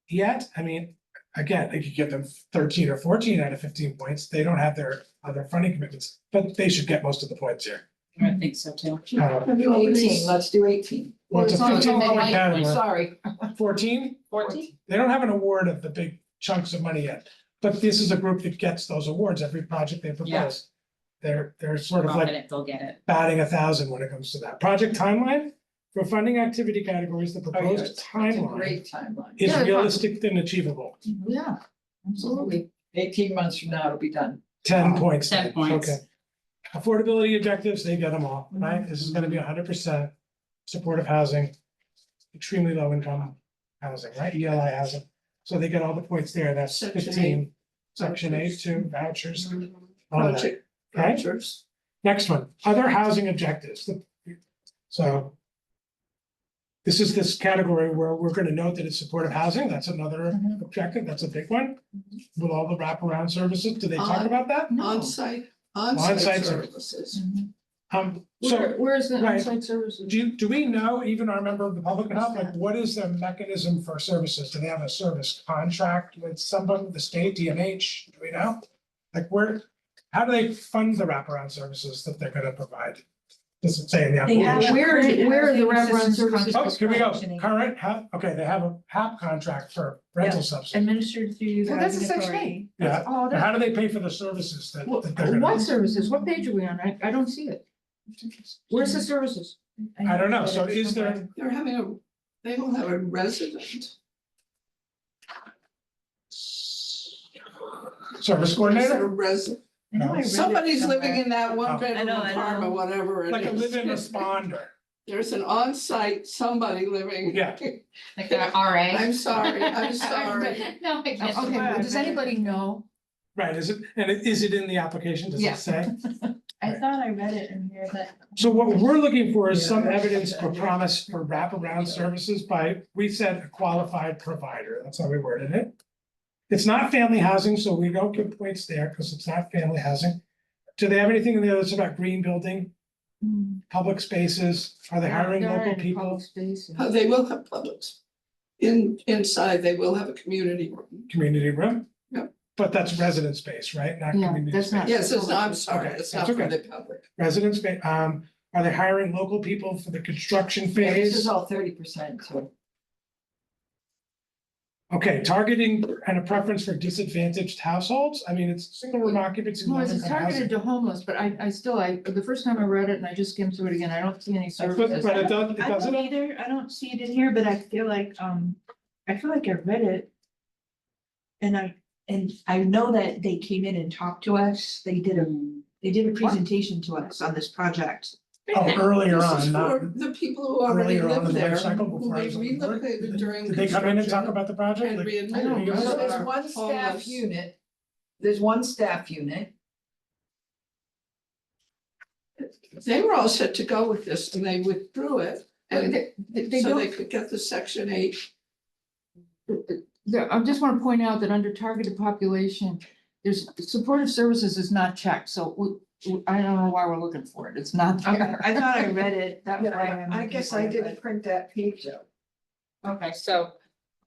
yet, I mean, again, they could give them 13 or 14 out of 15 points. They don't have their other funding commitments, but they should get most of the points here. I think so too. Do 18, let's do 18. Well, it's a Well, it's on 15 point the category. Sorry. 14, 14? they don't have an award of the big chunks of money yet, but this is a group that gets those awards every project they propose. They're sort of like Confident they'll get it. batting 1,000 when it comes to that. Project timeline, for funding activity categories, the Oh, yeah, proposed it's a timeline great timeline. is Yeah, realistic and achievable. Yeah, absolutely. 18 months from now, it'll be done. 10 points. 10 points. Okay. Affordability objectives, they get them all, right? This is gonna be 100% supportive housing, extremely low income housing, right? ELI housing. So they get all the points there. That's Section 15. Section 8 too, vouchers, all of that. Project Okay. vouchers. Next one, other housing objectives. So this is this category where we're gonna note that it's supportive housing. That's another objective. That's a big one. With all the wraparound services. Do they talk about that? On-site On-site services. So Where is the right. on-site services? do we know, even our member of the public health, like what is their mechanism for services? Do they have a service contract with someone, the state, DNH? Do we know? Like how do they fund the wraparound services that they're gonna provide? Does it say in the They have- application? Where are the wraparound Assistance services? Oh, here we go. functioning. Current, okay, they have a HAP contract for rental subsidy. Administered through the Well, that's a housing section authority. Yeah, Oh, but how do they pay for the services that that they're gonna? what services? What page are we on? I don't see it. Where's the services? I don't know. So is there, They don't have a resident. service Is coordinator? there a resident? I know I read it Somebody's living somewhere. in that Oh. one I bedroom know, I apartment, know. whatever it Like a live-in is. responder. There's an on-site somebody living. Yeah. Like the RA. I'm sorry, I'm sorry. No, I can't. Okay, but does anybody know? Right, is it in the application? Does Yeah. it say? I thought I read it in here, but. So what we're looking for is some evidence for promise for wraparound services by, we said a qualified provider, that's how we worded it. It's not family housing, so we don't give points there because it's not family housing. Do they have anything in there that's about green building, public spaces? Are they hiring They're local in people? public space. They will have Publix. Inside, they will have a community room. Community room? Yep. But that's resident space, right? Not Yeah, community that's space. not- Yes, I'm sorry, Okay, it's that's not for okay. the public. Resident space, are they hiring local people for the construction This phase? is all 30%, so. Okay, targeting and a preference for disadvantaged households? I mean, it's single room occupancy. No, it's low-income targeted housing. to homeless, but I still, the first time I read it and I just skimmed through it again, I don't see any But services. but it does, it I doesn't, don't either, I don't see it in here, but I feel like I read it. And I know that they came in and talked to us, they did a presentation to us on this project. oh, earlier This on, is not, for the people who already earlier on live in the life there, cycle who before I they was on the board. relocated during. Did they come in and talk construction about the project? And Like, readmitted. don't know. So There's there's one staff Homeless. unit. There's one staff unit. They were all set to go with this and they withdrew it. And They so they don't, could get the section 8. I just want to point out that under targeted population, there's supportive services is not checked, so I don't know why we're looking for it. It's not there. I thought I read it, that was why Yeah, I'm. I guess I didn't print that page out. Okay, so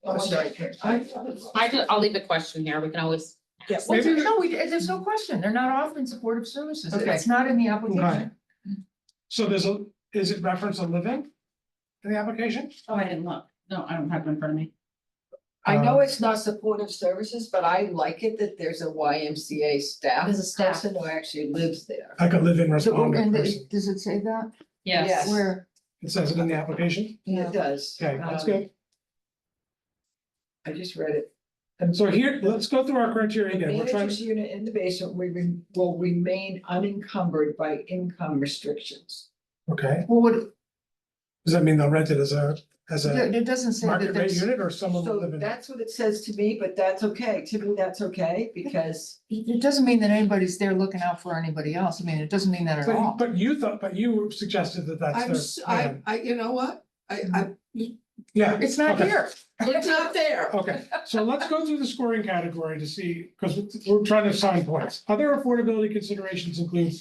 Oh, sorry. I'll leave the question here. We can always. Well, no, there's no question. They're not offering supportive services. Okay. It's not in the application. So is it reference a living in the application? Oh, I didn't look. No, I don't have it in front of me. I know Um, it's not supportive services, but I like it that there's a YMCA staff There's a staff. person who actually lives there. Like a live-in So, responder and person. does it say that? Yes. Where? It says it in the application? It does. Okay, that's Um, good. I just read it. So here, let's go through our criteria The again. We're trying manager's to, unit in the basement will remain unencumbered by income restrictions. okay, Well, what, does that mean they'll rent it as a it doesn't say market that rate there's, unit or someone will So live in it? that's what it says to me, but that's okay. To me, that's okay because it doesn't mean that anybody's there looking out for anybody else. I mean, it doesn't mean that at all. But you suggested that that's their plan. you know what? Yeah. It's not okay. here. It's not there. Okay, so let's go through the scoring category to see, because we're trying to assign points. Other affordability considerations include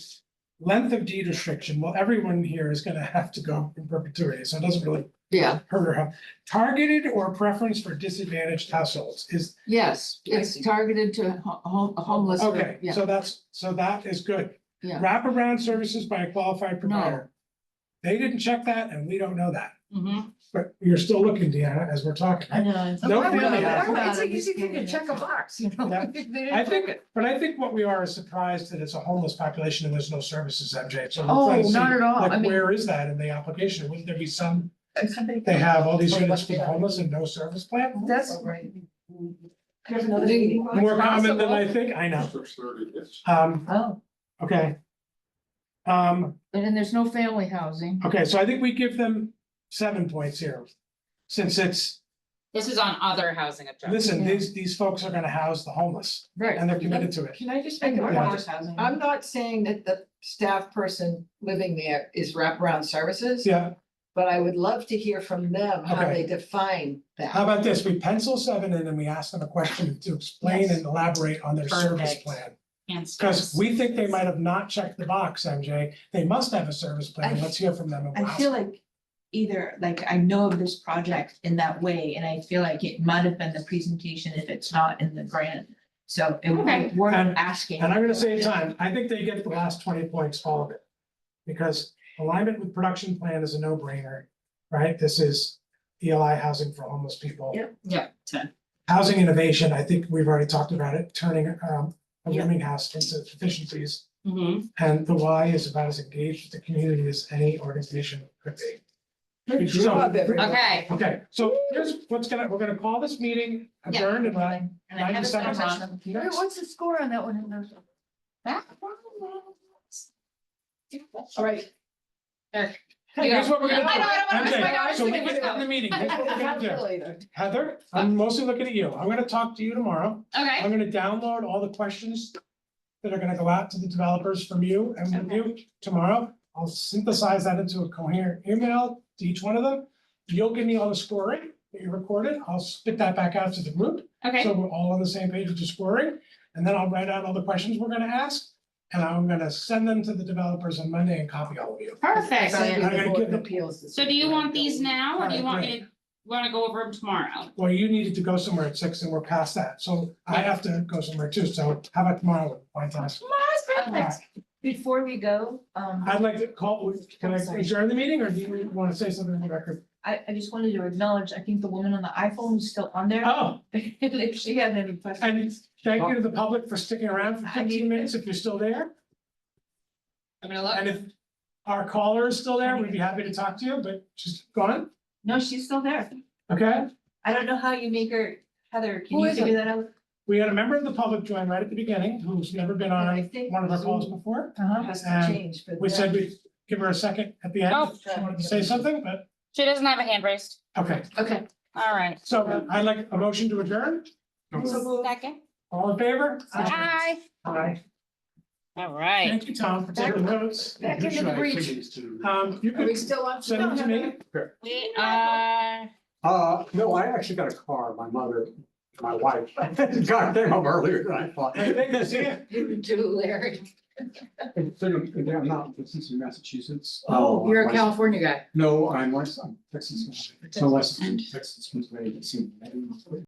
length of deed restriction. Well, everyone here is gonna have to go in perpetuity, so it doesn't really Yeah, hurt or help. Targeted or preference for disadvantaged households is, yes, it's targeted to homeless. okay, Yeah, so that is good. yeah. Wraparound services by a qualified provider. They didn't check that and we don't know that, but you're still looking, Deanna, as we're talking. know. No family housing. It's an easy thing to check a box, you know? Yeah. They didn't I check think, it. but I think what we are is surprised that it's a homeless population and there's no services, MJ, so. we're Oh, trying to see, not at all. I Like, mean- where is that in the application? Wouldn't there be some, they have all these units for the homeless and no service plan? That's, right. More common than I think, I know. oh, Okay. and then there's no family housing. Okay, so I think we give them 7 points here. Since it's, This is on other housing objectives. listen, Yeah. these folks are gonna house the homeless Right. and they're committed to it. Can I just make a Yeah. point? I'm not saying that the staff person living there is wraparound services, Yeah, but I would love to hear from them how Okay. they define that. how about this? We pencil 7 in and we ask them a question to explain and elaborate on their service Perfect. plan. And Because steps. we think they might have not checked the box, MJ. They must have a service plan. Let's hear from them. and we'll I ask feel them. like either, like, I know of this project in that way, and I feel like it might have been the presentation if it's not in the grant. So it would Okay. be worth And- asking. And I'm gonna save time. I think they get the last 20 points, all of it. Because alignment with production plan is a no-brainer, right? This is ELI housing for homeless people. Yep. Yeah, 10. Housing innovation, I think we've already talked about it, turning a Yep. rooming house into efficiencies. Mm-hmm. And the Y is about as engaged with the community as any organization could be. Good job, everyone. Okay. Okay, so here's we're gonna call this meeting adjourned in like And I have 90 a seconds. question. Next. What's the score on that one? All right. Hey, here's what we're gonna do. I know, I know, I know, MJ, so we I know. can start the meeting. Here's what we're gonna do. Heather, I'm mostly looking at you. I'm gonna talk to you tomorrow. Okay, I'm gonna download all the questions that are gonna go out to the developers from you and with you tomorrow. I'll synthesize that into a coherent email to each one of them. You'll give me all the scoring that you recorded. I'll spit that back out to the group. okay, So we're all on the same page with the scoring, and then I'll write out all the questions we're gonna ask. And I'm gonna send them to the developers on Monday and copy all of you. perfect. I'm gonna give them- Appeals. So do you want these now, or do you want Alright, me to, wanna go over them tomorrow? Well, you needed to go somewhere at 6 and we're past that, so I have to go somewhere too, so how about tomorrow? Fine time. Tomorrow's perfect. Before we go, I'd like to call, can I adjourn the meeting, or do you wanna say something in the record? I just wanted to acknowledge, I think the woman on the iPhone is still on there. Oh, If she had any questions. and thank you to the public for sticking around for 15 minutes if you're still there. I'm gonna look. And if our caller is still there, we'd be happy to talk to you, but she's gone, No, she's still there. okay? I don't know how you make her, Heather, can Who you is figure it? that out? We had a member of the public join right at the beginning, who's never been I on think one of our calls Zoom before. has to And change for We them. said we'd give her a second at the end, Oh. if she wanted to say something, but, She doesn't have a hand raised. okay. Okay. All right. So I'd like a motion to adjourn. Second. All in favor? Aye. Aye. All right. Thank you, Tom, for taking notes. Back into the breach. You Are we could still on? send them to me. We are. No, I actually got a car, my mother, my wife, got there home earlier than I thought. Hey, thank you, see ya. You do, Larry. I'm not, this is in Massachusetts. Oh, you're a I'm California guy. No, I'm West, I'm Texas, so West Texas, Pennsylvania,